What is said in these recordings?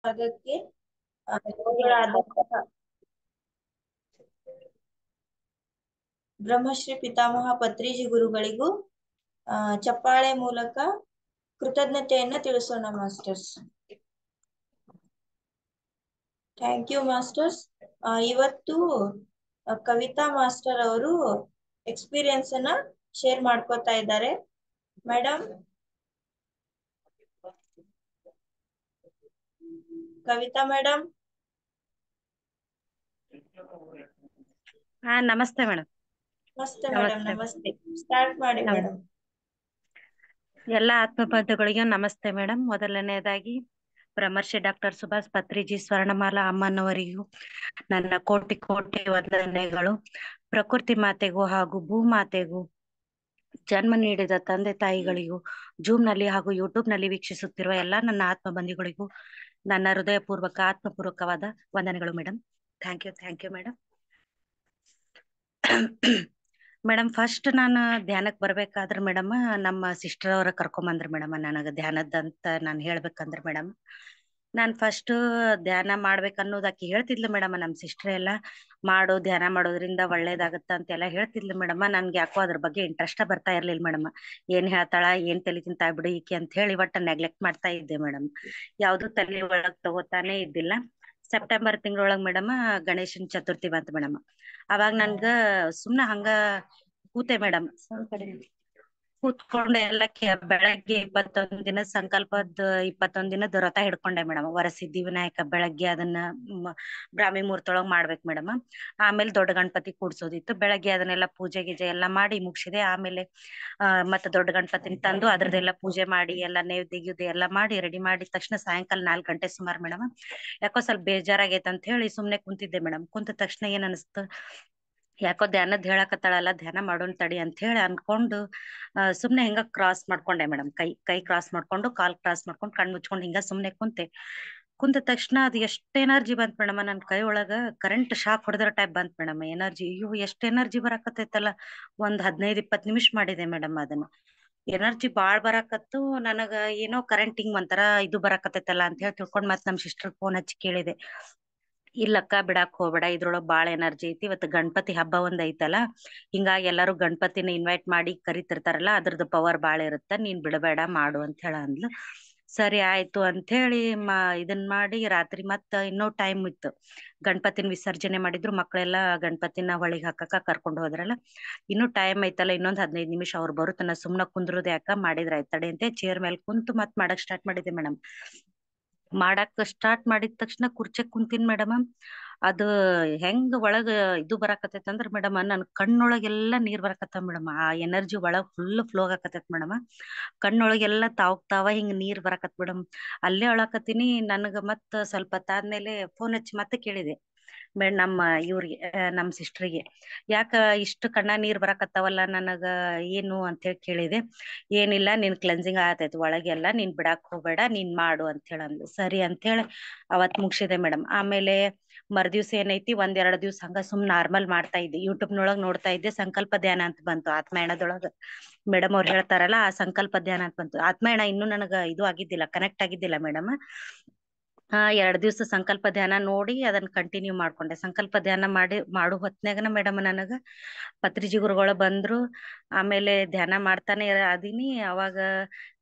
ಭಾಗಕ್ಕೆ ಯೋಗಿಗಳಾದಂತಹ ಬ್ರಹ್ಮಶ್ರೀ ಪಿತಾಮಹ ಪತ್ರಿಜಿ ಗುರುಗಳಿಗೂ ಚಪ್ಪಾಳೆ ಮೂಲಕ ಕೃತಜ್ಞತೆಯನ್ನ ತಿಳಿಸೋಣ ಮಾಸ್ಟರ್ಸ್. Thank you masters. ಇವತ್ತು ಕವಿತಾ ಮಾಸ್ಟರ್ ಅವರು ಎಕ್ಸ್ಪೀರಿಯನ್ಸ್ ಅನ್ನ ಶೇರ್ ಮಾಡ್ಕೋತಾ ಇದ್ದಾರೆ. Madam, Kavita madam. ನಮಸ್ತೆ ಮೇಡಮ್. ನಮಸ್ತೆ ಮೇಡಮ್. ನಮಸ್ತೆ. ಸ್ಟಾರ್ಟ್ ಮಾಡಿ ಮೇಡಮ್. ಎಲ್ಲ ಆತ್ಮಬಂಧುಗಳಿಗೆ ನಮಸ್ತೆ ಮೇಡಮ್. ಮೊದಲನೇದಾಗಿ ಬ್ರಹ್ಮರ್ಷಿ ಡಾಕ್ಟರ್ ಸುಭಾಷ್ ಪತ್ರಿಜಿ ಸ್ವರ್ಣಮಾಲಾ ಅಮ್ಮನವರಿಗೂ ನನ್ನ ಕೋಟಿ ಕೋಟಿ ವಂದನೆಗಳು. ಪ್ರಕೃತಿ ಮಾತೆಗೂ ಹಾಗೂ ಭೂಮಾತೆಗೂ, ಜನ್ಮ ನೀಡಿದ ತಂದೆ ತಾಯಿಗಳಿಗೂ, ಜೂಮ್ ನಲ್ಲಿ ಹಾಗೂ ಯೂಟ್ಯೂಬ್ ನಲ್ಲಿ ವೀಕ್ಷಿಸುತ್ತಿರುವ ಎಲ್ಲಾ ನನ್ನ ಆತ್ಮ ಬಂಧುಗಳಿಗೂ ನನ್ನ ಹೃದಯಪೂರ್ವಕ ಆತ್ಮಪೂರ್ವಕವಾದ ವಂದನೆಗಳು madam. Thank you madam. Madam, first ನಾನು ಧ್ಯಾನಕ್ಕೆ ಬರ್ಬೇಕಾದ್ರೆ ಮೇಡಮ್ ನಮ್ಮ ಸಿಸ್ಟರ್ ಅವರ ಕರ್ಕೊಂಬಂದ್ರಿ ಮೇಡಮ್. ನನಗೆ ಧ್ಯಾನದಂತ ನಾನು ಹೇಳ್ಬೇಕಂದ್ರೆ ಮೇಡಮ್, ನಾನು ಫಸ್ಟ್ ಧ್ಯಾನ ಮಾಡ್ಬೇಕನ್ನೋದು ಆಕಿ ಹೇಳ್ತಿದ್ಲು ಮೇಡಮ್. ನಮ್ಮ ಸಿಸ್ಟರ್ ಎಲ್ಲ ಧ್ಯಾನ ಮಾಡೋದ್ರಿಂದ ಒಳ್ಳೇದಾಗತ್ತ ಅಂತೆಲ್ಲ ಹೇಳ್ತಿದ್ಲು ಮೇಡಮ್. ನನ್ಗೆ ಯಾಕೋ ಅದ್ರ ಬಗ್ಗೆ ಇಂಟ್ರೆಸ್ಟ್ ಬರ್ತಾ ಇರ್ಲಿಲ್ಲ ಮೇಡಮ್. ಏನ್ ಹೇಳ್ತಾಳ, ಏನ್ ತಲೆ ತಿಂತಾ ಬಿಡು ಈಕೆ ಅಂತ ಹೇಳಿ ಒಟ್ಟು ನೆಗ್ಲೆಕ್ಟ್ ಮಾಡ್ತಾ ಇದ್ದೆ ಮೇಡಮ್. ಯಾವ್ದು ತಲೆ ಒಳಗ್ ತಗೋತಾನೆ ಇದ್ದಿಲ್ಲ. ಸೆಪ್ಟೆಂಬರ್ ತಿಂಗಳೊಳಗ್ ಮೇಡಮ್ ಗಣೇಶನ್ ಚತುರ್ಥಿ ಬಂತು ಮೇಡಮ್. ಅವಾಗ ನನ್ಗ ಸುಮ್ನ ಹಂಗ ಕೂತೆ ಮೇಡಮ್. ಕೂತ್ಕೊಂಡೆ ಎಲ್ಲ ಬೆಳಗ್ಗೆ 21 ದಿನ ಸಂಕಲ್ಪದ 21 ದಿನದ ವ್ರತ ಹಿಡ್ಕೊಂಡೆ ಮೇಡಮ್. ವರಸಿದ್ಧಿ ವಿನಾಯಕ ಬೆಳಗ್ಗೆ ಅದನ್ನ ಬ್ರಾಹ್ಮಿ ಮುಹೂರ್ತೊಳಗ್ ಮಾಡ್ಬೇಕು ಮೇಡಮ್. ಆಮೇಲೆ ದೊಡ್ಡ ಗಣಪತಿ ಕೂಡ್ಸೋದಿತ್ತು. ಬೆಳಗ್ಗೆ ಅದನ್ನೆಲ್ಲ ಪೂಜೆ ಗೀಜೆ ಎಲ್ಲ ಮಾಡಿ ಮುಗಿಸಿದೆ. ಆಮೇಲೆ ಮತ್ತೆ ದೊಡ್ಡ ಗಣಪತಿನ ತಂದು ಅದ್ರದ್ದೆಲ್ಲ ಪೂಜೆ ಮಾಡಿ ಎಲ್ಲ ನೈವೇದ್ಯ ಎಲ್ಲ ಮಾಡಿ ರೆಡಿ ಮಾಡಿದ ತಕ್ಷಣ ಸಾಯಂಕಾಲ 4 ಗಂಟೆ ಸುಮಾರು ಮೇಡಮ್ ಯಾಕೋ ಸ್ವಲ್ಪ ಬೇಜಾರಾಗೈತೆ ಅಂತ ಹೇಳಿ ಸುಮ್ನೆ ಕುಂತಿದ್ದೆ ಮೇಡಮ್. ಕುಂತ ತಕ್ಷಣ ಏನ್ ಅನಿಸ್ತು, ಯಾಕೋ ಧ್ಯಾನದ್ ಹೇಳಕತ್ತಾಳಲ್ಲ, ಧ್ಯಾನ ಮಾಡೋನ್ ತಡಿ ಅಂತ ಹೇಳಿ ಅನ್ಕೊಂಡು ಸುಮ್ನೆ ಹಿಂಗ ಕ್ರಾಸ್ ಮಾಡ್ಕೊಂಡೆ ಮೇಡಮ್. ಕೈ ಕ್ರಾಸ್ ಮಾಡ್ಕೊಂಡು ಕಾಲ್ ಕ್ರಾಸ್ ಮಾಡ್ಕೊಂಡು ಕಣ್ ಮುಚ್ಕೊಂಡು ಹಿಂಗ ಸುಮ್ನೆ ಕುಂತ ತಕ್ಷಣ ಅದು ಎಷ್ಟ್ ಎನರ್ಜಿ ಬಂತ್ ಮೇಡಮ್. ನನ್ ಕೈ ಒಳಗ ಕರೆಂಟ್ ಶಾಕ್ ಹೊಡೆದ್ರ ಟೈಪ್ ಬಂತ್ ಮೇಡಮ್ ಎನರ್ಜಿ. ಇವು ಎಷ್ಟ್ ಎನರ್ಜಿ ಬರಾಕತ್ತೈತಲ್ಲ. 15-20 ನಿಮಿಷ ಮಾಡಿದೆ ಮೇಡಮ್ ಅದನ್ನ. ಎನರ್ಜಿ ಬಾಳ್ ಬರಾಕತ್ತು. ನನಗ ಏನೋ ಕರೆಂಟ್ ಹಿಂಗ್ ಒಂಥರ ಇದು ಬರಾಕತ್ತೈತಲ್ಲ ಅಂತ ಹೇಳಿ ತಿಳ್ಕೊಂಡ್ ಮತ್ ನಮ್ ಸಿಸ್ಟರ್ ಫೋನ್ ಹಚ್ಚಿ ಕೇಳಿದೆ. ಇಲ್ಲಕ್ಕ, ಬಿಡಾಕ್ ಹೋಗ್ಬೇಡ, ಇದ್ರೊಳಗ್ ಬಾಳ ಎನರ್ಜಿ ಐತಿ. ಇವತ್ತು ಗಣಪತಿ ಹಬ್ಬ ಒಂದ್ ಐತಲ್ಲ, ಹಿಂಗಾಗಿ ಎಲ್ಲಾರು ಗಣಪತಿನ ಇನ್ವೈಟ್ ಮಾಡಿ ಕರಿತಿರ್ತಾರಲ್ಲ, ಅದ್ರದ್ದು ಪವರ್ ಬಾಳ ಇರುತ್ತ, ನೀನ್ ಬಿಡಬೇಡ ಮಾಡು ಅಂತ ಹೇಳ ಅಂದ್ಲು. ಸರಿ ಆಯ್ತು ಅಂತ ಹೇಳಿ ಇದನ್ ಮಾಡಿ ರಾತ್ರಿ ಮತ್ತ ಇನ್ನೂ ಟೈಮ್ ಇತ್ತು. ಗಣಪತಿನ ವಿಸರ್ಜನೆ ಮಾಡಿದ್ರು. ಮಕ್ಳೆಲ್ಲಾ ಗಣಪತಿನ ಹೊಳಿಗ್ ಹಾಕಕ್ಕ ಕರ್ಕೊಂಡ್ ಹೋದ್ರಲ್ಲ. ಇನ್ನು ಟೈಮ್ ಐತಲ್ಲ, ಇನ್ನೊಂದ್ 15 ನಿಮಿಷ ಅವ್ರು ಬರುತ್ತನ ಸುಮ್ನ ಕುಂದ್ರದ ಯಾಕ, ಮಾಡಿದ್ರ ಆಯ್ತಡೆ ಅಂತ ಚೇರ್ ಮೇಲೆ ಕುಂತು ಮತ್ ಮಾಡಕ್ ಸ್ಟಾರ್ಟ್ ಮಾಡಿದೆ ಮೇಡಮ್. ಮಾಡಕ್ ಸ್ಟಾರ್ಟ್ ಮಾಡಿದ ತಕ್ಷಣ ಕುರ್ಚೆಗ್ ಕುಂತೀನ್ ಮೇಡಮ್. ಅದು ಹೆಂಗ್ ಒಳಗ ಇದು ಬರಾಕತೈತ್ ಅಂದ್ರ ಮೇಡಮ್, ನನ್ ಕಣ್ಣೊಳಗೆಲ್ಲಾ ನೀರ್ ಬರಾಕತ್ತಾವ ಮೇಡಮ್. ಆ ಎನರ್ಜಿ ಒಳಗ್ ಫುಲ್ ಫ್ಲೋ ಆಗಕತ್ತೈತ್ ಮೇಡಮ್. ಕಣ್ಣೊಳಗೆಲ್ಲಾ ತಾವ ಹಿಂಗ್ ನೀರ್ ಬರಾಕತ್ ಮೇಡಮ್. ಅಲ್ಲೇ ಅಳಾಕತ್ತೀನಿ. ನನ್ಗ ಮತ್ ಸ್ವಲ್ಪ ಹೊತ್ತಾದ್ಮೇಲೆ ಫೋನ್ ಹಚ್ಚಿ ಮತ್ತೆ ಕೇಳಿದೆ ನಮ್ಮ ಇವ್ರಿಗೆ, ನಮ್ ಸಿಸ್ಟರ್ಗೆ, ಯಾಕ ಇಷ್ಟು ಕಣ್ಣ ನೀರ್ ಬರಾಕತ್ತಾವಲ್ಲ ನನಗ, ಏನು ಅಂತ ಹೇಳಿ ಕೇಳಿದೆ. ಏನಿಲ್ಲ, ನಿನ್ ಕ್ಲೆನ್ಸಿಂಗ್ ಆಗತೈತಿ ಒಳಗೆಲ್ಲ, ನೀನ್ ಬಿಡಾಕ್ ಹೋಗ್ಬೇಡ, ನೀನ್ ಮಾಡು ಅಂತ ಹೇಳಂದ್ಲು. ಸರಿ ಅಂತ ಹೇಳಿ ಅವತ್ ಮುಗಿಸಿದೆ ಮೇಡಮ್. ಆಮೇಲೆ ಮರ್ದಿವ್ಸ ಏನೈತಿ, 1-2 ದಿವ್ಸ ಹಂಗ ಸುಮ್ ನಾರ್ಮಲ್ ಮಾಡ್ತಾ ಇದ್ದೆ. ಯೂಟ್ಯೂಬ್ ನೊಳಗ್ ನೋಡ್ತಾ ಇದ್ದೆ. ಸಂಕಲ್ಪ ಧ್ಯಾನ ಅಂತ ಬಂತು ಆತ್ಮಾಯಣದೊಳಗ. ಮೇಡಮ್ ಅವ್ರು ಹೇಳ್ತಾರಲ್ಲ, ಆ ಸಂಕಲ್ಪ ಧ್ಯಾನ ಅಂತ ಬಂತು. ಆತ್ಮಾಯಣ ಇನ್ನೂ ನನಗ ಇದು ಆಗಿದ್ದಿಲ್ಲ, ಕನೆಕ್ಟ್ ಆಗಿದ್ದಿಲ್ಲ ಮೇಡಮ್. 2 ದಿವ್ಸ ಸಂಕಲ್ಪ ಧ್ಯಾನ ನೋಡಿ ಅದನ್ನ ಕಂಟಿನ್ಯೂ ಮಾಡ್ಕೊಂಡೆ. ಸಂಕಲ್ಪ ಧ್ಯಾನ ಮಾಡು ಹೊತ್ನ್ಯಾಗನ ಮೇಡಮ್ ನನಗ ಪತ್ರಿಜಿ ಗುರುಗಳು ಬಂದ್ರು. ಆಮೇಲೆ ಧ್ಯಾನ ಮಾಡ್ತಾನೆ ಅದೀನಿ. ಅವಾಗ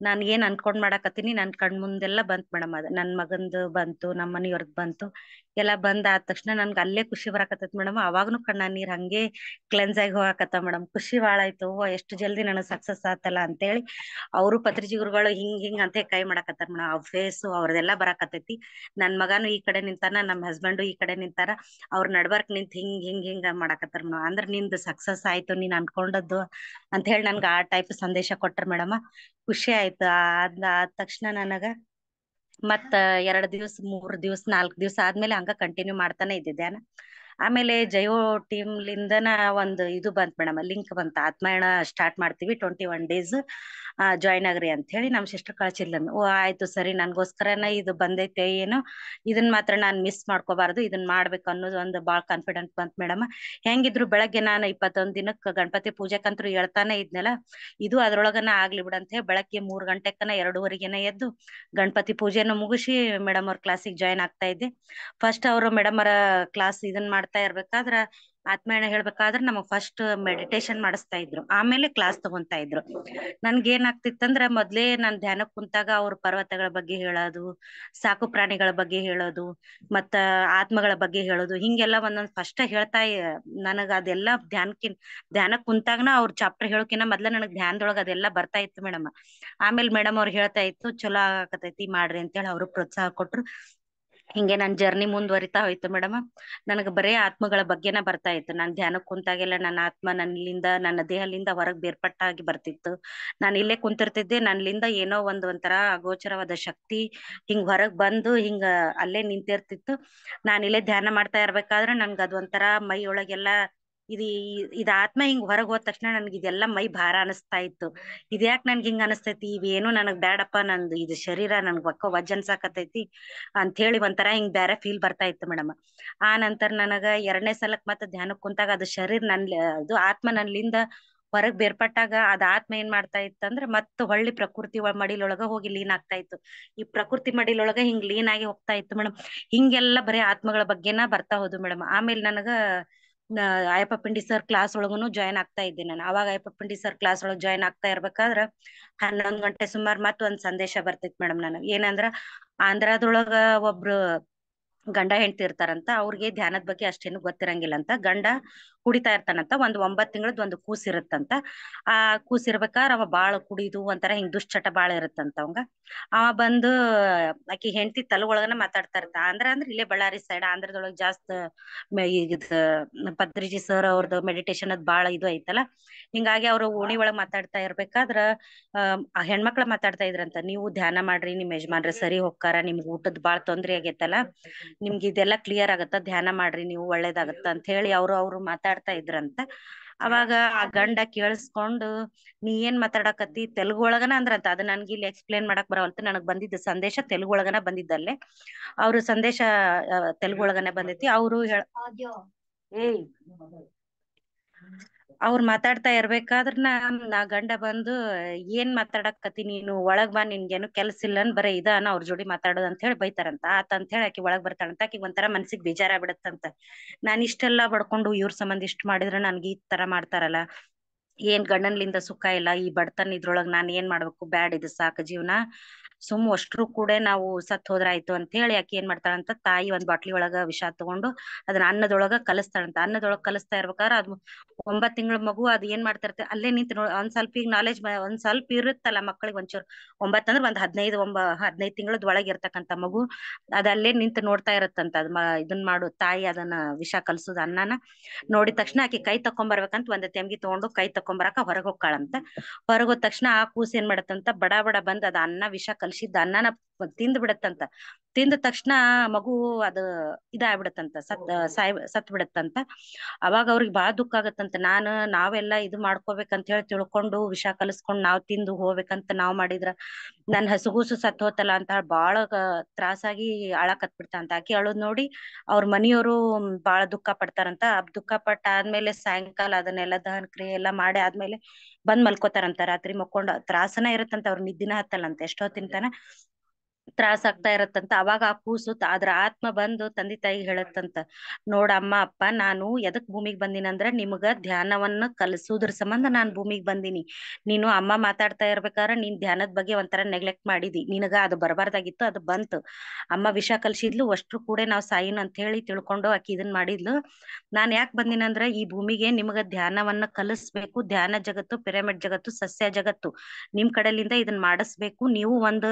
ನಾನ್ ಏನ್ ಅನ್ಕೊಂಡ್ ಮಾಡಾಕತ್ತೀನಿ, ನನ್ ಕಣ್ ಮುಂದೆಲ್ಲ ಬಂತ್ ಮೇಡಮ್. ಅದ್ ನನ್ ಮಗಂದು ಬಂತು, ನಮ್ಮ ಮನಿಯವ್ರದ್ ಬಂತು. ಎಲ್ಲಾ ಬಂದ್ ಆದ ತಕ್ಷಣ ನನ್ಗೆ ಅಲ್ಲೇ ಖುಷಿ ಬರಾಕತ್ತೈತ್ ಮೇಡಮ್. ಅವಾಗ್ನು ಕಣ್ಣ ನೀರ್ ಹಂಗೆ ಕ್ಲೆನ್ಸ್ ಆಗಿ ಹೋಗಾಕತ್ತಾವ ಮೇಡಮ್. ಖುಷಿ ಬಾಳ ಆಯ್ತು. ಎಷ್ಟು ಜಲ್ದಿ ನನಗ್ ಸಕ್ಸಸ್ ಆತಲ್ಲ ಅಂತೇಳಿ ಅವರು ಪತ್ರಿಜಿ ಗುರುಗಳು ಹಿಂಗ್ ಅಂತ ಕೈ ಮಾಡಾಕತ್ತಾರ ಮೇಡಮ್. ಅವ್ರ ಫೇಸು ಅವ್ರದೆಲ್ಲಾ ಬರಾಕತ್ತೈತಿ. ನನ್ ಮಗನು ಈ ಕಡೆ ನಿಂತಾನ, ನಮ್ ಹಸ್ಬೆಂಡು ಈ ಕಡೆ ನಿಂತಾರ. ಅವ್ರ ನಡ್ಬರ್ಕ್ ನಿಂತ್ ಹಿಂಗ್ ಮಾಡಾಕತ್ತಾರ ಮೇಡಮ್. ಅಂದ್ರ ನಿಂದು ಸಕ್ಸಸ್ ಆಯ್ತು, ನೀನ್ ಅನ್ಕೊಂಡದ್ದು ಅಂತ ಹೇಳಿ ನನ್ಗ ಆ ಟೈಪ್ ಸಂದೇಶ ಕೊಟ್ರ ಮೇಡಮ್. ಖುಷಿ ಆಯ್ತು. ಆದ ತಕ್ಷಣ ನನಗ ಮತ್ತ 2 ದಿವ್ಸ 3 ದಿವ್ಸ 4 ದಿವ್ಸ ಆದ್ಮೇಲೆ ಹಂಗ ಕಂಟಿನ್ಯೂ ಮಾಡ್ತಾನೆ ಇದ್ದೆ ಧ್ಯಾನ. ಆಮೇಲೆ ಜೈವೋ ಟೀಮ್ಲಿಂದನ ಒಂದು ಇದು ಬಂತ್ ಮೇಡಮ್, ಲಿಂಕ್ ಬಂತ, ಆತ್ಮಾಯಣ ಸ್ಟಾರ್ಟ್ ಮಾಡ್ತೀವಿ 21 days ಜಾಯ್ನ್ ಆಗ್ರಿ ಅಂತ ಹೇಳಿ ನಮ್ ಸಿಸ್ಟರ್ ಕಳ್ಸಿದ್ಲನ್. ಓ ಆಯ್ತು ಸರಿ, ನನ್ಗೋಸ್ಕರನ ಇದು ಬಂದೈತೆ ಏನು, ಇದನ್ ಮಾತ್ರ ನಾನ್ ಮಿಸ್ ಮಾಡ್ಕೋಬಾರ್ದು, ಇದನ್ ಮಾಡ್ಬೇಕು ಅನ್ನೋದು ಒಂದು ಬಾಳ್ ಕಾನ್ಫಿಡೆಂಟ್ ಬಂತ್ ಮೇಡಮ್. ಹೆಂಗಿದ್ರು ಬೆಳಗ್ಗೆ ನಾನು 21 ದಿನಕ್ಕ ಗಣಪತಿ ಪೂಜೆಕಂತ್ರು ಹೇಳ್ತಾನೆ ಇದ್ನಲ್ಲ, ಇದು ಅದ್ರೊಳಗನ ಆಗ್ಲಿ ಬಿಡಂತ ಹೇಳಿ ಬೆಳಗ್ಗೆ 3 ಗಂಟೆಕನ 2:30ಗೆನ ಎದ್ದು ಗಣಪತಿ ಪೂಜೆನ ಮುಗಿಸಿ ಮೇಡಮ್ ಅವ್ರ ಕ್ಲಾಸಿಗೆ ಜಾಯ್ನ್ ಆಗ್ತಾ ಇದ್ದೆ. ಫಸ್ಟ್ ಅವರು ಮೇಡಮ್ ಅವರ ಕ್ಲಾಸ್ ಇದನ್ ಮಾಡ್ತಾ ಇರ್ಬೇಕಾದ್ರ ಆತ್ಮಾಯಣ ಹೇಳ್ಬೇಕಾದ್ರ ನಮಗ್ ಫಸ್ಟ್ ಮೆಡಿಟೇಷನ್ ಮಾಡಿಸ್ತಾ ಇದ್ರು, ಆಮೇಲೆ ಕ್ಲಾಸ್ ತಗೊಂತಾ ಇದ್ರು. ನನ್ಗೆ ಏನಾಗ್ತಿತ್ತಂದ್ರ ಮೊದ್ಲೇ ನಾನ್ ಧ್ಯಾನಕ್ ಕುಂತಾಗ ಅವ್ರ ಪರ್ವತಗಳ ಬಗ್ಗೆ ಹೇಳೋದು, ಸಾಕು ಪ್ರಾಣಿಗಳ ಬಗ್ಗೆ ಹೇಳೋದು, ಮತ್ತ ಆತ್ಮಗಳ ಬಗ್ಗೆ ಹೇಳೋದು, ಹಿಂಗೆಲ್ಲ ಒಂದೊಂದ್ ಫಸ್ಟ್ ಹೇಳ್ತಾ ನನಗ ಅದೆಲ್ಲಾ ಧ್ಯಾನಕ್ ಕುಂತಾಗನ ಅವ್ರ ಚಾಪ್ಟರ್ ಹೇಳೋಕಿನ ಮೊದ್ಲ ನನಗ್ ಧ್ಯಾನದೊಳಗ ಅದೆಲ್ಲಾ ಬರ್ತಾ ಇತ್ತು ಮೇಡಮ್. ಆಮೇಲೆ ಮೇಡಮ್ ಅವ್ರು ಹೇಳ್ತಾ ಇತ್ತು ಚಲೋ ಆಗತೈತಿ ಮಾಡ್ರಿ ಅಂತೇಳಿ ಅವರು ಪ್ರೋತ್ಸಾಹ ಕೊಟ್ರು. ಹಿಂಗೆ ನನ್ ಜರ್ನಿ ಮುಂದುವರಿತಾ ಹೋಯ್ತು ಮೇಡಮ್. ನನಗ್ ಬರೇ ಆತ್ಮಗಳ ಬಗ್ಗೆನ ಬರ್ತಾ ಇತ್ತು. ನಾನ್ ಧ್ಯಾನಕ್ ಕುಂತಾಗೆಲ್ಲ ನನ್ನ ಆತ್ಮ ನನ್ನಿಂದ, ನನ್ನ ದೇಹದಿಂದ ಹೊರಗ್ ಬೇರ್ಪಟ್ಟಾಗಿ ಬರ್ತಿತ್ತು. ನಾನ್ ಇಲ್ಲೇ ಕುಂತಿರ್ತಿದ್ದೆ, ನನ್ನಿಂದ ಏನೋ ಒಂಥರ ಅಗೋಚರವಾದ ಶಕ್ತಿ ಹಿಂಗ್ ಹೊರಗ್ ಬಂದು ಹಿಂಗ ಅಲ್ಲೇ ನಿಂತಿರ್ತಿತ್ತು. ನಾನ್ ಇಲ್ಲೇ ಧ್ಯಾನ ಮಾಡ್ತಾ ಇರ್ಬೇಕಾದ್ರೆ ನನ್ಗ ಅದ್ ಒಂಥರ ಮೈ ಒಳಗೆಲ್ಲಾ ಇದ್ ಆತ್ಮ ಹಿಂಗ್ ಹೊರಗ್ ಹೋದ ತಕ್ಷಣ ನನ್ಗೆ ಇದೆಲ್ಲಾ ಮೈ ಭಾರ ಅನಿಸ್ತಾ ಇತ್ತು. ಇದ್ಯಾಕ್ ನನ್ಗೆ ಹಿಂಗ ಅನಸ್ತೈತಿ, ಇವೇನು ನನಗ್ ಬ್ಯಾಡಪ್ಪ, ನಂದು ಇದು ಶರೀರ ನನ್ಗ್ ವಜ್ಜ ಅನ್ಸಾಕತೈತಿ ಅಂತ ಹೇಳಿ ಒಂಥರ ಹಿಂಗ್ ಬ್ಯಾರೆ ಫೀಲ್ ಬರ್ತಾ ಇತ್ತು ಮೇಡಮ್. ಆ ನಂತರ ನನಗ 2ನೇ ಸಲಕ್ ಮತ್ತೆ ಧ್ಯಾನಕ್ ಕುಂತಾಗ ಅದು ಶರೀರ ಇದು ಆತ್ಮ ನನ್ನಿಂದ ಹೊರಗ್ ಬೇರ್ಪಟ್ಟಾಗ ಅದ್ ಆತ್ಮ ಏನ್ ಮಾಡ್ತಾ ಇತ್ತಂದ್ರ ಮತ್ತ ಹೊಳ್ಳಿ ಪ್ರಕೃತಿ ಮಡಿಲೊಳಗ ಹೋಗಿ ಲೀನ್ ಆಗ್ತಾ ಇತ್ತು. ಈ ಪ್ರಕೃತಿ ಮಡಿಲೊಳಗ ಹಿಂಗ್ ಲೀನ್ ಆಗಿ ಹೋಗ್ತಾ ಇತ್ತು ಮೇಡಮ್. ಹಿಂಗೆಲ್ಲಾ ಬರೀ ಆತ್ಮಗಳ ಬಗ್ಗೆನ ಬರ್ತಾ ಹೋದು ಮೇಡಮ್. ಆಮೇಲೆ ನನಗ ಅಯ್ಯಪ್ಪ ಪಿಂಡಿ ಸರ್ ಕ್ಲಾಸ್ ಒಳಗುನು ಜಾಯ್ನ್ ಆಗ್ತಾ ಇದ್ದೆ ನಾನು. ಅವಾಗ ಅಯ್ಯಪ್ಪ ಪಿಂಡಿ ಸರ್ ಕ್ಲಾಸ್ ಒಳಗ್ ಜಾಯ್ನ್ ಆಗ್ತಾ ಇರ್ಬೇಕಾದ್ರ 11 ಗಂಟೆ ಸುಮಾರು ಮತ್ ಒಂದ್ ಸಂದೇಶ ಬರ್ತಿತ್ ಮೇಡಮ್ ನನಗ್. ಏನಂದ್ರ ಆಂಧ್ರದೊಳಗ ಒಬ್ರು ಗಂಡ ಹೆಂಡತಿ ಇರ್ತಾರಂತ, ಅವ್ರಿಗೆ ಧ್ಯಾನದ ಬಗ್ಗೆ ಅಷ್ಟೇನು ಗೊತ್ತಿರಂಗಿಲ್ಲ ಅಂತ. ಗಂಡ ಕುಡಿತಾ ಇರ್ತಾನಂತ, 9 ತಿಂಗಳದ್ ಒಂದು ಕೂಸ್ ಇರುತ್ತಂತ. ಆ ಕೂಸ್ ಇರ್ಬೇಕಾದ್ರ ಅವ ಬಾಳ ಕುಡಿದು ಒಂಥರ ಹಿಂಗ್ ದುಶ್ಚಟ ಬಾಳ ಇರುತ್ತಂತ ಅವಂಗ. ಅವ ಬಂದು ಆಕಿ ಹೆಂಡತಿ ತಲೆ ಒಳಗನ ಮಾತಾಡ್ತಾ ಇರ್ತ. ಆಂಧ್ರ ಅಂದ್ರೆ ಇಲ್ಲೇ ಬಳ್ಳಾರಿ ಸೈಡ್, ಆಂಧ್ರದೊಳಗ್ ಜಾಸ್ತಿ ಪತ್ರಿಜಿ ಸರ್ ಅವ್ರದ್ದು ಮೆಡಿಟೇಷನ್ ಅದ್ ಬಾಳ ಇದು ಐತಲ್ಲ. ಹಿಂಗಾಗಿ ಅವ್ರು ಓಣಿ ಒಳಗ್ ಮಾತಾಡ್ತಾ ಇರ್ಬೇಕಾದ್ರ ಆ ಹೆಣ್ಮಕ್ಳ ಮಾತಾಡ್ತಾ ಇದ್ರಂತ, ನೀವು ಧ್ಯಾನ ಮಾಡ್ರಿ, ನಿಮ್ ಯಜಮಾನ್ರ ಸರಿ ಹೋಗ್ತಾರ, ನಿಮ್ಗ್ ಊಟದ್ ಬಾಳ್ ತೊಂದ್ರೆ ಆಗೇತಲ್ಲ, ನಿಮ್ಗೆ ಇದೆಲ್ಲಾ ಕ್ಲಿಯರ್ ಆಗತ್ತ, ಧ್ಯಾನ ಮಾಡ್ರಿ ನೀವು ಒಳ್ಳೇದಾಗತ್ತ ಅಂತ ಹೇಳಿ ಅವ್ರು ಮಾತಾಡ್ತಾ ಇದ್ರಂತ. ಅವಾಗ ಆ ಗಂಡ ಕೇಳಿಸ್ಕೊಂಡು, ನೀ ಏನ್ ಮಾತಾಡಕತ್ತಿ ತೆಲುಗು ಒಳಗನ ಅಂದ್ರಂತ. ಅದ್ ನನ್ಗೆ ಇಲ್ಲಿ ಎಕ್ಸ್ಪ್ಲೇನ್ ಮಾಡಕ್ ಬರವಲ್ತು. ನನಗ್ ಬಂದಿದ್ದ ಸಂದೇಶ ತೆಲುಗು ಒಳಗನ ಬಂದಿದ್ದಲ್ಲೇ. ಅವ್ರ ಸಂದೇಶ ತೆಲುಗು ಒಳಗನೆ ಬಂದೈತಿ. ಅವ್ರು ಅವ್ರು ಮಾತಾಡ್ತಾ ಇರ್ಬೇಕಾದ್ರ ನಾ ಗಂಡ ಬಂದು, ಏನ್ ಮಾತಾಡಕತಿ ನೀನು, ಒಳಗ್ ಬಾ, ನಿನ್ಗೇನು ಕೆಲ್ಸ ಇಲ್ಲನ್, ಬರೀ ಇದಾನ ಅವ್ರ ಜೋಡಿ ಮಾತಾಡೋದು ಅಂತ ಹೇಳಿ ಬೈತಾರಂತ. ಆತ ಅಂತ ಹೇಳಿ ಆಕಿ ಒಳಗ್ ಬರ್ತಾಳಂತ. ಆಕಿ ಒಂಥರ ಮನ್ಸಿಗ್ ಬೇಜಾರ ಬಿಡತ್ತಂತ. ನಾನ್ ಇಷ್ಟೆಲ್ಲಾ ಬಡ್ಕೊಂಡು ಇವ್ರ ಸಂಬಂಧ ಇಷ್ಟ್ ಮಾಡಿದ್ರ ನನ್ಗೆ ಈ ತರ ಮಾಡ್ತಾರಲ್ಲ, ಏನ್ ಗಂಡನ್ಲಿಂದ ಸುಖ ಇಲ್ಲ, ಈ ಬಡತನ ಇದ್ರೊಳಗ್ ನಾನ್ ಏನ್ ಮಾಡ್ಬೇಕು, ಬ್ಯಾಡ್ ಇದು ಸಾಕು ಜೀವನ, ಅಷ್ಟ್ರು ಕೂಡ ನಾವು ಸತ್ ಹೋದ್ರ ಆಯ್ತು ಅಂತ ಹೇಳಿ ಆಕಿ ಏನ್ ಮಾಡ್ತಾಳಂತ, ತಾಯಿ ಒಂದ್ ಬಾಟ್ಲಿ ಒಳಗ ವಿಷ ತಗೊಂಡು ಅದನ್ನ ಅನ್ನದೊಳಗ ಕಲಸ್ತಾಳಂತ. ಅನ್ನದೊಳಗ ಕಲಸ್ತಾ ಇರ್ಬೇಕಾದ್ರ ಅದ್ 9 ತಿಂಗಳ ಮಗು ಅದ್ ಏನ್ ಮಾಡ್ತಿರ್ತೆ ಅಲ್ಲೇ ನಿಂತ್ ಒಂದ್ ಸ್ವಲ್ಪ ಈಗ ನಾಲೆಜ್ ಒಂದ್ ಸ್ವಲ್ಪ ಇರುತ್ತಲ್ಲ ಮಕ್ಕಳಿಗೆ ಒಂಚೂರು. 9 ಅಂದ್ರೆ ಒಂದ್ 15 ತಿಂಗಳದ ಒಳಗೆ ಇರ್ತಕ್ಕಂತ ಮಗು ಅದ್ ಅಲ್ಲೇ ನಿಂತ್ ನೋಡ್ತಾ ಇರತ್ತಂತ. ಇದನ್ ಮಾಡು ತಾಯಿ ಅದನ್ನ ವಿಷ ಕಲ್ಸುದ ಅನ್ನನ ನೋಡಿದ ತಕ್ಷಣ ಆಕಿ ಕೈ ತಕೊಂಬರ್ಬೇಕಂತ ಒಂದ್ ತೆಂಗಿ ತಗೊಂಡು ಕೈ ತಕೊಂಬರಕ ಹೊರಗ್ ಹೊಕ್ಕಾಳಂತ. ಹೊರಗ್ ಹೋದ ತಕ್ಷಣ ಆ ಕೂಸ್ ಏನ್ ಮಾಡತ್ತಂತ, ಬಡ ಬಡ ಬಂದ್ ಅದ ಅನ್ನ ವಿಷ ಕಲ್ಸಿದ್ದ ಅನ್ನನ ತಿಂದ್ ಬಿಡತ್ತಂತ. ತಿಂದ ತಕ್ಷಣ ಮಗು ಅದು ಇದಾಗ್ಬಿಡತ್ತಂತ, ಸತ್ ಬಿಡತ್ತಂತ. ಅವಾಗ ಅವ್ರಿಗೆ ಬಾಳ ದುಃಖ ಆಗತ್ತಂತ. ನಾವೆಲ್ಲಾ ಇದು ಮಾಡ್ಕೋಬೇಕಂತ ಹೇಳಿ ತಿಳ್ಕೊಂಡು ವಿಷ ಕಲಸ್ಕೊಂಡ್ ನಾವ್ ತಿಂದು ಹೋಗ್ಬೇಕಂತ ನಾವ್ ಮಾಡಿದ್ರ ನನ್ ಹಸುಗೂಸು ಸತ್ ಹೋತಲ್ಲ ಅಂತ ಬಾಳ ತ್ರಾಸಾಗಿ ಅಳಕತ್ ಬಿಡ್ತಾಂತ. ಆಕಿ ಅಳುದ್ ನೋಡಿ ಅವ್ರ ಮನಿಯವರು ಬಾಳ ದುಃಖ ಪಡ್ತಾರಂತ. ದುಃಖ ಪಟ್ಟ ಆದ್ಮೇಲೆ ಸಾಯಂಕಾಲ ಅದನ್ನೆಲ್ಲಾ ದಹನ ಕ್ರಿಯೆ ಎಲ್ಲಾ ಮಾಡಿ ಆದ್ಮೇಲೆ ಬಂದ್ ಮಲ್ಕೋತಾರಂತ. ರಾತ್ರಿ ಮಕ್ಕೊಂಡ್ ತ್ರಾಸನ ಇರತ್ತಂತ, ಅವ್ರ ನಿದ್ದಿನ ಹತ್ತಲ್ಲಂತ ಎಷ್ಟೊತ್ತಿನ ತನ ತ್ರಾಸ ಆಗ್ತಾ ಇರತ್ತಂತ. ಅವಾಗ ಆ ಕೂಸು ಅದ್ರ ಆತ್ಮ ಬಂದು ತಂದೆ ತಾಯಿಗೆ ಹೇಳತ್ತಂತ, ನೋಡ ಅಮ್ಮ ಅಪ್ಪ, ನಾನು ಎದಕ್ ಭೂಮಿಗ್ ಬಂದಿನಂದ್ರ ನಿಮ್ಗ ಧ್ಯಾನವನ್ನ ಕಲಸುದ್ರ ಸಂಬಂಧ ನಾನ್ ಭೂಮಿಗ್ ಬಂದಿನಿ. ನೀನು ಅಮ್ಮ ಮಾತಾಡ್ತಾ ಇರ್ಬೇಕಾರ ನೀನ್ ಧ್ಯಾನದ ಬಗ್ಗೆ ಒಂಥರ ನೆಗ್ಲೆಕ್ಟ್ ಮಾಡಿದಿ, ನಿನಗ ಅದು ಬರಬಾರ್ದಾಗಿತ್ತು, ಅದು ಬಂತು. ಅಮ್ಮ ವಿಷ ಕಲ್ಸಿದ್ಲು, ಅಷ್ಟ್ರು ಕೂಡ ನಾವ್ ಸಾಯಿನ ಅಂತ ಹೇಳಿ ತಿಳ್ಕೊಂಡು ಆಕಿ ಇದನ್ ಮಾಡಿದ್ಲು. ನಾನ್ ಯಾಕೆ ಬಂದಿನಂದ್ರ ಈ ಭೂಮಿಗೆ ನಿಮ್ಗ ಧ್ಯಾನವನ್ನ ಕಲಿಸ್ಬೇಕು. ಧ್ಯಾನ ಜಗತ್ತು, ಪಿರಮಿಡ್ ಜಗತ್ತು, ಸಸ್ಯ ಜಗತ್ತು ನಿಮ್ ಕಡೆಲಿಂದ ಇದನ್ ಮಾಡಿಸ್ಬೇಕು. ನೀವು ಒಂದ್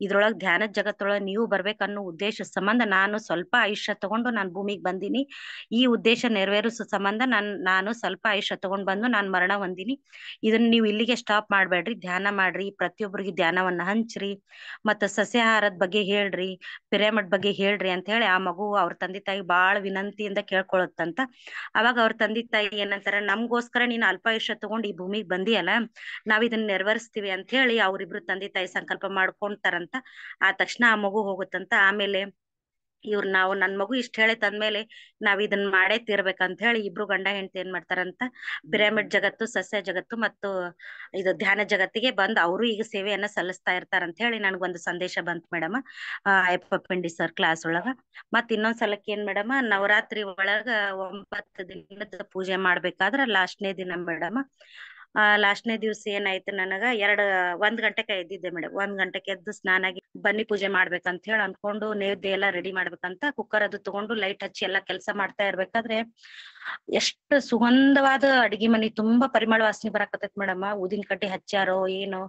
ಇದ್ರೊಳಗ್ ಧ್ಯಾನ ಧ್ಯಾನದ ಜಗತ್ತೊಳಗ ನೀವು ಬರ್ಬೇಕನ್ನೋ ಉದ್ದೇಶ ಸಂಬಂಧ ನಾನು ಸ್ವಲ್ಪ ಆಯುಷ್ಯ ತಗೊಂಡು ನಾನು ಭೂಮಿಗೆ ಬಂದಿನಿ. ಈ ಉದ್ದೇಶ ನೆರವೇರಿಸೋ ಸಂಬಂಧ ನಾನು ಸ್ವಲ್ಪ ಆಯುಷ್ಯ ತಗೊಂಡ್ ಬಂದು ನಾನ್ ಮರಣ ಹೊಂದಿನಿ. ಇದನ್ನ ನೀವು ಇಲ್ಲಿಗೆ ಸ್ಟಾಪ್ ಮಾಡ್ಬೇಡ್ರಿ, ಧ್ಯಾನ ಮಾಡ್ರಿ, ಪ್ರತಿಯೊಬ್ಬರಿಗೆ ಧ್ಯಾನವನ್ನ ಹಂಚ್ರಿ, ಮತ್ತ ಸಸ್ಯಾಹಾರದ ಬಗ್ಗೆ ಹೇಳ್ರಿ, ಪಿರಮಿಡ್ ಬಗ್ಗೆ ಹೇಳ್ರಿ ಅಂತ ಹೇಳಿ ಆ ಮಗು ಅವ್ರ ತಂದೆ ತಾಯಿ ಬಾಳ ವಿನಂತಿಯಿಂದ ಕೇಳ್ಕೊಳತ್ತಂತ. ಅವಾಗ ಅವ್ರ ತಂದೆ ತಾಯಿ ಏನಂತಾರ, ನಮ್ಗೋಸ್ಕರ ನೀನ್ ಅಲ್ಪಾಯುಷ್ಯ ತಗೊಂಡ್ ಈ ಭೂಮಿಗ್ ಬಂದಿಯಲ್ಲ, ನಾವ್ ಇದನ್ನ ನೆರವೇರಿಸ್ತೀವಿ ಅಂತ ಹೇಳಿ ಅವ್ರಿಬ್ರು ತಂದೆ ತಾಯಿ ಸಂಕಲ್ಪ ಮಾಡ್ಕೊಂತಾರಂತ. ಆ ತಕ್ಷಣ ಆ ಮಗು ಹೋಗುತ್ತಂತ. ಆಮೇಲೆ ನಾವು ನನ್ ಮಗು ಇಷ್ಟ ಹೇಳೈತ್ ಅಂದ್ಮೇಲೆ ನಾವ್ ಇದನ್ ಮಾಡೇ ತೀರ್ಬೇಕಂತ ಹೇಳಿ ಇಬ್ರು ಗಂಡ ಹೆಂಡತಿ ಏನ್ ಮಾಡ್ತಾರಂತ, ಪಿರಮಿಡ್ ಜಗತ್ತು, ಸಸ್ಯ ಜಗತ್ತು ಮತ್ತು ಇದು ಧ್ಯಾನ ಜಗತ್ತಿಗೆ ಬಂದ್ ಅವರು ಈಗ ಸೇವೆಯನ್ನ ಸಲ್ಲಿಸ್ತಾ ಇರ್ತಾರಂತ ಹೇಳಿ ನನ್ಗೊಂದು ಸಂದೇಶ ಬಂತು ಮೇಡಮ್ ಅಯ್ಯಪ್ಪ ಪಿಂಡಿ ಸರ್ ಕ್ಲಾಸ್ ಒಳಗ. ಮತ್ ಇನ್ನೊಂದ್ ಸಲಕ್ಕೆ ಏನ್ ಮೇಡಮ್, ನವರಾತ್ರಿ ಒಳಗ 9 ದಿನದ ಪೂಜೆ ಮಾಡ್ಬೇಕಾದ್ರ ಲಾಸ್ಟ್ನೇ ದಿನ ಮೇಡಮ್, ಲಾಸ್ಟ್ನೇ ದಿವ್ಸ ಏನಾಯ್ತು, ನನಗ 1 ಗಂಟೆಗೆ ಎದ್ದಿದ್ದೆ ಮೇಡಮ್. 1 ಗಂಟೆಗೆ ಎದ್ದು ಸ್ನಾನ ಆಗಿ ಬನ್ನಿ ಪೂಜೆ ಮಾಡ್ಬೇಕಂತ ಹೇಳಿ ಅನ್ಕೊಂಡು ನೈವೇದ್ಯ ಎಲ್ಲಾ ರೆಡಿ ಮಾಡ್ಬೇಕಂತ ಕುಕ್ಕರ್ ಅದು ತಗೊಂಡು ಲೈಟ್ ಹಚ್ಚಿ ಎಲ್ಲಾ ಕೆಲಸ ಮಾಡ್ತಾ ಇರ್ಬೇಕಾದ್ರೆ ಎಷ್ಟು ಸುಗಂಧವಾದ ಅಡಿಗೆ ಮನಿ ತುಂಬಾ ಪರಿಮಳ ವಾಸನೆ ಬರಾಕತ್ತೈತ್ ಮೇಡಮ್. ಊದಿನ ಕಡ್ಡಿ ಹಚ್ಚಾರೋ ಏನೋ,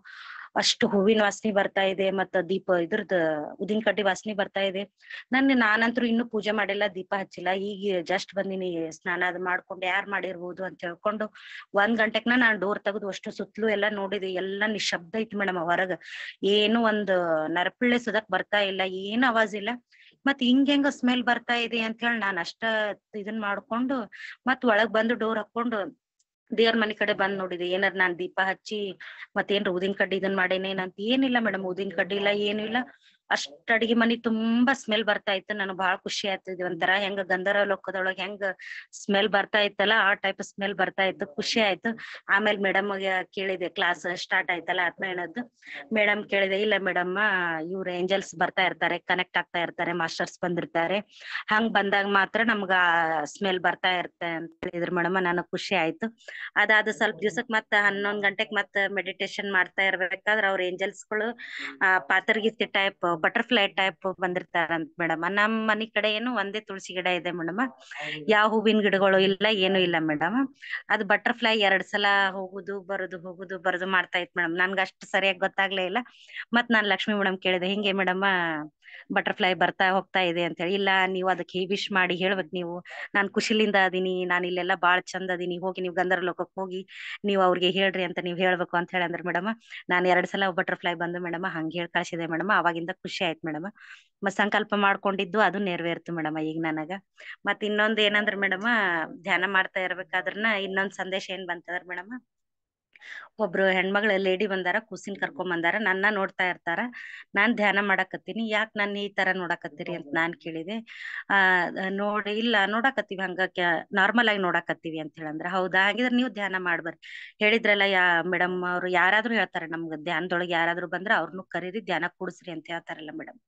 ಅಷ್ಟು ಹೂವಿನ ವಾಸನೆ ಬರ್ತಾ ಇದೆ, ಮತ್ತ ಇದ್ರದ್ ಉದಿನ ಕಡ್ಡಿ ವಾಸನೆ ಬರ್ತಾ ಇದೆ. ನಾನಂತರೂ ಇನ್ನು ಪೂಜೆ ಮಾಡಿಲ್ಲ, ದೀಪ ಹಚ್ಚಿಲ್ಲ, ಈಗ ಜಸ್ಟ್ ಬಂದಿನಿ, ಸ್ನಾನ ಅದು ಮಾಡ್ಕೊಂಡು ಯಾರ್ ಮಾಡಿರ್ಬೋದು ಅಂತ ಹೇಳ್ಕೊಂಡು 1 ಗಂಟೆಕ್ನ ನಾನ್ ಡೋರ್ ತೆಗೆದು ಅಷ್ಟು ಸುತ್ತಲೂ ಎಲ್ಲಾ ನೋಡಿದೆ. ಎಲ್ಲಾ ನಿಶಬ್ದ ಐತಿ ಮೇಡಮ್. ಹೊರಗ ಏನು ಒಂದು ನರಪಿಳ್ಳೆ ಸುದಕ್ ಬರ್ತಾ ಇಲ್ಲ, ಏನು ಅವಾಜ್ ಇಲ್ಲ. ಮತ್ ಹೆಂಗ ಸ್ಮೆಲ್ ಬರ್ತಾ ಇದೆ ಅಂತ ಹೇಳಿ ನಾನ್ ಅಷ್ಟ ಇದನ್ ಮಾಡ್ಕೊಂಡು ಮತ್ ಒಳಗ್ ಬಂದು ಡೋರ್ ಹಾಕೊಂಡು ದೇವ್ರ ಮನಿ ಕಡೆ ಬಂದ್ ನೋಡಿದೆ. ಏನಾರ ನಾನ್ ದೀಪ ಹಚ್ಚಿ ಮತ್ತೇನ್ರ ಊದಿನ ಕಡ್ಡಿ ಇದನ್ ಮಾಡೇನೇನಂತ. ಏನಿಲ್ಲ ಮೇಡಮ್, ಊದಿನ ಕಡ್ಡಿ ಇಲ್ಲ, ಏನು ಇಲ್ಲ. ಅಷ್ಟ್ ಅಡಿಗೆ ಮನಿ ತುಂಬಾ ಸ್ಮೆಲ್ ಬರ್ತಾ ಇತ್ತು. ನನಗ್ ಬಹಳ ಖುಷಿ ಆಯ್ತು. ಒಂಥರ ಹೆಂಗ ಗಂಧರ್ವ ಲೋಕದೊಳಗ ಹೆಂಗ ಸ್ಮೆಲ್ ಬರ್ತಾ ಇತ್ತಲ್ಲ, ಆ ಟೈಪ್ ಸ್ಮೆಲ್ ಬರ್ತಾ ಇತ್ತು. ಖುಷಿ ಆಯ್ತು. ಆಮೇಲೆ ಮೇಡಮ್ ಕೇಳಿದೆ, ಕ್ಲಾಸ್ ಸ್ಟಾರ್ಟ್ ಆಯ್ತಲ್ಲ ಹತ್ನೇನದ್ದು, ಮೇಡಮ್ ಕೇಳಿದೆ, ಇಲ್ಲ ಮೇಡಮ್ ಇವ್ರ ಏಂಜಲ್ಸ್ ಬರ್ತಾ ಇರ್ತಾರೆ, ಕನೆಕ್ಟ್ ಆಗ್ತಾ ಇರ್ತಾರೆ, ಮಾಸ್ಟರ್ಸ್ ಬಂದಿರ್ತಾರೆ, ಹಂಗ್ ಬಂದಾಗ ಮಾತ್ರ ನಮ್ಗ ಸ್ಮೆಲ್ ಬರ್ತಾ ಇರುತ್ತೆ ಅಂತ ಹೇಳಿದ್ರು ಮೇಡಮ್. ನನಗ್ ಖುಷಿ ಆಯ್ತು. ಅದಾದ ಸ್ವಲ್ಪ ದಿವ್ಸಕ್ ಮತ್ತ 11 ಗಂಟೆಕ್ ಮತ್ತ ಮೆಡಿಟೇಷನ್ ಮಾಡ್ತಾ ಇರ್ಬೇಕಾದ್ರ ಅವ್ರ ಏಂಜಲ್ಸ್ಗಳು ಪಾತರ್ಗಿತ್ತಿ ಟೈಪ್, ಬಟರ್ಫ್ಲೈ ಟೈಪ್ ಬಂದಿರ್ತಾರಂತ ಮೇಡಮ್. ನಮ್ ಮನಿ ಕಡೆ ಏನು ಒಂದೇ ತುಳಸಿ ಗಿಡ ಇದೆ ಮೇಡಮ್, ಯಾವ ಹೂವಿನ ಗಿಡಗಳು ಇಲ್ಲ, ಏನು ಇಲ್ಲ ಮೇಡಮ್. ಅದು ಬಟರ್ಫ್ಲೈ 2 ಸಲ ಹೋಗುದು ಬರುದು ಮಾಡ್ತಾ ಇತ್ತು ಮೇಡಮ್. ನನ್ಗ ಅಷ್ಟು ಸರಿಯಾಗಿ ಗೊತ್ತಾಗ್ಲೇ ಇಲ್ಲ. ಮತ್ ನಾನ್ ಲಕ್ಷ್ಮಿ ಮೇಡಮ್ ಕೇಳಿದೆ, ಹಿಂಗೆ ಮೇಡಮ್ ಬಟರ್ಫ್ಲೈ ಬರ್ತಾ ಹೋಗ್ತಾ ಇದೆ ಅಂತ ಹೇಳಿ. ಇಲ್ಲ, ನೀವು ಅದಕ್ಕೆ ವಿಶ್ ಮಾಡಿ ಹೇಳ್ಬೇಕು, ನೀವು ನಾನ್ ಖುಷಿಲಿಂದ ಅದೀನಿ, ನಾನ್ ಇಲ್ಲೆಲ್ಲಾ ಬಾಳ್ ಚಂದ ಅದೀನಿ, ಹೋಗಿ ನೀವು ಗಂಧರ್ವ ಲೋಕಕ್ ಹೋಗಿ ನೀವ್ ಅವ್ರಿಗೆ ಹೇಳ್ರಿ ಅಂತ ನೀವ್ ಹೇಳ್ಬೇಕು ಅಂತ ಹೇಳಿ ಅಂದ್ರ ಮೇಡಮ್. ನಾನ್ 2 ಸಲ ಬಟರ್ಫ್ಲೈ ಬಂದು ಮೇಡಮ್, ಹಂಗ ಹೇಳಿ ಕಳ್ಸಿದೆ ಮೇಡಮ್. ಅವಾಗಿಂದ ಖುಷಿ ಆಯ್ತು ಮೇಡಮ್. ಮತ್ ಸಂಕಲ್ಪ ಮಾಡ್ಕೊಂಡಿದ್ದು ಅದು ನೆರವೇರ್ತು ಮೇಡಮ್ ಈಗ ನನಗ. ಮತ್ ಇನ್ನೊಂದ್ ಏನಂದ್ರ ಮೇಡಮ್, ಧ್ಯಾನ ಮಾಡ್ತಾ ಇರ್ಬೇಕಾದ್ರನ ಇನ್ನೊಂದ್ ಸಂದೇಶ ಏನ್ ಬಂತಂದ್ರ ಮೇಡಮ್, ಒಬ್ರು ಹೆಣ್ಮಗಳ ಲೇಡಿ ಬಂದಾರ, ಕೂಸಿನ ಕರ್ಕೊಂಡ್ ಬಂದಾರ, ನನ್ನ ನೋಡ್ತಾ ಇರ್ತಾರ. ನಾನ್ ಧ್ಯಾನ ಮಾಡಾಕತ್ತೀನಿ, ಯಾಕ್ ನನ್ ಈ ತರ ನೋಡಾಕತ್ತೀರಿ ಅಂತ ನಾನ್ ಕೇಳಿದೆ. ನೋಡಿ, ಇಲ್ಲ ನೋಡಾಕತ್ತೀವಿ, ಹಂಗ ನಾರ್ಮಲ್ ಆಗಿ ನೋಡಾಕತ್ತೀವಿ ಅಂತ ಹೇಳಂದ್ರ. ಹೌದಾ, ಹಾಗಿದ್ರೆ ನೀವು ಧ್ಯಾನ ಮಾಡ್ಬರ್ರಿ. ಹೇಳಿದ್ರಲ್ಲ ಮೇಡಮ್, ಅವ್ರು ಯಾರಾದ್ರೂ ಹೇಳ್ತಾರ ನಮ್ಗ ಧ್ಯಾನದೊಳಗೆ ಯಾರಾದ್ರೂ ಬಂದ್ರ ಅವ್ರನ್ನು ಕರೀರಿ, ಧ್ಯಾನ ಕೂಡ್ಸ್ರಿ ಅಂತ ಹೇಳ್ತಾರಲ್ಲ ಮೇಡಮ್.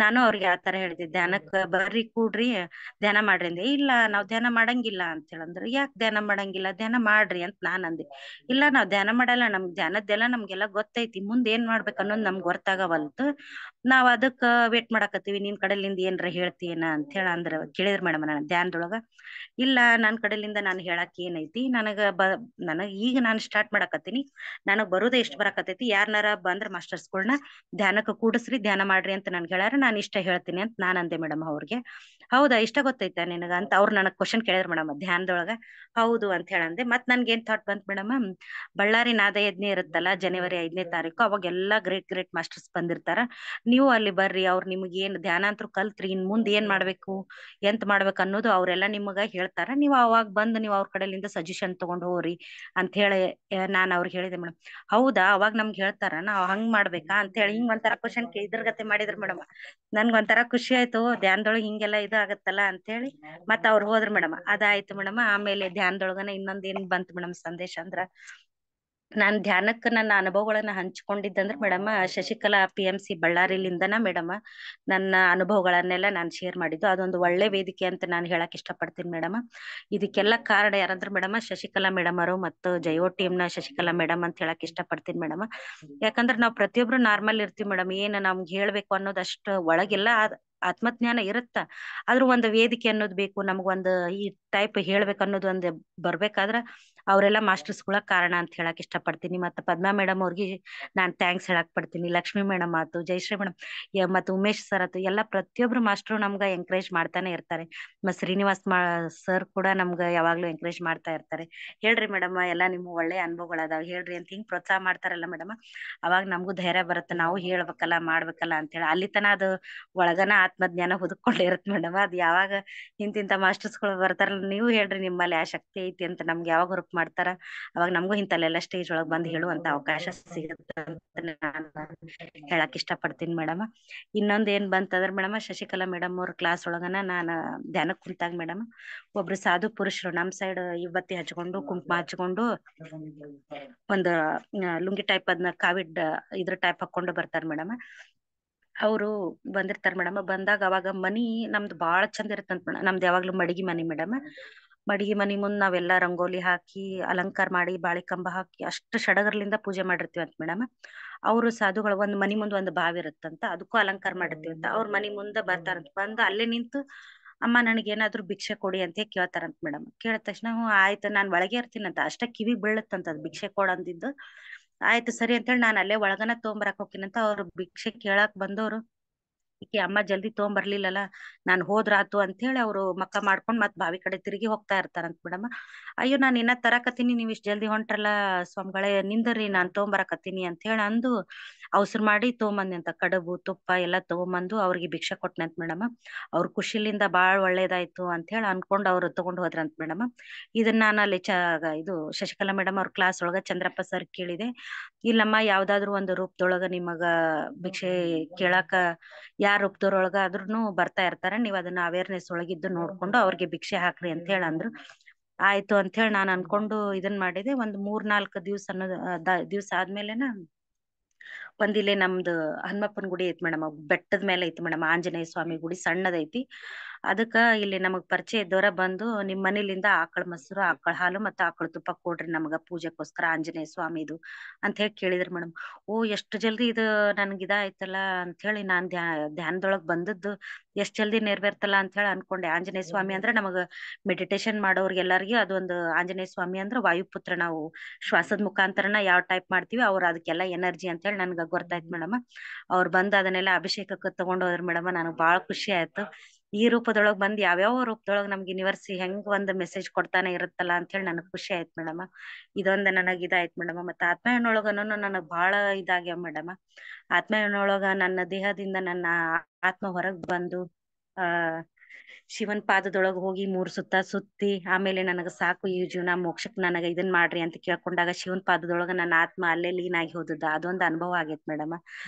ನಾನು ಅವ್ರಿಗೆ ಆ ತರ ಹೇಳಿದೆ, ಧ್ಯಾನಕ್ ಬರ್ರಿ, ಕೂಡ್ರಿ, ಧ್ಯಾನ ಮಾಡ್ರಿ ಅಂದೆ. ಇಲ್ಲ, ನಾವ್ ಧ್ಯಾನ ಮಾಡಂಗಿಲ್ಲ ಅಂತ ಹೇಳಂದ್ರ. ಯಾಕೆ ಧ್ಯಾನ ಮಾಡಂಗಿಲ್ಲ, ಧ್ಯಾನ ಮಾಡ್ರಿ ಅಂತ ನಾನ್ ಅಂದೆ. ಇಲ್ಲ, ನಾವ್ ಧ್ಯಾನ ಮಾಡಲ್ಲ, ನಮ್ಗ್ ಧ್ಯಾನದ್ದೆಲ್ಲ ನಮ್ಗೆಲ್ಲ ಗೊತ್ತೈತಿ, ಮುಂದ್ ಏನ್ ಮಾಡ್ಬೇಕು ಅನ್ನೋದು ನಮ್ಗ್ ಗೊತ್ತಾಗವಲ್ತು, ನಾವ್ ಅದಕ್ಕ ವೇಟ್ ಮಾಡಾಕತ್ತೀವಿ, ನಿನ್ ಕಡೆಲಿಂದ ಏನ್ರ ಹೇಳ್ತೀನ ಅಂತ ಹೇಳ ಅಂದ್ರ. ಕೇಳಿದ್ರ ಮೇಡಮ್ ನಾನು ಧ್ಯಾನದೊಳಗ, ಇಲ್ಲ ನನ್ ಕಡೆಲಿಂದ ನಾನು ಹೇಳಕ್ ಏನೈತಿ, ನನಗ್ ಈಗ ನಾನು ಸ್ಟಾರ್ಟ್ ಮಾಡಾಕತ್ತೀನಿ, ನನಗ್ ಬರೋದೇ ಇಷ್ಟ ಬರಾಕತ್ತೈತಿ, ಯಾರನಾರ ಬಂದ್ರ ಮಾಸ್ಟರ್ಸ್ಗಳನ್ನ ಧ್ಯಾನಕ್ಕೆ ಕೂಡಿಸ್ರಿ, ಧ್ಯಾನ ಮಾಡ್ರಿ ಅಂತ ನನ್ಗೆ ಹೇಳ್ಯಾರ, ನಾನ್ ಇಷ್ಟ ಹೇಳ್ತೀನಿ ಅಂತ ನಾನ್ ಅಂದೆ ಮೇಡಮ್ ಅವ್ರಿಗೆ. ಹೌದಾ, ಇಷ್ಟ ಗೊತ್ತೈತ ನಿನಗ ಅಂತ ಅವ್ರು ನನಗ್ ಕ್ವಶನ್ ಕೇಳಿದ್ರು ಮೇಡಮ್ ಧ್ಯಾನದೊಳಗ. ಹೌದು ಅಂತ ಹೇಳಂದೆ. ಮತ್ ನನ್ಗೆ ಏನ್ ಥಾಟ್ ಬಂತ್ ಮೇಡಮ್, ಬಳ್ಳಾರಿ ನಾದಯಜ್ಞೆ ಇರುತ್ತಲ್ಲ ಜನವರಿ 5ನೇ ತಾರೀಕು, ಅವಾಗ ಎಲ್ಲಾ ಗ್ರೇಟ್ ಮಾಸ್ಟರ್ಸ್ ಬಂದಿರ್ತಾರ, ನೀವು ಅಲ್ಲಿ ಬರ್ರಿ, ಅವ್ರು ನಿಮ್ಗೆ ಏನ್ ಧ್ಯಾನ ಅಂತೂ ಕಲ್ತ್ರಿ, ಇನ್ ಮುಂದ್ ಏನ್ ಮಾಡ್ಬೇಕು, ಎಂತ ಮಾಡ್ಬೇಕು ಅನ್ನೋದು ಅವ್ರೆಲ್ಲಾ ನಿಮಗ ಹೇಳ್ತಾರ, ನೀವು ಅವಾಗ ಬಂದ್ ನೀವು ಅವ್ರ ಕಡೆಲಿಂದ ಸಜೆಷನ್ ತಗೊಂಡ್ ಹೋಗ್ರಿ ಅಂತ ಹೇಳಿ ನಾನ್ ಅವ್ರಿಗೆ ಹೇಳಿದೆ ಮೇಡಮ್. ಹೌದಾ, ಅವಾಗ ನಮ್ಗೆ ಹೇಳ್ತಾರ, ನಾವ್ ಹಂಗ್ ಮಾಡ್ಬೇಕಾ ಅಂತ ಹೇಳಿ ಹಿಂಗ್ ಒಂಥರ ಕ್ವಶನ್ ಇದ್ರಗತೆ ಮಾಡಿದ್ರು ಮೇಡಮ್. ನನ್ಗ ಒಂಥರ ಖುಷಿ ಆಯ್ತು, ಧ್ಯಾನದೊಳಗ್ ಹಿಂಗೆಲ್ಲಾ ಇದು ಆಗತ್ತಲ್ಲ ಅಂತ ಹೇಳಿ. ಮತ್ ಅವ್ರು ಹೋದ್ರು ಮೇಡಮ್. ಅದಾಯ್ತು ಮೇಡಮ್. ಆಮೇಲೆ ಧ್ಯಾನದೊಳಗನ ಇನ್ನೊಂದ್ ಏನ್ ಬಂತು ಮೇಡಮ್ ಸಂದೇಶ ಅಂದ್ರ, ನಾನ್ ಧ್ಯಾನಕ್ಕ ನನ್ನ ಅನುಭವಗಳನ್ನ ಹಂಚ್ಕೊಂಡಿದ್ದಂದ್ರ ಮೇಡಮ್, ಶಶಿಕಲಾ PMC ಬಳ್ಳಾರಿಲಿಂದನ ಮೇಡಮ್ ನನ್ನ ಅನುಭವಗಳನ್ನೆಲ್ಲ ನಾನ್ ಶೇರ್ ಮಾಡಿದ್ದು. ಅದೊಂದು ಒಳ್ಳೆ ವೇದಿಕೆ ಅಂತ ನಾನು ಹೇಳಕ್ ಇಷ್ಟಪಡ್ತೀನಿ ಮೇಡಮ್. ಇದಕ್ಕೆಲ್ಲ ಕಾರಣ ಯಾರಂದ್ರ ಮೇಡಮ್, ಶಶಿಕಲಾ ಮೇಡಮ್ ಅವರು ಮತ್ತು ಜೈವೋ ಟೀಮ್ ನ ಶಶಿಕಲಾ ಮೇಡಮ್ ಅಂತ ಹೇಳಕ್ ಇಷ್ಟಪಡ್ತೀನಿ ಮೇಡಮ್. ಯಾಕಂದ್ರ ನಾವ್ ಪ್ರತಿಯೊಬ್ರು ನಾರ್ಮಲ್ ಇರ್ತೀವಿ ಮೇಡಮ್, ಏನ್ ನಮ್ಗೆ ಹೇಳ್ಬೇಕು ಅನ್ನೋದಷ್ಟು ಒಳಗೆಲ್ಲ ಆತ್ಮಜ್ಞಾನ ಇರುತ್ತ, ಆದ್ರೂ ಒಂದು ವೇದಿಕೆ ಅನ್ನೋದು ಬೇಕು ನಮಗೊಂದು ಈ ಟೈಪ್ ಹೇಳ್ಬೇಕು ಅನ್ನೋದು ಒಂದು ಬರ್ಬೇಕಾದ್ರ ಅವರೆಲ್ಲ ಮಾಸ್ಟರ್ಸ್ಗಳ ಕಾರಣ ಅಂತ ಹೇಳಕ್ ಇಷ್ಟಪಡ್ತೀನಿ. ಮತ್ತೆ ಪದ್ಮಾ ಮೇಡಮ್ ಅವ್ರಿಗೆ ನಾನ್ ಥ್ಯಾಂಕ್ಸ್ ಹೇಳಕ್ ಪಡ್ತೀನಿ. ಲಕ್ಷ್ಮಿ ಮೇಡಮ್ ಆತು, ಜಯಶ್ರೀ ಮೇಡಮ್ ಮತ್ತು ಉಮೇಶ್ ಸರ್ ಆತು, ಎಲ್ಲ ಪ್ರತಿಯೊಬ್ರು ಮಾಸ್ಟರ್ ನಮ್ಗ ಎಂಕರೇಜ್ ಮಾಡ್ತಾನೆ ಇರ್ತಾರೆ. ಮತ್ ಶ್ರೀನಿವಾಸ್ ಸರ್ ಕೂಡ ನಮ್ಗ ಯಾವಾಗ್ಲೂ ಎಂಕರೇಜ್ ಮಾಡ್ತಾ ಇರ್ತಾರೆ. ಹೇಳ್ರಿ ಮೇಡಮ್ ಎಲ್ಲಾ ನಿಮ್ ಒಳ್ಳೆ ಅನುಭವಗಳದಾವ್ ಹೇಳ್ರಿ ಅಂತ ಹಿಂಗ್ ಪ್ರೋತ್ಸಾಹ ಮಾಡ್ತಾರಲ್ಲ ಮೇಡಮ್, ಅವಾಗ ನಮಗೂ ಧೈರ್ಯ ಬರುತ್ತೆ, ನಾವು ಹೇಳ್ಬೇಕಲ್ಲ ಮಾಡ್ಬೇಕಲ್ಲ ಅಂತ ಹೇಳಿ. ಅಲ್ಲಿ ತನ ಅದು ಒಳಗನ ಆತ್ಮಜ್ಞಾನ ಹುದುಕೊಂಡೇ ಇರತ್ ಮೇಡಮ್. ಅದ್ ಯಾವಾಗ ಇಂತಿಂತ ಮಾಸ್ಟರ್ಸ್ ಗಳು ಬರ್ತಾರಲ್ಲ, ನೀವು ಹೇಳ್ರಿ ನಿಮ್ಮಲ್ಲಿ ಆ ಶಕ್ತಿ ಐತಿ ಅಂತ ನಮ್ಗೆ ಯಾವಾಗ ಹುರುಪ್ ಮಾಡ್ತಾರ, ಅವಾಗ ನಮಗೂ ಇಂತಲ್ಲೆಲ್ಲ ಸ್ಟೇಜ್ ಒಳಗ್ ಬಂದ್ ಹೇಳುವಂತ ಅವಕಾಶ ಸಿಗುತ್ತೆ ಅಂತ ನಾನು ಹೇಳಕ್ ಇಷ್ಟ ಪಡ್ತೀನಿ ಮೇಡಮ್. ಇನ್ನೊಂದ್ ಏನ್ ಬಂತಂದ್ರ ಮೇಡಮ್, ಶಶಿಕಲಾ ಮೇಡಮ್ ಅವ್ರ ಕ್ಲಾಸ್ ಒಳಗನ ನಾನ್ ಧ್ಯಾನಕ್ ಕುಂತಾಗ ಮೇಡಮ್, ಒಬ್ರು ಸಾಧು ಪುರುಷರು ನಮ್ ಸೈಡ್ ಯುವತಿ ಹಚ್ಕೊಂಡು ಕುಂಕುಮ ಹಚ್ಕೊಂಡು ಒಂದ್ ಲುಂಗಿ ಟೈಪ್ ಅದ್ನ ಕಾವಿಡ್ ಇದ್ರ ಟೈಪ್ ಹಾಕೊಂಡು ಬರ್ತಾರ ಮೇಡಮ್. ಅವರು ಬಂದಿರ್ತಾರ ಮೇಡಮ್. ಬಂದಾಗ ಅವಾಗ ಮನಿ ನಮ್ದು ಬಾಳ ಚಂದ ಇರತ್ತಂತ ಮೇಡಮ್. ನಮ್ದು ಯಾವಾಗ್ಲೂ ಮಡಿಗೆ ಮನಿ ಮೇಡಮ್. ಮಡಿಗೆ ಮನಿ ಮುಂದ್ ನಾವೆಲ್ಲಾ ರಂಗೋಲಿ ಹಾಕಿ ಅಲಂಕಾರ ಮಾಡಿ ಬಾಳಿ ಕಂಬ ಹಾಕಿ ಅಷ್ಟು ಸಡಗರ್ಲಿಂದ ಪೂಜೆ ಮಾಡಿರ್ತೀವಂತ ಮೇಡಮ್. ಅವರು ಸಾಧುಗಳು ಒಂದ್ ಮನಿ ಮುಂದ್ ಒಂದ್ ಬಾವಿ ಇರುತ್ತಂತ, ಅದಕ್ಕೂ ಅಲಂಕಾರ ಮಾಡಿರ್ತೀವಂತ. ಅವ್ರ ಮನಿ ಮುಂದೆ ಬರ್ತಾರಂತ, ಬಂದು ಅಲ್ಲೇ ನಿಂತು ಅಮ್ಮ ನನಗೆ ಏನಾದ್ರು ಭಿಕ್ಷೆ ಕೊಡಿ ಅಂತ ಕೇಳ್ತಾರಂತ ಮೇಡಮ್. ಕೇಳಿದ ತಕ್ಷಣ ಹ್ಞೂ ಆಯ್ತು ನಾನ್ ಒಳಗೆ ಇರ್ತೀನಂತ, ಅಷ್ಟ ಕಿವಿಗ್ ಬೀಳತ್ತಂತ ಅದ್ ಭಿಕ್ಷೆ ಕೊಡ ಅಂದಿದ್ದು. ಆಯ್ತು ಸರಿ ಅಂತೇಳಿ ನಾನ್ ಅಲ್ಲೇ ಒಳಗನ ತೊಗೊಂಬರಕ್ ಹೋಗ್ತೀನಂತ. ಅವ್ರು ಭಿಕ್ಷೆ ಕೇಳಾಕ್ ಬಂದವ್ರು ಈಕಿ ಅಮ್ಮ ಜಲ್ದಿ ತೊಗೊಂಬರ್ಲಿಲ್ಲಲ್ಲ, ನಾನ್ ಹೋದ್ರಾತು ಅಂತ ಹೇಳಿ ಅವ್ರು ಮಕ್ಕ ಮಾಡ್ಕೊಂಡ್ ಮತ್ ಬಾವಿ ಕಡೆ ತಿರುಗಿ ಹೋಗ್ತಾ ಇರ್ತಾರಂತ ಮೇಡಮ್. ಅಯ್ಯೋ ನಾನ್ ಇನ್ನ ತರಾಕತ್ತೀನಿ, ನೀವ್ ಇಷ್ಟ್ ಜಲ್ದಿ ಹೊಂಟ್ರಲ್ಲ ಸ್ವಾಮಿಗಳೇ, ನಿಂದ್ರಿ ನಾನ್ ತೊಗೊಂಬರಕತ್ತೀನಿ ಅಂತ ಹೇಳಿ ಅಂದು ಅವಸರ್ ಮಾಡಿ ತೊಗೊಂಬಂದಿ ಅಂತ ಕಡುಬು ತುಪ್ಪ ಎಲ್ಲಾ ತಗೊಂಬಂದು ಅವ್ರಿಗೆ ಭಿಕ್ಷೆ ಕೊಟ್ನಂತ ಮೇಡಮ್. ಅವ್ರ ಖುಷಿಲಿಂದ ಬಾಳ್ ಒಳ್ಳೇದಾಯ್ತು ಅಂತ ಹೇಳಿ ಅನ್ಕೊಂಡ್ ಅವ್ರು ತಗೊಂಡ್ ಹೋದ್ರಂತ ಮೇಡಮ್. ಇದನ್ನ ನಾನು ಅಲ್ಲಿ ಇದು ಶಶಿಕಲಾ ಮೇಡಮ್ ಅವ್ರ ಕ್ಲಾಸ್ ಒಳಗ ಚಂದ್ರಪ್ಪ ಸರ್ ಕೇಳಿದೆ. ಇಲ್ಲಮ್ಮ ಯಾವ್ದಾದ್ರು ಒಂದು ರೂಪದೊಳಗ ನಿಮಗ ಭಿಕ್ಷೆ ಕೇಳಾಕ ಯಾರ ರೂಪದೊಳಗ ಆದ್ರೂನು ಬರ್ತಾ ಇರ್ತಾರ, ನೀವ್ ಅದನ್ನ ಅವೇರ್ನೆಸ್ ಒಳಗಿದ್ದು ನೋಡ್ಕೊಂಡು ಅವ್ರಿಗೆ ಭಿಕ್ಷೆ ಹಾಕ್ರಿ ಅಂತ ಹೇಳಿ ಅಂದ್ರು. ಆಯ್ತು ಅಂತ ಹೇಳಿ ನಾನ್ ಅನ್ಕೊಂಡು ಇದನ್ ಮಾಡಿದೆ. ಒಂದ್ 3-4 ದಿವ್ಸ ಅನ್ನೋದು ದಿವ್ಸ ಆದ್ಮೇಲೆನ ಒಂದಿಲ್ಲೇ ನಮ್ದು ಹನುಮಪ್ಪನ ಗುಡಿ ಐತಿ ಮೇಡಮ್, ಬೆಟ್ಟದ ಮೇಲೆ ಐತಿ ಮೇಡಮ್, ಆಂಜನೇಯ ಸ್ವಾಮಿ ಗುಡಿ ಸಣ್ಣದೈತಿ. ಅದಕ್ಕ ಇಲ್ಲಿ ನಮಗ್ ಪರಿಚಯ ಇದ್ದವರ ಬಂದು ನಿಮ್ ಮನಿಲಿಂದ ಆಕಳ ಮೊಸರು ಆಕಳ ಹಾಲು ಮತ್ತ ಆಕಳ ತುಪ್ಪ ಕೊಡ್ರಿ ನಮಗ ಪೂಜೆಗೋಸ್ಕರ ಆಂಜನೇಯ ಸ್ವಾಮಿದು ಅಂತ ಹೇಳಿ ಕೇಳಿದ್ರು ಮೇಡಮ್. ಓ ಎಷ್ಟು ಜಲ್ದಿ ಇದು ನನ್ಗ ಇದಾಯ್ತಲ್ಲ ಅಂತ ಹೇಳಿ ನಾನ್ ಧ್ಯಾನದೊಳಗ್ ಬಂದದ್ದು ಎಷ್ಟ್ ಜಲ್ದಿ ನೆರವೇರ್ತಲ್ಲ ಅಂತ ಹೇಳಿ ಅನ್ಕೊಂಡೆ. ಆಂಜನೇಯ ಸ್ವಾಮಿ ಅಂದ್ರ ನಮಗ ಮೆಡಿಟೇಷನ್ ಮಾಡೋರ್ಗೆಲ್ಲರಿಗೂ ಅದೊಂದು ಆಂಜನೇಯ ಸ್ವಾಮಿ ಅಂದ್ರ ವಾಯುಪುತ್ರ. ನಾವು ಶ್ವಾಸದ ಮುಖಾಂತರನ ಯಾವ ಟೈಪ್ ಮಾಡ್ತೀವಿ ಅವ್ರ ಅದಕ್ಕೆಲ್ಲ ಎನರ್ಜಿ ಅಂತ ಹೇಳಿ ನನ್ಗ ಗೊತ್ತಾಯ್ತು ಮೇಡಮ್. ಅವ್ರು ಬಂದ್ ಅದನ್ನೆಲ್ಲ ಅಭಿಷೇಕಕ್ಕೆ ತಗೊಂಡ್ ಹೋದ್ರ ಮೇಡಮ್. ನನಗ್ ಬಾಳ ಖುಷಿ ಆಯ್ತು. ಈ ರೂಪದೊಳಗ್ ಬಂದ್ ಯಾವ್ಯಾವ ರೂಪದೊಳಗ್ ನಮ್ಗೆ ಯೂನಿವರ್ಸಿ ಹೆಂಗ್ ಒಂದ್ ಮೆಸೇಜ್ ಕೊಡ್ತಾನೆ ಇರುತ್ತಲ್ಲ ಅಂತ ಹೇಳಿ ನನಗ್ ಖುಷಿ ಆಯ್ತು ಮೇಡಮ್. ಇದೊಂದ್ ನನಗ್ ಇದಾಯ್ತು ಮೇಡಮ್. ಮತ್ತೆ ಆತ್ಮಾಯಣೊಳಗನು ನನಗ್ ಬಹಳ ಇದಾಗ್ಯಾವ ಮೇಡಮ್. ಆತ್ಮಾಯಣೊಳಗ ನನ್ನ ದೇಹದಿಂದ ನನ್ನ ಆತ್ಮ ಹೊರಗ್ ಬಂದು ಆ ಶಿವನ್ ಪಾದದೊಳಗ ಹೋಗಿ 3 ಸುತ್ತ ಸುತ್ತಿ ಆಮೇಲೆ ನನಗ ಸಾಕು ಈ ಜೀವನ ಮೋಕ್ಷಕ್ ನನಗ ಇದನ್ ಮಾಡ್ರಿ ಅಂತ ಕೇಳ್ಕೊಂಡಾಗ ಶಿವನ್ ಪಾದದೊಳಗ ನನ್ನ ಆತ್ಮ ಅಲ್ಲೇ ಲೀನ್ ಆಗಿ ಹೋದದ್ದು ಅದೊಂದ್ ಅನುಭವ ಆಗೇತ್ ಮೇಡಮ್.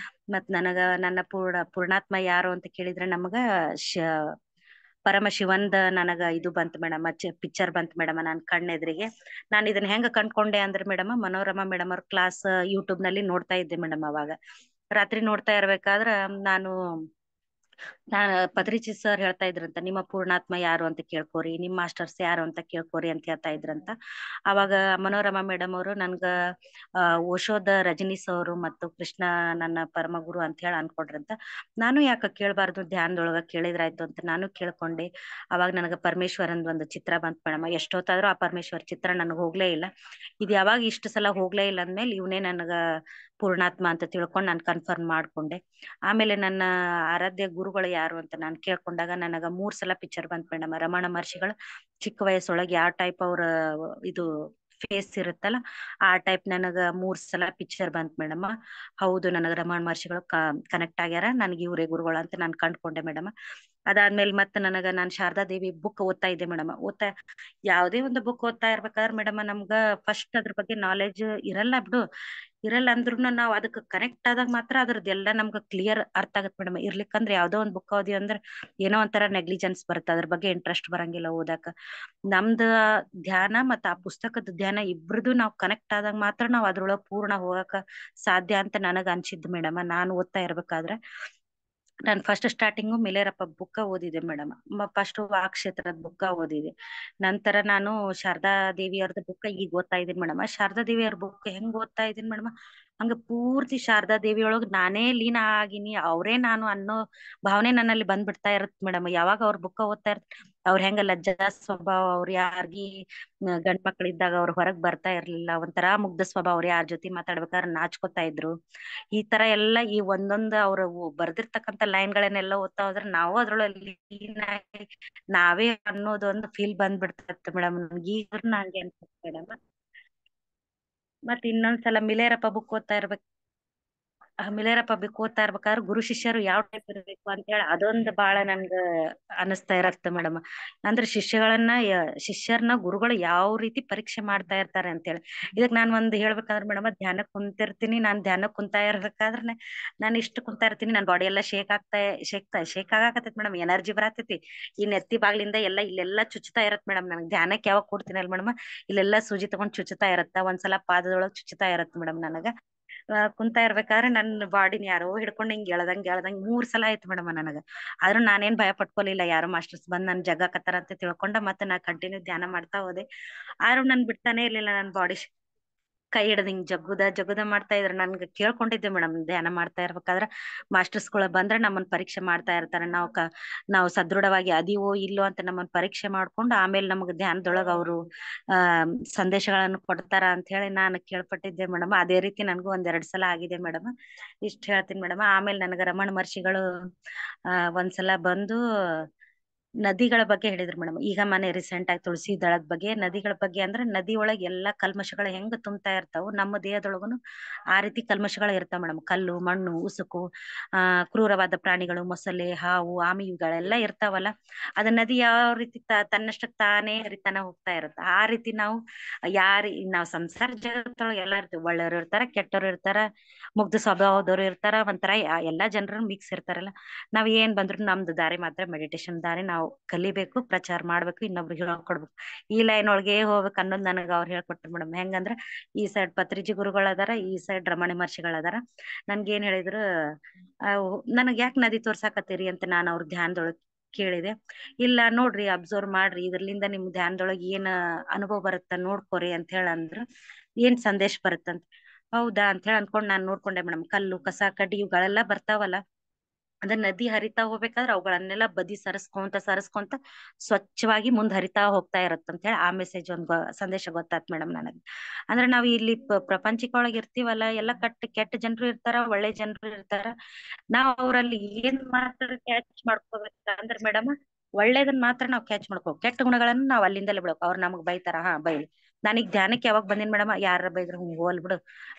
ಮತ್ ನನಗ ನನ್ನ ಪೂರ್ಣಾತ್ಮ ಯಾರು ಅಂತ ಕೇಳಿದ್ರೆ ನಮಗ ಪರಮ ಶಿವಂದ ನನಗ ಇದು ಬಂತು ಮೇಡಮ್, ಪಿಕ್ಚರ್ ಬಂತು ಮೇಡಮ್ ನನ್ ಕಣ್ಣೆದ್ರಿಗೆ. ನಾನ್ ಇದನ್ನ ಹೆಂಗ ಕಂಡ್ಕೊಂಡೆ ಅಂದ್ರೆ ಮೇಡಮ್, ಮನೋರಮಾ ಮೇಡಮ್ ಅವ್ರ ಕ್ಲಾಸ್ ಯೂಟ್ಯೂಬ್ ನಲ್ಲಿ ನೋಡ್ತಾ ಇದ್ದೆ ಮೇಡಮ್. ಅವಾಗ ರಾತ್ರಿ ನೋಡ್ತಾ ಇರ್ಬೇಕಾದ್ರ ನಾನ್ ಪತ್ರಿಜಿ ಸರ್ ಹೇಳ್ತಾ ಇದ್ರಂತ, ನಿಮ್ಮ ಪೂರ್ಣಾತ್ಮ ಯಾರು ಅಂತ ಕೇಳ್ಕೋರಿ, ನಿಮ್ ಮಾಸ್ಟರ್ಸ್ ಯಾರು ಅಂತ ಕೇಳ್ಕೋರಿ ಅಂತ ಹೇಳ್ತಾ ಇದ್ರಂತ. ಅವಾಗ ಮನೋರಮಾ ಮೇಡಮ್ ಅವರು ನನ್ಗ ಓಶೋದ ರಜನೀಶ್ ಅವರು ಮತ್ತು ಕೃಷ್ಣ ನನ್ನ ಪರಮ ಗುರು ಅಂತ ಹೇಳಿ ಅನ್ಕೊಂಡ್ರಂತ. ನಾನು ಯಾಕ ಕೇಳ್ಬಾರ್ದು, ಧ್ಯಾನದೊಳಗ ಕೇಳಿದ್ರಾಯ್ತು ಅಂತ ನಾನು ಕೇಳ್ಕೊಂಡೆ. ಅವಾಗ ನನಗ ಪರಮೇಶ್ವರನ್ ಒಂದು ಚಿತ್ರ ಬಂತ್ ಮೇಡಮ್. ಎಷ್ಟೊತ್ತಾದ್ರೂ ಆ ಪರಮೇಶ್ವರ್ ಚಿತ್ರ ನನಗ್ ಹೋಗ್ಲೇ ಇಲ್ಲ. ಇದು ಯಾವಾಗ ಇಷ್ಟು ಸಲ ಹೋಗ್ಲೇ ಇಲ್ಲ ಅಂದ್ಮೇಲೆ ಇವನೇ ನನಗ ಪೂರ್ಣಾತ್ಮ ಅಂತ ತಿಳ್ಕೊಂಡ್ ನಾನ್ ಕನ್ಫರ್ಮ್ ಮಾಡ್ಕೊಂಡೆ. ಆಮೇಲೆ ನನ್ನ ಆರಾಧ್ಯ ಗುರುಗಳು ಯಾರು ಅಂತ ನಾನ್ ಕೇಳ್ಕೊಂಡಾಗ ನನಗ 3 ಸಲ ಪಿಕ್ಚರ್ ಬಂತ್ ಮೇಡಮ್. ರಮಣ ಮಹರ್ಷಿಗಳು ಚಿಕ್ಕ ವಯಸ್ಸೊಳಗೆ ಯಾವ ಟೈಪ್ ಅವ್ರ ಇದು ಫೇಸ್ ಇರುತ್ತಲ್ಲ ಆ ಟೈಪ್ ನನಗ 3 ಸಲ ಪಿಕ್ಚರ್ ಬಂತ್ ಮೇಡಮ್. ಹೌದು ನನಗ ರಮಣ ಮಹರ್ಷಿಗಳು ಕನೆಕ್ಟ್ ಆಗ್ಯಾರ, ನನ್ಗೆ ಇವ್ರೇ ಗುರುಗಳು ಅಂತ ನಾನ್ ಕಂಡ್ಕೊಂಡೆ ಮೇಡಮ್. ಅದಾದ್ಮೇಲೆ ಮತ್ತೆ ನಾನ್ ಶಾರದಾ ದೇವಿ ಬುಕ್ ಓದ್ತಾ ಇದ್ದೆ ಮೇಡಮ್. ಯಾವ್ದೇ ಒಂದು ಬುಕ್ ಓದ್ತಾ ಇರ್ಬೇಕಾದ್ರೆ ಮೇಡಮ್ ನಮ್ಗ ಫಸ್ಟ್ ಅದ್ರ ಬಗ್ಗೆ ನಾಲೆಜ್ ಇರಲ್ಲ ಬಿಡು, ಇರಲ್ಲ ಅಂದ್ರುನು ನಾವ್ ಅದಕ್ ಕನೆಕ್ಟ್ ಆದಾಗ ಮಾತ್ರ ಅದ್ರದ್ದೆಲ್ಲ ನಮ್ಗ ಕ್ಲಿಯರ್ ಅರ್ಥ ಆಗತ್ ಮೇಡಮ್. ಇರ್ಲಿಕ್ಕಂದ್ರೆ ಯಾವ್ದೋ ಒಂದ್ ಬುಕ್ ಓದಿ ಅಂದ್ರೆ ಏನೋ ಒಂಥರ ನೆಗ್ಲಿಜೆನ್ಸ್ ಬರುತ್ತೆ, ಅದ್ರ ಬಗ್ಗೆ ಇಂಟ್ರೆಸ್ಟ್ ಬರಂಗಿಲ್ಲ ಓದಾಕ. ನಮ್ದ ಧ್ಯಾನ ಮತ್ತ ಆ ಪುಸ್ತಕದ ಧ್ಯಾನ ಇಬ್ರದು ನಾವ್ ಕನೆಕ್ಟ್ ಆದಾಗ ಮಾತ್ರ ನಾವ್ ಅದ್ರೊಳಗ ಪೂರ್ಣ ಹೋಗಕ ಸಾಧ್ಯ ಅಂತ ನನಗ್ ಅನ್ಸಿದ್ ಮೇಡಮ್. ನಾನ್ ಓದ್ತಾ ಇರ್ಬೇಕಾದ್ರೆ ನಾನ್ ಫಸ್ಟ್ ಸ್ಟಾರ್ಟಿಂಗು ಮಿಲೇರಪ್ಪ ಬುಕ್ಕ ಓದಿದೆ ಮೇಡಮ್. ಫಸ್ಟ್ ವಾಕ್ಕ್ಷೇತ್ರದ ಬುಕ್ಕ ಓದಿದೆ. ನಂತರ ನಾನು ಶಾರದಾ ದೇವಿಯವ್ರದ್ದು ಬುಕ್ಕ ಈಗ ಓದ್ತಾ ಇದೀನಿ ಮೇಡಮ್. ಶಾರದಾ ದೇವಿಯವ್ರ ಬುಕ್ ಹೆಂಗ್ ಓದ್ತಾ ಇದೀನಿ ಮೇಡಮ್, ಹಂಗ ಪೂರ್ತಿ ಶಾರದಾ ದೇವಿಯೊಳಗ್ ನಾನೇ ಲೀನ ಆಗಿನಿ, ಅವರೇ ನಾನು ಅನ್ನೋ ಭಾವನೆ ನನ್ನಲ್ಲಿ ಬಂದ್ಬಿಡ್ತಾ ಇರತ್ ಮೇಡಮ್. ಯಾವಾಗ ಅವ್ರ ಬುಕ್ಕ ಓದ್ತಾ ಇರ್ತ, ಅವ್ರ ಹೆಂಗ ಲಜ್ಜಾ ಸ್ವಭಾವ, ಅವ್ರ ಯಾರ್ಗಿ ಗಂಡ್ ಮಕ್ಳಿದ್ದಾಗ ಅವ್ರ ಹೊರಗ್ ಬರ್ತಾ ಇರ್ಲಿಲ್ಲ, ಒಂಥರಾ ಮುಗ್ಧ ಸ್ವಭಾವ, ಅವ್ರ ಯಾರ ಜೊತೆ ಮಾತಾಡ್ಬೇಕಾದ್ರೆ ನಾಚ್ಕೋತಾ ಇದ್ರು. ಈ ತರ ಎಲ್ಲಾ ಈ ಒಂದೊಂದ್ ಅವ್ರ ಬರ್ದಿರ್ತಕ್ಕಂಥ ಲೈನ್ಗಳನ್ನೆಲ್ಲ ಓದ್ತಾ ಹೋದ್ರೆ ನಾವು ಅದ್ರೊಳಗೆ ನಾವೇ ಅನ್ನೋದೊಂದು ಫೀಲ್ ಬಂದ್ಬಿಡ್ತೈತೆ ಮೇಡಮ್. ಈಗ ನಂಗೆ ಅನ್ಸುತ್ತೆ ಮೇಡಮ್. ಮತ್ ಇನ್ನೊಂದ್ಸಲ ಮಿಲೇರಪ್ಪ ಬುಕ್ ಓದ್ತಾ ಇರ್ಬೇಕು. ಮಿಲೇರಪ್ಪ ಬುಕ್ ಓದ್ತಾ ಇರ್ಬೇಕಾದ್ರೆ ಗುರು ಶಿಷ್ಯರು ಯಾವ ಟೈಪ್ ಇರ್ಬೇಕು ಅಂತ ಹೇಳಿ ಅದೊಂದು ಬಾಳ ನನ್ಗ ಅನಿಸ್ತಾ ಇರತ್ತೆ ಮೇಡಮ್. ಅಂದ್ರೆ ಶಿಷ್ಯರ್ನ ಗುರುಗಳು ಯಾವ ರೀತಿ ಪರೀಕ್ಷೆ ಮಾಡ್ತಾ ಇರ್ತಾರೆ ಅಂತೇಳಿ. ಇದಕ್ ನಾನ್ ಒಂದ್ ಹೇಳ್ಬೇಕಂದ್ರೆ ಮೇಡಮ್, ಧ್ಯಾನಕ್ ಕುಂತಿರ್ತೀನಿ, ನಾನ್ ಧ್ಯಾನಕ್ ಕುಂತಾ ಇರ್ಬೇಕಾದ್ರೆ ನಾನ್ ಇಷ್ಟು ಕುಂತಾ ಇರ್ತೀನಿ, ನನ್ ಬಾಡಿ ಎಲ್ಲಾ ಶೇಕ್ ಆಗಾಕತ್ತೈತಿ ಮೇಡಮ್, ಎನರ್ಜಿ ಬರತೈತಿ. ಈ ನೆತ್ತಿ ಬಾಗ್ಲಿಂದ ಇಲ್ಲೆಲ್ಲಾ ಚುಚ್ತಾ ಇರತ್ ಮೇಡಮ್. ನನಗ್ ಧ್ಯಾನಕ್ಕೆ ಯಾವಾಗ ಕೊಡ್ತೀನಲ್ ಮೇಡಮ್, ಇಲ್ಲೆಲ್ಲಾ ಸೂಜಿ ತಗೊಂಡ್ ಚುಚ್ತಾ ಇರತ್ತ, ಒಂದ್ಸಲ ಪಾದದೊಳಗ್ ಚುಚ್ತಾ ಇರತ್ ಮೇಡಮ್. ನನಗ ಕುಂತಾ ಇರ್ಬೇಕಾದ್ರೆ ನನ್ ಬಾಡಿನ ಯಾರೋ ಹಿಡ್ಕೊಂಡ್ ಹಿಂಗ್ ಎಳ್ದಂಗ್ 3 ಸಲ ಆಯ್ತು ಮೇಡಮ್ ನನಗ. ಆದ್ರೂ ನಾನೇನ್ ಭಯ ಪಟ್ಕೊಲಿಲ್ಲ, ಯಾರೋ ಮಾಸ್ಟರ್ಸ್ ಬಂದ್ ನನ್ ಜಗ್ಗಾಕತ್ತಾರ ಅಂತ ತಿಳ್ಕೊಂಡ ಮತ್ತೆ ನಾ ಕಂಟಿನ್ಯೂ ಧ್ಯಾನ ಮಾಡ್ತಾ ಹೋದೆ. ಆದ್ರೂ ನನ್ ಬಿಡ್ತಾನೆ ಇರ್ಲಿಲ್ಲ, ನನ್ ಬಾಡಿ ಕೈ ಹಿಡ್ದ್ ಹಿಂಗ್ ಜಗ್ಗುದ ಮಾಡ್ತಾ ಇದ್ರ. ನನ್ಗೆ ಕೇಳ್ಕೊಂಡಿದ್ದೆ ಮೇಡಮ್, ಧ್ಯಾನ ಮಾಡ್ತಾ ಇರ್ಬೇಕಾದ್ರ ಮಾಸ್ಟರ್ಸ್ಗಳು ಬಂದ್ರೆ ನಮ್ಮನ್ ಪರೀಕ್ಷೆ ಮಾಡ್ತಾ ಇರ್ತಾರೆ, ನಾವು ಸದೃಢವಾಗಿ ಅದೀವೋ ಇಲ್ಲೋ ಅಂತ ನಮ್ಮನ್ ಪರೀಕ್ಷೆ ಮಾಡ್ಕೊಂಡು ಆಮೇಲೆ ನಮಗ್ ಧ್ಯಾನದೊಳಗ ಅವರು ಸಂದೇಶಗಳನ್ನು ಕೊಡ್ತಾರ ಅಂತ ಹೇಳಿ ನಾನು ಕೇಳ್ಪಟ್ಟಿದ್ದೆ ಮೇಡಮ್. ಅದೇ ರೀತಿ ನನ್ಗೂ 1-2 ಸಲ ಆಗಿದೆ ಮೇಡಮ್. ಇಷ್ಟ ಹೇಳ್ತೀನಿ ಮೇಡಮ್. ಆಮೇಲೆ ನನಗ ರಮಣ ಮಹರ್ಷಿಗಳು ಒಂದ್ಸಲ ಬಂದು ನದಿಗಳ ಬಗ್ಗೆ ಹೇಳಿದ್ರು ಮೇಡಮ್. ಈಗ ಮನೆ ರೀಸೆಂಟ್ ಆಗಿ ತುಳಸಿ ದಳದ ಬಗ್ಗೆ, ನದಿಗಳ ಬಗ್ಗೆ. ಅಂದ್ರೆ ನದಿ ಒಳಗೆ ಎಲ್ಲಾ ಕಲ್ಮಶಗಳು ಹೆಂಗ್ ತುಂಬ್ತಾ ಇರ್ತಾವು, ನಮ್ಮ ದೇಹದೊಳಗುನು ಆ ರೀತಿ ಕಲ್ಮಶಗಳು ಇರ್ತಾವ ಮೇಡಮ್. ಕಲ್ಲು, ಮಣ್ಣು, ಉಸುಕು, ಕ್ರೂರವಾದ ಪ್ರಾಣಿಗಳು, ಮೊಸಳೆ, ಹಾವು, ಆಮಿ, ಇವುಗಳೆಲ್ಲ ಇರ್ತಾವಲ್ಲ, ಅದ ನದಿ ಯಾವ ರೀತಿ ತನ್ನಷ್ಟಕ್ ತಾನೇ ಹರಿತಾನ ಹೋಗ್ತಾ ಇರುತ್ತೆ. ಆ ರೀತಿ ನಾವು ನಾವ್ ಸಂಸಾರ ಜಗತ್ತೊಳಗೆ ಎಲ್ಲಾ ಇರ್ತೀವಿ. ಒಳ್ಳೆಯವ್ರು ಇರ್ತಾರ, ಕೆಟ್ಟವ್ರು ಇರ್ತಾರ, ಮುಗ್ಧ ಸ್ವಭಾವದವ್ರು ಇರ್ತಾರ, ಒಂಥರ ಎಲ್ಲಾ ಜನರು ಮಿಕ್ಸ್ ಇರ್ತಾರಲ್ಲ. ನಾವ್ ಏನ್ ಬಂದ್ರು ನಮ್ದು ದಾರಿ ಮಾತ್ರ ಮೆಡಿಟೇಷನ್ ದಾರಿ. ನಾವು ಕಲಿಬೇಕು, ಪ್ರಚಾರ ಮಾಡ್ಬೇಕು, ಇನ್ನೊಬ್ರಿಗೆ ಹೇಳ್ಕೊಡ್ಬೇಕು. ಈ ಲೈನ್ ಒಳಗೆ ಹೋಗ್ಬೇಕು ಅನ್ನೋದು ನನಗ ಅವ್ರು ಹೇಳ್ಕೊಟ್ರು ಮೇಡಮ್. ಹೆಂಗಂದ್ರ ಈ ಸೈಡ್ ಪತ್ರಿಜಿ ಗುರುಗಳ ಅದಾರ, ಈ ಸೈಡ್ ರಮಣ ಮಹರ್ಷಿಗಳ ಅದಾರ. ನನ್ಗೇನ್ ಹೇಳಿದ್ರು, ನನಗ್ ಯಾಕೆ ನದಿ ತೋರ್ಸಾಕತ್ತೀರಿ ಅಂತ ನಾನು ಅವ್ರ ಧ್ಯಾನದೊಳಗ್ ಕೇಳಿದೆ. ಇಲ್ಲ ನೋಡ್ರಿ, ಅಬ್ಸರ್ವ್ ಮಾಡ್ರಿ, ಇದ್ರಲಿಂದ ನಿಮ್ ಧ್ಯಾನದೊಳಗ್ ಏನ್ ಅನುಭವ ಬರುತ್ತ ನೋಡ್ಕೋರಿ ಅಂತ ಹೇಳಂದ್ರ, ಏನ್ ಸಂದೇಶ ಬರುತ್ತಂತ. ಹೌದಾ ಅಂತ ಹೇಳಿ ಅನ್ಕೊಂಡ್ ನಾನ್ ನೋಡ್ಕೊಂಡೆ ಮೇಡಮ್. ಕಲ್ಲು, ಕಸ, ಕಡ್ಡಿ ಇವುಗಳೆಲ್ಲಾ ಬರ್ತಾವಲ್ಲ, ಅದ ನದಿ ಹರಿತಾ ಹೋಗ್ಬೇಕಾದ್ರೆ ಅವುಗಳನ್ನೆಲ್ಲ ಬದಿ ಸರಸ್ಕೊಂತ ಸ್ವಚ್ಛವಾಗಿ ಮುಂದ್ ಹರಿತಾ ಹೋಗ್ತಾ ಇರತ್ತಂತ ಹೇಳಿ ಆ ಮೆಸೇಜ್ ಸಂದೇಶ ಗೊತ್ತಾತ್ ಮೇಡಮ್ ನನಗೆ. ಅಂದ್ರೆ ನಾವ್ ಇಲ್ಲಿ ಪ್ರಪಂಚಕ್ಕೊಳಗ್ ಇರ್ತೀವಲ್ಲ, ಎಲ್ಲ ಕೆಟ್ಟ ಜನರು ಇರ್ತಾರ, ಒಳ್ಳೆ ಜನರು ಇರ್ತಾರ. ನಾವ್ ಅವ್ರಲ್ಲಿ ಏನ್ ಮಾತ್ರ ಕ್ಯಾಚ್ ಮಾಡ್ಕೋಬೇಕಂದ್ರ ಮೇಡಮ್, ಒಳ್ಳೇದನ್ನ ಮಾತ್ರ ನಾವ್ ಕ್ಯಾಚ್ ಮಾಡ್ಕೋ, ಕೆಟ್ಟ ಗುಣಗಳನ್ನ ನಾವ್ ಅಲ್ಲಿಂದಲೇ ಬಿಡ್ಬೇಕು. ಅವ್ರು ನಮಗ್ ಬೈತಾರ, ಹಾ ಬೈಲಿ. ನಾನೀಗ ಧ್ಯಾನಕ್ಕೆ ಯಾವಾಗ ಬಂದಿನ್ ಮೇಡಮ್, ಯಾರ ಬೈದ್ರು ಹೋಲ್ ಬಿಡು,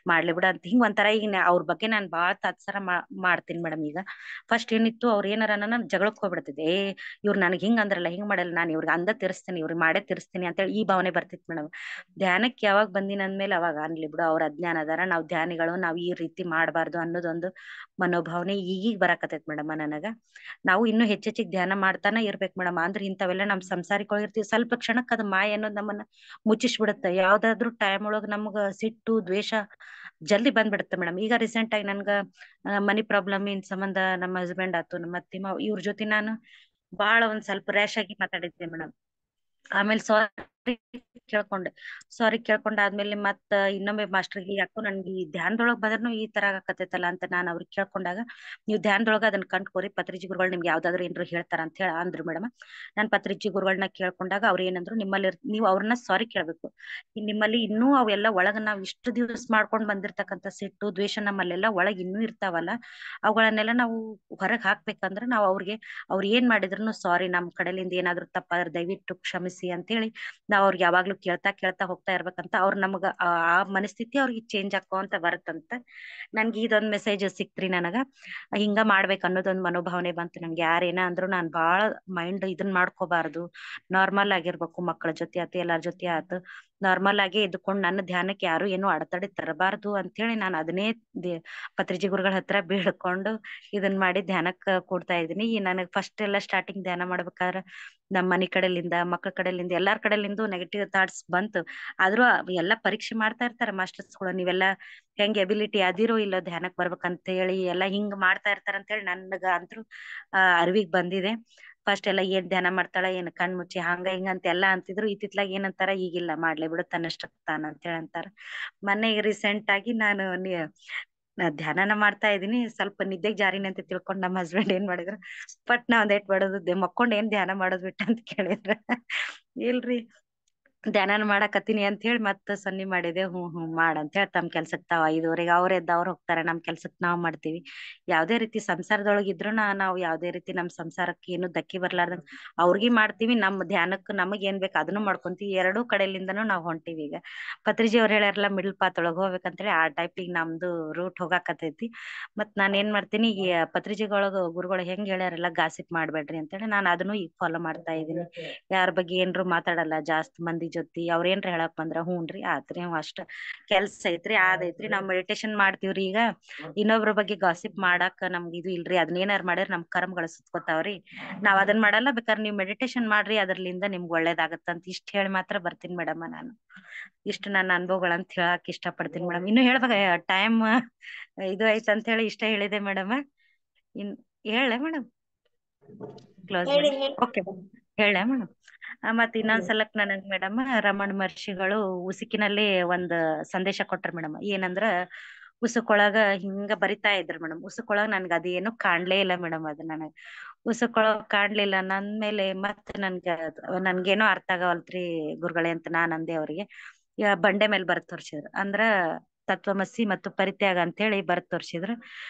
ಮಾಡ್ಲಿ ಬಿಡು ಅಂತ ಹಿಂಗ್ ಒಂಥರ ಈಗ ಅವ್ರ ಬಗ್ಗೆ ನಾನ್ ಬಾಳ್ ತಾತ್ಸರ ಮಾಡ್ತೀನಿ ಮೇಡಮ್. ಈಗ ಫಸ್ಟ್ ಏನಿತ್ತು, ಅವ್ರ ಏನಾರ ನಾನು ಜಗಳಕ್ ಹೋಗ್ಬಿಡ್ತಿದ್ದೆ. ಇವ್ರು ನನಗ್ ಹಿಂಗ್ ಅಂದ್ರಲ್ಲ, ಹಿಂಗ್ ಮಾಡಲ್ಲ, ನಾನು ಇವ್ರಿಗೆ ಅಂದ ತಿರ್ಸ್ತೀನಿ, ಇವ್ರಿಗೆ ಮಾಡೇ ತಿರ್ಸ್ತೀನಿ ಅಂತೇಳಿ ಈ ಭಾವನೆ ಬರ್ತಿತ್ತು ಮೇಡಮ್. ಧ್ಯಾನಕ್ಕೆ ಯಾವಾಗ ಬಂದಿನ ಅಂದ್ಮೇಲೆ ಅವಾಗ ಅನ್ಲಿ ಬಿಡು, ಅವ್ರ ಅಜ್ಞಾನ ಅದಾರ, ನಾವ್ ಧ್ಯಾನಿಗಳು, ನಾವ್ ಈ ರೀತಿ ಮಾಡ್ಬಾರ್ದು ಅನ್ನೋದೊಂದು ಮನೋಭಾವನೆ ಈಗೀಗ ಬರಾಕತೈತ್ ಮೇಡಮ್ ನನಗ. ನಾವು ಇನ್ನೂ ಹೆಚ್ಚೆಚ್ಚಿಗೆ ಧ್ಯಾನ ಮಾಡ್ತಾನೆ ಇರ್ಬೇಕು ಮೇಡಮ್. ಅಂದ್ರೆ ಇಂಥವೆಲ್ಲ ನಮ್ ಸಂಸಾರಿಕೊಳಗಿರ್ತೀವಿ, ಸ್ವಲ್ಪ ಕ್ಷಣಕ್ ಅದ್ ಮಾಯ ಅನ್ನೋದು ನಮ್ಮನ್ನ ಮುಚ್ಚಿಸ್ಬಿಡುತ್ತೆ. ಯಾವ್ದಾದ್ರು ಟೈಮ್ ಒಳಗ್ ನಮ್ಗ ಸಿಟ್ಟು, ದ್ವೇಷ ಜಲ್ದಿ ಬಂದ್ಬಿಡುತ್ತೆ ಮೇಡಮ್. ಈಗ ರೀಸೆಂಟ್ ಆಗಿ ನನ್ಗ ಮನಿ ಪ್ರಾಬ್ಲಮ್ ಇನ್ ಸಂಬಂಧ ನಮ್ಮ ಹಸ್ಬೆಂಡ್ ಆತು, ನಮ್ಮ ಅತ್ತಿ ಮಾವ ಇವ್ರ ಜೊತೆ ನಾನು ಬಾಳ ಒಂದ್ ಸ್ವಲ್ಪ ರ್ಯಾಶ್ ಆಗಿ ಮಾತಾಡಿದ್ದೆ ಮೇಡಮ್. ಆಮೇಲೆ ಸಾರಿ ಕೇಳ್ಕೊಂಡಾದ್ಮೇಲೆ ಮತ್ತ ಇನ್ನೊಮ್ಮೆ ಮಾಸ್ಟರ್ಗೆ ಯಾಕೋ ನನ್ಗೆ ಈ ಧ್ಯಾನದೊಳಗ್ ಬಂದ್ರೂ ಈ ತರ ಆಗಕತ್ತೈತಲ್ಲ ಅಂತ ನಾನು ಅವ್ರಿಗೆ ಕೇಳ್ಕೊಂಡಾಗ, ನೀವು ಧ್ಯಾನದೊಳಗ ಅದನ್ನ ಕಂಡ್ಕೋರಿ, ಪತ್ರಿಜಿ ಗುರುಗಳು ನಿಮ್ಗೆ ಯಾವ್ದಾದ್ರು ಏನ್ರು ಹೇಳ್ತಾರ ಅಂತ ಹೇಳಿ ಅಂದ್ರು ಮೇಡಮ್. ನಾನ್ ಪತ್ರಿಜಿ ಗುರುಗಳನ್ನ ಕೇಳ್ಕೊಂಡಾಗ ಅವ್ರ ಏನಂದ್ರು, ನೀವು ಅವ್ರನ್ನ ಸಾರಿ ಕೇಳ್ಬೇಕು, ನಿಮ್ಮಲ್ಲಿ ಇನ್ನೂ ಅವೆಲ್ಲ ಒಳಗ ನಾವ್ ಇಷ್ಟು ದಿವಸ ಮಾಡ್ಕೊಂಡ್ ಬಂದಿರ್ತಕ್ಕಂಥ ಸಿಟ್ಟು, ದ್ವೇಷ ನಮ್ಮಲ್ಲೆಲ್ಲ ಒಳಗ್ ಇನ್ನೂ ಇರ್ತಾವಲ್ಲ, ಅವುಗಳನ್ನೆಲ್ಲ ನಾವು ಹೊರಗ್ ಹಾಕ್ಬೇಕಂದ್ರ ನಾವು ಅವ್ರು ಏನ್ ಮಾಡಿದ್ರು ಸಾರಿ, ನಮ್ ಕಡೆಲಿಂದ ಏನಾದ್ರು ತಪ್ಪಾದ್ರೆ ದಯವಿಟ್ಟು ಕ್ಷಮಿಸಿ ಅಂತೇಳಿ ನಾವ್ ಅವ್ರಿಗೆ ಯಾವಾಗ್ಲೂ ಕೇಳ್ತಾ ಹೋಗ್ತಾ ಇರ್ಬೇಕಂತ. ಅವ್ರ ನಮ್ಗ ಆ ಮನಸ್ಥಿತಿ ಅವ್ರಿಗೆ ಚೇಂಜ್ ಆಕೋಂತ ಬರುತ್ತಂತ. ನನ್ಗೆ ಇದೊಂದ್ ಮೆಸೇಜ್ ಸಿಕ್ತ್ರಿ ನನಗ. ಹಿಂಗ ಮಾಡ್ಬೇಕ್ ಅನ್ನೋದೊಂದ್ ಮನೋಭಾವನೆ ಬಂತು ನನ್ಗೆ. ಯಾರೇನ ಅಂದ್ರು ನಾನ್ ಬಾಳ ಮೈಂಡ್ ಇದನ್ ಮಾಡ್ಕೋಬಾರ್ದು, ನಾರ್ಮಲ್ ಆಗಿರ್ಬೇಕು. ಮಕ್ಕಳ ಜೊತೆ ಆತು, ಎಲ್ಲಾರ ಜೊತೆ ಆತು, ನಾರ್ಮಲ್ ಆಗಿ ಇದ್ಕೊಂಡ್ ನನ್ನ ಧ್ಯಾನಕ್ಕೆ ಯಾರು ಏನು ಅಡೆತಡೆ ತರಬಾರ್ದು ಅಂತ ಹೇಳಿ ನಾನು ಅದನ್ನೇ ಪತ್ರಿಜಿ ಗುರುಗಳ ಹತ್ರ ಬೇಡ್ಕೊಂಡು ಇದನ್ ಮಾಡಿ ಧ್ಯಾನಕ್ ಕೂಡ್ತಾ ಇದೀನಿ. ಈ ನನಗ್ ಫಸ್ಟ್ ಎಲ್ಲ ಸ್ಟಾರ್ಟಿಂಗ್ ಧ್ಯಾನ ಮಾಡ್ಬೇಕಾದ್ರ ನಮ್ ಮನಿ ಕಡೆಲಿಂದ, ಮಕ್ಳ ಕಡೆಲಿಂದ, ಎಲ್ಲಾರ್ ಕಡೆಲಿಂದ ನೆಗೆಟಿವ್ ಥಾಟ್ಸ್ ಬಂತು. ಆದ್ರೂ ಎಲ್ಲಾ ಪರೀಕ್ಷೆ ಮಾಡ್ತಾ ಇರ್ತಾರೆ ಮಾಸ್ಟರ್ಸ್ಗಳು, ನೀವೆಲ್ಲಾ ಹೆಂಗ್ ಎಬಿಲಿಟಿ ಅದಿರೋ ಇಲ್ಲೋ ಧ್ಯಾನಕ್ ಬರ್ಬೇಕಂತ ಹೇಳಿ ಎಲ್ಲಾ ಹಿಂಗ್ ಮಾಡ್ತಾ ಇರ್ತಾರ ಅಂತ ಹೇಳಿ ನನ್ಗ ಅಂತೂ ಅರಿವಿಗ್ ಬಂದಿದೆ. ಫಸ್ಟ್ ಎಲ್ಲ ಏನ್ ಧ್ಯಾನ ಮಾಡ್ತಾಳ ಏನ್ ಕಣ್ ಮುಚ್ಚಿ ಹಂಗ ಹಿಂಗ ಅಂತ ಎಲ್ಲಾ ಅಂತಿದ್ರು. ಇತ್ತಿತ್ಲಾಗ ಏನಂತಾರ ಈಗಿಲ್ಲ ಮಾಡ್ಲಿ ಬಿಡು ತನ್ನಷ್ಟಕ್ ತಾನ ಅಂತ ಹೇಳಿ ಅಂತಾರ. ಮೊನ್ನೆ ರೀಸೆಂಟ್ ಆಗಿ ನಾನು ನಾ ಧ್ಯಾನನ ಮಾಡ್ತಾ ಇದೀನಿ, ಸ್ವಲ್ಪ ನಿದ್ದೆಗ್ ಜಾರಿನಿ ಅಂತ ತಿಳ್ಕೊಂಡ್ ನಮ್ಮ ಹಸ್ಬೆಂಡ್ ಏನ್ ಮಾಡಿದ್ರು, ಪಟ್ ನಾ ಒಂದೇಟ್ ಬಡದು ಮಕ್ಕೊಂಡ್ ಏನ್ ಧ್ಯಾನ ಮಾಡೋದ್ ಬಿಟ್ಟ ಅಂತ ಕೇಳಿದ್ರ. ಇಲ್ರಿ ಧ್ಯಾನ ಮಾಡಾಕತ್ತೀನಿ ಅಂತ ಹೇಳಿ ಮತ್ತ ಸನ್ನಿ ಮಾಡಿದೆ. ಹ್ಮ್ ಮಾಡ ಅಂತ ಹೇಳಿ ತಮ್ಮ ಕೆಲ್ಸಕ್ ತಾವ್ 5:30ಗೆ ಅವ್ರ ಎದ್ದ ಅವ್ರ ಹೋಗ್ತಾರೆ, ನಮ್ ಕೆಲ್ಸಕ್ ನಾವ್ ಮಾಡ್ತೀವಿ. ಯಾವ್ದೇ ರೀತಿ ಸಂಸಾರದೊಳಗ ಇದ್ರು ನಾವ್ ಯಾವ್ದೇ ರೀತಿ ನಮ್ ಸಂಸಾರಕ್ಕೆ ಏನು ಧಕ್ಕಿ ಬರ್ಲಾರ್ದಂಗ ಅವ್ರಿಗಿ ಮಾಡ್ತೀವಿ, ನಮ್ ಧ್ಯಾನಕ್ ನಮಗ್ ಏನ್ ಬೇಕು ಅದನ್ನು ಮಾಡ್ಕೊಂತೀವಿ. ಎರಡೂ ಕಡೆಲಿಂದನೂ ನಾವ್ ಹೊಂಟಿವಿ. ಈಗ ಪತ್ರಿಜಿ ಅವ್ರ ಹೇಳ್ಯಾರಲ್ಲ ಮಿಡಲ್ ಪಾತ್ ಒಳಗ್ ಹೋಗ್ಬೇಕಂತೇಳಿ, ಆ ಟೈಪ್ ಈಗ ನಮ್ದು ರೂಟ್ ಹೋಗಾಕತೈತಿ. ಮತ್ ನಾನ್ ಏನ್ ಮಾಡ್ತೀನಿ, ಈ ಪತ್ರಿಜಿಗಳೊಳಗ ಗುರುಗಳು ಹೆಂಗ್ ಹೇಳ್ಯಾರಲ್ಲ ಗಾಸಿಪ್ ಮಾಡ್ಬೇಡ್ರಿ ಅಂತೇಳಿ ನಾನ್ ಅದನ್ನು ಈಗ ಫಾಲೋ ಮಾಡ್ತಾ ಇದೀನಿ. ಯಾರ ಬಗ್ಗೆ ಏನ್ರು ಮಾತಾಡಲ್ಲ ಜಾಸ್ತಿ ಮಂದಿ ಜೊತೆ. ಅವ್ರ ಏನ್ರ ಹೇಳಕ್ ಬಂದ್ರ ಹೂನ್ರಿ ಆತ್ರಿ ಅಷ್ಟ ಕೆಲ್ಸ ಐತ್ರಿ ಅದೈತ್ರಿ. ನಾವ್ ಮೆಡಿಟೇಷನ್ ಮಾಡ್ತೀವ್ರಿ. ಈಗ ಇನ್ನೊಬ್ರ ಬಗ್ಗೆ ಗಾಸಿಪ್ ಮಾಡಾಕ ನಮ್ಗ ಇದು ಇಲ್ರಿ. ಅದನ್ನೇನಾರ ಮಾಡ್ಯಾರ ನಮ್ ಕರ್ಮಗಳು ಸುತ್ಕೋತಾವ್ರಿ. ನಾವ್ ಅದನ್ ಮಾಡಲ್ಲ. ಬೇಕಾದ್ರೆ ನೀವ್ ಮೆಡಿಟೇಷನ್ ಮಾಡ್ರಿ, ಅದ್ರಲಿಂದ ನಿಮ್ಗ್ ಒಳ್ಳೇದಾಗತ್ತ ಅಂತ ಇಷ್ಟ ಹೇಳಿ ಮಾತ್ರ ಬರ್ತೀನಿ ಮೇಡಮ್. ನಾನು ಇಷ್ಟ ನನ್ನ ಅನುಭವಗಳಂತ ಹೇಳಕ್ ಇಷ್ಟ ಪಡ್ತೀನಿ ಮೇಡಮ್. ಇನ್ನು ಹೇಳ್ಬೇಕ, ಟೈಮ್ ಇದು ಐತ್ ಅಂತ ಹೇಳಿ ಇಷ್ಟ ಹೇಳಿದೆ ಮೇಡಮ್. ಇನ್ ಹೇಳ ಮೇಡಮ್ ಕ್ಲೋಸ್ ಹೇಳಿ ಮಾಡಿ. ಹೇಳಿ. ಓಕೆ ಹೇಳ ಮೇಡಮ್. ಮತ್ ಇನ್ನೊಂದ್ಸಲಕ್ ನನಗ್ ಮೇಡಮ್ ರಮಣ ಮಹರ್ಷಿಗಳು ಉಸುಕಿನಲ್ಲಿ ಒಂದ್ ಸಂದೇಶ ಕೊಟ್ರ ಮೇಡಮ್. ಏನಂದ್ರ ಉಸುಕೊಳಗ ಹಿಂಗ ಬರಿತಾ ಇದ್ರ ಮೇಡಮ್. ಉಸುಕೊಳಗ ನನ್ಗ ಅದೇನು ಕಾಣ್ಲೇ ಇಲ್ಲ ಮೇಡಮ್. ಅದ್ ನನಗ್ ಉಸುಕೊಳಗ್ ಕಾಣ್ಲಿಲ್ಲ ನನ್ಮೇಲೆ ಮತ್ ನನ್ಗೇನೋ ಅರ್ಥ ಆಗವಲ್ತ್ರಿ ಗುರುಗಳೇ ಅಂತ ನಾನ್ ಅಂದೆ ಅವ್ರಿಗೆ. ಬಂಡೆ ಮೇಲೆ ಬರ್ದ್ ತೋರ್ಸಿದ್ರು. ಅಂದ್ರ ತತ್ವಮಸಿ ಮತ್ತು ಪರಿತ್ಯಾಗ ಅಂತ ಹೇಳಿ ಬರ್ದ್ ತೋರ್ಸಿದ್ರು.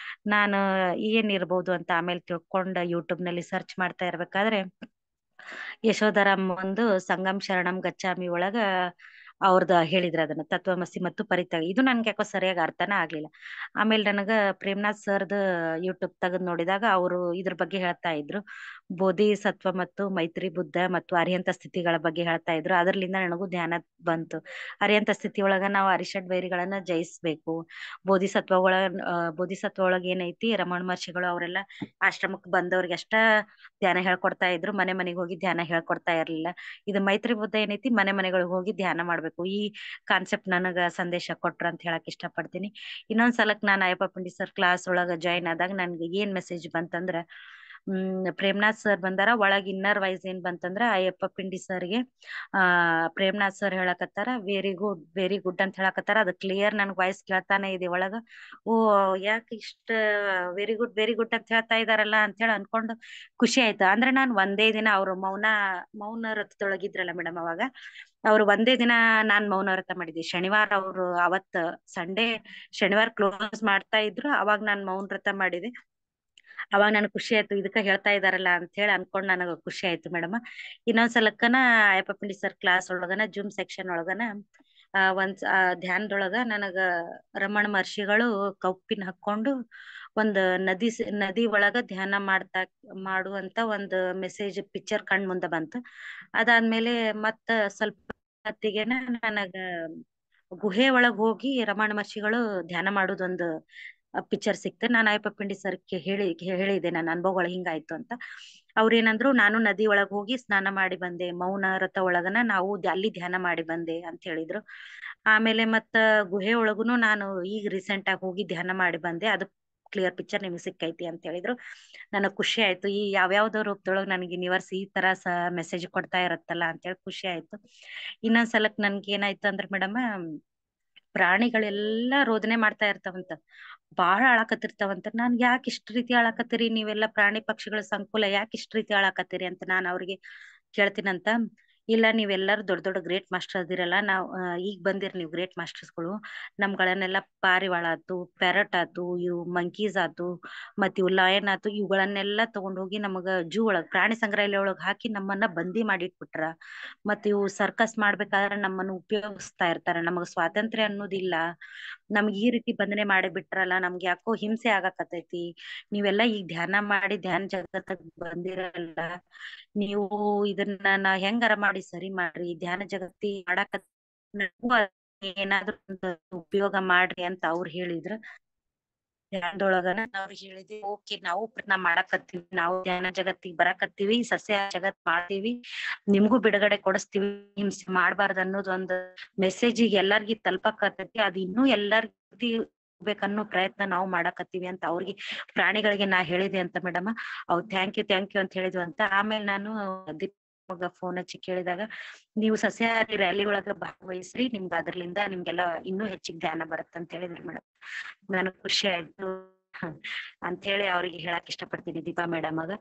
ನಾನು ಏನ್ ಇರ್ಬೋದು ಅಂತ ಆಮೇಲೆ ತಿಳ್ಕೊಂಡ್ ಯೂಟ್ಯೂಬ್ ನಲ್ಲಿ ಸರ್ಚ್ ಮಾಡ್ತಾ ಇರ್ಬೇಕಾದ್ರೆ ಯಶೋಧರಂ ಒಂದು ಸಂಗಮ್ ಶರಣಂ ಗಚ್ಚಾಮಿ ಒಳಗ ಅವ್ರದ ಹೇಳಿದ್ರ ಅದನ್ನ ತತ್ವಮಸಿ ಮತ್ತು ಪರಿತ್ಯಾಗ. ಇದು ನನ್ಗೆ ಯಾಕೋ ಸರಿಯಾಗಿ ಅರ್ಥನ ಆಗ್ಲಿಲ್ಲ. ಆಮೇಲೆ ನನಗ ಪ್ರೇಮ್ನಾಥ್ ಸರ್ದ ಯೂಟ್ಯೂಬ್ ತೆಗದ್ ನೋಡಿದಾಗ ಅವರು ಇದ್ರ ಬಗ್ಗೆ ಹೇಳ್ತಾ ಇದ್ರು. ಬೋಧಿ ಸತ್ವ ಮತ್ತು ಮೈತ್ರಿ ಬುದ್ಧ ಮತ್ತು ಅರಿಹಂತ ಸ್ಥಿತಿಗಳ ಬಗ್ಗೆ ಹೇಳ್ತಾ ಇದ್ರು. ಅದ್ರಲಿಂದ ನನಗೂ ಧ್ಯಾನ ಬಂತು. ಅರಿಹಂತ ಸ್ಥಿತಿ ಒಳಗ ನಾವು ಅರಿಷಡ್ ವೈರಿಗಳನ್ನ ಜಯಿಸ್ಬೇಕು. ಬೋಧಿಸತ್ವ ಒಳಗ ಏನೈತಿ, ರಮಣ ಮಹರ್ಷಿಗಳು ಅವರೆಲ್ಲ ಆಶ್ರಮಕ್ ಬಂದವ್ರಿಗೆ ಅಷ್ಟ ಧ್ಯಾನ ಹೇಳ್ಕೊಡ್ತಾ ಇದ್ರು. ಮನೆ ಮನೆಗ್ ಹೋಗಿ ಧ್ಯಾನ ಹೇಳ್ಕೊಡ್ತಾ ಇರ್ಲಿಲ್ಲ. ಇದು ಮೈತ್ರಿ ಬುದ್ಧ ಏನೈತಿ, ಮನೆ ಮನೆಗಳಿಗೆ ಹೋಗಿ ಧ್ಯಾನ ಮಾಡ್ಬೇಕು. ಈ ಕಾನ್ಸೆಪ್ಟ್ ನನಗ ಸಂದೇಶ ಕೊಟ್ರ ಅಂತ ಹೇಳಕ್ ಇಷ್ಟ ಪಡ್ತೀನಿ. ಇನ್ನೊಂದ್ ಸಲಕ್ ನಾನ್ ಅಯ್ಯಪ್ಪ ಪಂಡಿತ್ ಸರ್ ಕ್ಲಾಸ್ ಒಳಗ ಜಾಯ್ನ್ ಆದಾಗ ನನ್ಗೆ ಏನ್ ಮೆಸೇಜ್ ಬಂತಂದ್ರ, ಪ್ರೇಮ್ನಾಥ್ ಸರ್ ಬಂದಾರ. ಒಳಗ್ ಇನ್ನರ್ ವೈಸ್ ಏನ್ ಬಂತಂದ್ರ ಅಯ್ಯಪ್ಪ ಪಿಂಡಿ ಸರ್ಗೆ ಪ್ರೇಮ್ನಾಥ್ ಸರ್ ಹೇಳಕತ್ತಾರ ವೆರಿ ಗುಡ್ ಅಂತ ಹೇಳಕತ್ತಾರ. ಅದು ಕ್ಲಿಯರ್ ನನ್ಗ್ ವಾಯ್ಸ್ ಕೇಳ್ತಾನೆ ಇದೆ ಒಳಗ. ಓ ಯಾಕೆ ಇಷ್ಟ ವೆರಿ ಗುಡ್ ಅಂತ ಹೇಳ್ತಾ ಇದಾರಲ್ಲ ಅಂತ ಹೇಳಿ ಅನ್ಕೊಂಡು ಖುಷಿ ಆಯ್ತು. ಅಂದ್ರೆ ನಾನ್ ಒಂದೇ ದಿನ ಅವ್ರು ಮೌನ ವ್ರತದೊಳಗಿದ್ರಲ್ಲ ಮೇಡಮ್, ಅವಾಗ ಅವ್ರು ಒಂದೇ ದಿನ ನಾನ್ ಮೌನ ವ್ರತ ಮಾಡಿದ್ದೆ. ಶನಿವಾರ ಅವ್ರು ಅವತ್ ಸಂಡೇ ಶನಿವಾರ ಕ್ಲೋಸ್ ಮಾಡ್ತಾ ಇದ್ರು, ಅವಾಗ ನಾನ್ ಮೌನ ವ್ರತ ಮಾಡಿದೆ. ಅವಾಗ ನನ್ಗ್ ಖುಷಿ ಆಯ್ತು, ಇದಕ್ಕ ಹೇಳ್ತಾ ಇದಾರಲ್ಲ ಅಂತ ಹೇಳಿ ಅನ್ಕೊಂಡ್ ನನಗ ಖುಷಿ ಆಯ್ತು ಮೇಡಮ್. ಇನ್ನೊಂದ್ಸಲಕ್ಕನ ಅಯ್ಯಪ್ಪ ಪಿಂಡಿ ಸರ್ ಕ್ಲಾಸ್ ಒಳಗನ ಜೂಮ್ ಸೆಕ್ಷನ್ ಒಳಗನ ಧ್ಯಾನದೊಳಗ ನನಗ ರಮಣ ಮಹರ್ಷಿಗಳು ಕಪ್ಪಿನ ಹಾಕೊಂಡು ಒಂದ್ ನದಿ ಒಳಗ ಧ್ಯಾನ ಮಾಡುವಂತ ಒಂದು ಮೆಸೇಜ್ ಪಿಕ್ಚರ್ ಕಣ್ ಮುಂದ ಬಂತು. ಅದಾದ್ಮೇಲೆ ಮತ್ತ ಸ್ವಲ್ಪ ಹೊತ್ತಿಗೆನ ನನಗ ಗುಹೆ ಒಳಗ್ ಹೋಗಿ ರಮಣ ಮಹರ್ಷಿಗಳು ಧ್ಯಾನ ಮಾಡುದೊಂದು ಪಿಕ್ಚರ್ ಸಿಕ್ತು. ನಾನು ಅಯ್ಯಪ್ಪ ಪಿಂಡಿ ಸರ್ ಹೇಳಿದೆ ನನ್ನ ಅನುಭವಗಳು ಹಿಂಗಾಯ್ತು ಅಂತ. ಅವ್ರೇನಂದ್ರು, ನಾನು ನದಿ ಒಳಗ್ ಹೋಗಿ ಸ್ನಾನ ಮಾಡಿ ಬಂದೆ, ಮೌನ ವ್ರತ ಒಳಗನ ನಾವು ಅಲ್ಲಿ ಧ್ಯಾನ ಮಾಡಿ ಬಂದೆ ಅಂತ ಹೇಳಿದ್ರು. ಆಮೇಲೆ ಮತ್ತ ಗುಹೆ ಒಳಗುನು ನಾನು ಈಗ ರೀಸೆಂಟ್ ಆಗಿ ಹೋಗಿ ಧ್ಯಾನ ಮಾಡಿ ಬಂದೆ, ಅದು ಕ್ಲಿಯರ್ ಪಿಕ್ಚರ್ ನಿಮ್ಗೆ ಸಿಕ್ಕೈತಿ ಅಂತ ಹೇಳಿದ್ರು. ನನಗ್ ಖುಷಿ ಆಯ್ತು. ಈ ಯಾವ್ಯಾವ್ದೋ ರೂಪದೊಳಗ್ ನನಗೆ ಯೂನಿವರ್ಸ್ ಈ ತರ ಮೆಸೇಜ್ ಕೊಡ್ತಾ ಇರತ್ತಲ್ಲ ಅಂತ ಹೇಳಿ ಖುಷಿ ಆಯ್ತು. ಇನ್ನೊಂದ್ಸಲಕ್ ನನ್ಗೆ ಏನಾಯ್ತು ಅಂದ್ರೆ ಮೇಡಮ್, ಪ್ರಾಣಿಗಳೆಲ್ಲಾ ರೋದನೆ ಮಾಡ್ತಾ ಇರ್ತಾವಂತ, ಬಾಳ ಅಳಕತ್ತಿರ್ತಾವಂತ. ನಾನ್ ಯಾಕೆ ಇಷ್ಟ ರೀತಿ ಅಳಕತ್ತೀರಿ, ನೀವೆಲ್ಲಾ ಪ್ರಾಣಿ ಪಕ್ಷಿಗಳ ಸಂಕುಲ, ಯಾಕೆ ಇಷ್ಟ ರೀತಿ ಅಳಕತ್ತೀರಿ ಅಂತ ನಾನ್ ಅವ್ರಿಗೆ ಕೇಳ್ತೀನಂತ. ಇಲ್ಲ ನೀವೆಲ್ಲರೂ ದೊಡ್ಡ ದೊಡ್ಡ ಗ್ರೇಟ್ ಮಾಸ್ಟರ್ ಅದಿರಲ್ಲ, ನಾವ್ ಈಗ ಬಂದಿರ್ ನೀವು ಗ್ರೇಟ್ ಮಾಸ್ಟರ್ಸ್ಗಳು, ನಮ್ಗಳನ್ನೆಲ್ಲ ಪಾರಿವಾಳ ಆತು, ಪ್ಯಾರಟ್ ಆತು, ಇವು ಮಂಕೀಸ್ ಆತು, ಮತ್ ಇವು ಲಯನ್ ಆತು, ಇವುಗಳನ್ನೆಲ್ಲಾ ತಗೊಂಡ್ ಹೋಗಿ ನಮಗ ಜೂ ಒಳಗ್ ಪ್ರಾಣಿ ಸಂಗ್ರಹಾಲಯ ಒಳಗ್ ಹಾಕಿ ನಮ್ಮನ್ನ ಬಂದಿ ಮಾಡಿಟ್ಬಿಟ್ರ. ಮತ್ ಇವು ಸರ್ಕಸ್ ಮಾಡ್ಬೇಕಾದ್ರೆ ನಮ್ಮನ್ನು ಉಪಯೋಗಿಸ್ತಾ ಇರ್ತಾರ. ನಮಗ್ ಸ್ವಾತಂತ್ರ್ಯ ಅನ್ನೋದಿಲ್ಲ, ನಮ್ಗೆ ಈ ರೀತಿ ಬಂಧನೆ ಮಾಡಿ ಬಿಟ್ರಲ್ಲ, ನಮ್ಗೆ ಯಾಕೋ ಹಿಂಸೆ ಆಗಾಕತ್ತೈತಿ. ನೀವೆಲ್ಲಾ ಈಗ ಧ್ಯಾನ ಮಾಡಿ ಧ್ಯಾನ ಜಗತ್ತಕ್ ಬಂದಿರಲ್ಲ, ನೀವು ಇದನ್ನ ಹೆಂಗಾರ ಮಾಡಿ ಸರಿ ಮಾಡ್ರಿ, ಧ್ಯಾನ ಜಗತ್ತಿ ಮಾಡಾಕ ಏನಾದ್ರು ಒಂದು ಉಪಯೋಗ ಮಾಡ್ರಿ ಅಂತ ಅವ್ರು ಹೇಳಿದ್ರ. ಧ್ಯಾನದೊಳಗನ ಅವ್ರಿಗೆ ಹೇಳಿದ್ವಿ, ಓಕೆ ನಾವು ಪ್ರಯತ್ನ ಮಾಡಾಕತ್ತೀವಿ, ನಾವು ಧ್ಯಾನ ಜಗತ್ತಿಗೆ ಬರಾಕತ್ತೀವಿ, ಸಸ್ಯ ಜಗತ್ ಮಾಡ್ತೀವಿ, ನಿಮ್ಗೂ ಬಿಡುಗಡೆ ಕೊಡಿಸ್ತೀವಿ, ಹಿಂಸೆ ಮಾಡ್ಬಾರ್ದು ಅನ್ನೋದೊಂದು ಮೆಸೇಜ್ ಈಗ ಎಲ್ಲಾರ್ಗಿ ತಲುಪಕತ್ತೈತಿ. ಅದು ಇನ್ನೂ ಎಲ್ಲಾರ್ಗಿ ಬೇಕನ್ನೋ ಪ್ರಯತ್ನ ನಾವು ಮಾಡಾಕತ್ತೀವಿ ಅಂತ ಅವ್ರಿಗೆ ಪ್ರಾಣಿಗಳಿಗೆ ನಾ ಹೇಳಿದೆ ಅಂತ ಮೇಡಮ್. ಅವ್ ಥ್ಯಾಂಕ್ ಯು ಅಂತ ಹೇಳಿದ್ವು ಅಂತ. ಆಮೇಲೆ ನಾನು ಫೋನ್ ಹಚ್ಚಿ ಕೇಳಿದಾಗ, ನೀವು ಸಸ್ಯಾಹಾರಿ ರ್ಯಾಲಿ ಒಳಗ ಭಾಗವಹಿಸ್ರಿ, ನಿಮ್ಗೆ ಅದ್ರಲಿಂದ ನಿಮ್ಗೆಲ್ಲ ಇನ್ನೂ ಹೆಚ್ಚಿಗೆ ಧ್ಯಾನ ಬರುತ್ತೆ ಅಂತ ಹೇಳಿದ್ರಿ ಮೇಡಮ್. ನನಗ್ ಖುಷಿ ಆಯ್ತು ಅಂತ ಹೇಳಿ ಅವ್ರಿಗೆ ಹೇಳಕ್ ಇಷ್ಟಪಡ್ತೀನಿ ದೀಪಾ ಮೇಡಮ್ ಆಗ.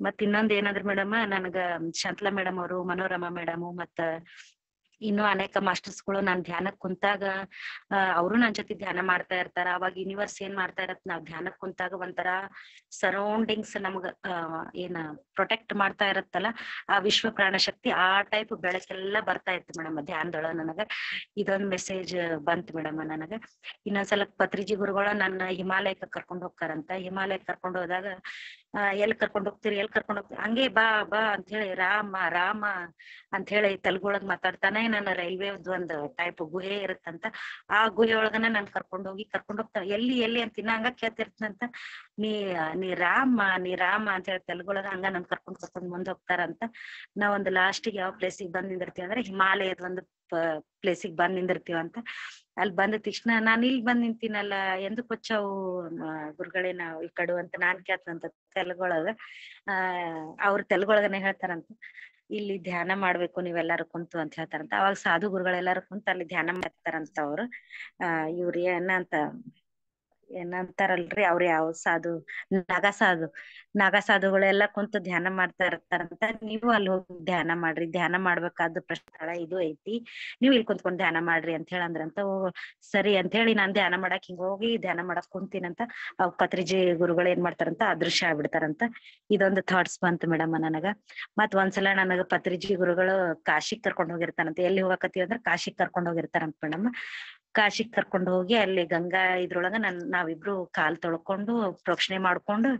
ಮತ್ ಇನ್ನೊಂದ್ ಏನಂದ್ರ ಮೇಡಮ್, ನನಗ ಶಾಂತಲಾ ಮೇಡಮ್ ಅವರು, ಮನೋರಮಾ ಮೇಡಮ್ ಮತ್ತ ಇನ್ನು ಅನೇಕ ಮಾಸ್ಟರ್ಸ್ಗಳು ನಾನ್ ಧ್ಯಾನಕ್ ಕುಂತಾಗ ಅವರು ನನ್ ಜೊತೆ ಧ್ಯಾನ ಮಾಡ್ತಾ ಇರ್ತಾರ. ಅವಾಗ ಯೂನಿವರ್ಸ್ ಏನ್ ಮಾಡ್ತಾ ಇರತ್, ನಾವ್ ಧ್ಯಾನಕ್ ಕುಂತಾಗ ಒಂಥರ ಸರೌಂಡಿಂಗ್ಸ್ ನಮ್ಗ ಏನ ಪ್ರೊಟೆಕ್ಟ್ ಮಾಡ್ತಾ ಇರತ್ತಲ್ಲ, ಆ ವಿಶ್ವ ಪ್ರಾಣ ಶಕ್ತಿ ಆ ಟೈಪ್ ಬೆಳಕೆಲ್ಲ ಬರ್ತಾ ಇತ್ತು ಮೇಡಮ್ ಧ್ಯಾನದೊಳಗ. ನನಗ ಇದೊಂದ್ ಮೆಸೇಜ್ ಬಂತು ಮೇಡಮ್ ನನಗ. ಇನ್ನೊಂದ್ಸಲ ಪತ್ರಿಜಿ ಗುರುಗಳು ನನ್ನ ಹಿಮಾಲಯಕ್ಕೆ ಕರ್ಕೊಂಡ್ ಹೋಗ್ತಾರಂತ. ಹಿಮಾಲಯಕ್ಕೆ ಕರ್ಕೊಂಡ್ ಹೋದಾಗ ಎಲ್ ಕರ್ಕೊಂಡ್ ಹೋಗ್ತೀರಿ ಹಂಗೆ ಬಾ ಬಾ ಅಂತ ಹೇಳಿ ರಾಮ ರಾಮ ಅಂತ ಹೇಳಿ ತೆಲುಗೊಳಗ್ ಮಾತಾಡ್ತಾನೆ. ನನ್ನ ರೈಲ್ವೆ ಒಂದ್ ಟೈಪ್ ಗುಹೆ ಇರುತ್ತಂತ, ಆ ಗುಹೆ ಒಳಗನ ನನ್ ಕರ್ಕೊಂಡ್ ಹೋಗ್ತಾರ. ಎಲ್ಲಿ ಅಂತ ಇನ್ನ ಹಂಗ ಕೇಳ್ತಿರ್ತಂತ, ನೀ ರಾಮ ಅಂತ ಹೇಳಿ ತೆಲುಗೊಳಗ ಹಂಗ ನನ್ ಕರ್ಕೊಂಡ್ ಮುಂದ್ ಹೋಗ್ತಾರಂತ. ನಾವ್ ಒಂದು ಲಾಸ್ಟಿಗೆ ಯಾವ ಪ್ಲೇಸಿಗೆ ಬಂದ್ ನಿಂದಿರ್ತೀವಿ ಅಂದ್ರೆ ಹಿಮಾಲಯದ ಒಂದು ಪ್ಲೇಸಿಗೆ ಬಂದ್ ನಿಂದಿರ್ತೀವಂತ. ಅಲ್ಲಿ ಬಂದ ತಕ್ಷಣ ನಾನ್ ಇಲ್ಲಿ ಬಂದ್ ನಿಂತೀನಲ್ಲ, ಎಂದಕ್ వచ్చావు ಗುರುಗಳೇ ನಾವ್ ಈ ಕಡು ಅಂತ ನಾನ್ ಕೇಳ್ತಂತ ತೆಲುಗೊಳಗ. ಅವ್ರ ತೆಲುಗೊಳಗನೆ ಹೇಳ್ತಾರಂತ, ಇಲ್ಲಿ ಧ್ಯಾನ ಮಾಡ್ಬೇಕು ನೀವೆಲ್ಲಾರು ಕುಂತು ಅಂತ ಹೇಳ್ತಾರಂತ. ಅವಾಗ ಸಾಧು ಗುರುಗಳೆಲ್ಲಾರು ಕುಂತು ಅಲ್ಲಿ ಧ್ಯಾನ ಮಾಡ್ತಾರಂತ. ಅವ್ರು ಇವ್ರ ಏನಂತಾರಲ್ರಿ, ಅವ್ರ ಯಾವ ಸಾಧು, ನಾಗ ಸಾಧುಗಳೆಲ್ಲಾ ಕುಂತು ಧ್ಯಾನ ಮಾಡ್ತಾ ಇರ್ತಾರಂತ. ನೀವು ಅಲ್ಲಿ ಹೋಗಿ ಧ್ಯಾನ ಮಾಡ್ರಿ, ಧ್ಯಾನ ಮಾಡ್ಬೇಕಾದ ಸ್ಥಳ ಇದು ಐತಿ, ನೀವ್ ಇಲ್ಲಿ ಕುಂತ್ಕೊಂಡ್ ಧ್ಯಾನ ಮಾಡ್ರಿ ಅಂತ ಹೇಳಂದ್ರಂತ. ಸರಿ ಅಂತ ಹೇಳಿ ನಾನ್ ಧ್ಯಾನ ಮಾಡಕ್ ಹಿಂಗ ಹೋಗಿ ಧ್ಯಾನ ಮಾಡಕ್ ಕುಂತೀನಂತ. ಅವ್ ಪತ್ರಿಜಿ ಗುರುಗಳು ಏನ್ ಮಾಡ್ತಾರಂತ, ಅದೃಶ್ಯ ಆಗ್ಬಿಡ್ತಾರಂತ. ಇದೊಂದು ಥಾಟ್ಸ್ ಬಂತು ಮೇಡಮ್ ನನಗ. ಮತ್ ಒಂದ್ಸಲ ನನಗ ಪತ್ರಿಜಿ ಗುರುಗಳು ಕಾಶಿಗ್ ಕರ್ಕೊಂಡ್ ಹೋಗಿರ್ತಾರಂತ. ಎಲ್ಲಿ ಹೋಗಕತ್ತೀವಿ ಅಂದ್ರೆ ಕಾಶಿಗ್ ಕರ್ಕೊಂಡ್ ಹೋಗಿರ್ತಾರಂತ ಮೇಡಮ್. ಕಾಶಿಗ್ ಕರ್ಕೊಂಡ್ ಹೋಗಿ ಅಲ್ಲಿ ಗಂಗಾ ಇದ್ರೊಳಗ ನಾವಿಬ್ರು ಕಾಲ್ ತೊಳ್ಕೊಂಡು ಪ್ರೋಕ್ಷಣೆ ಮಾಡ್ಕೊಂಡು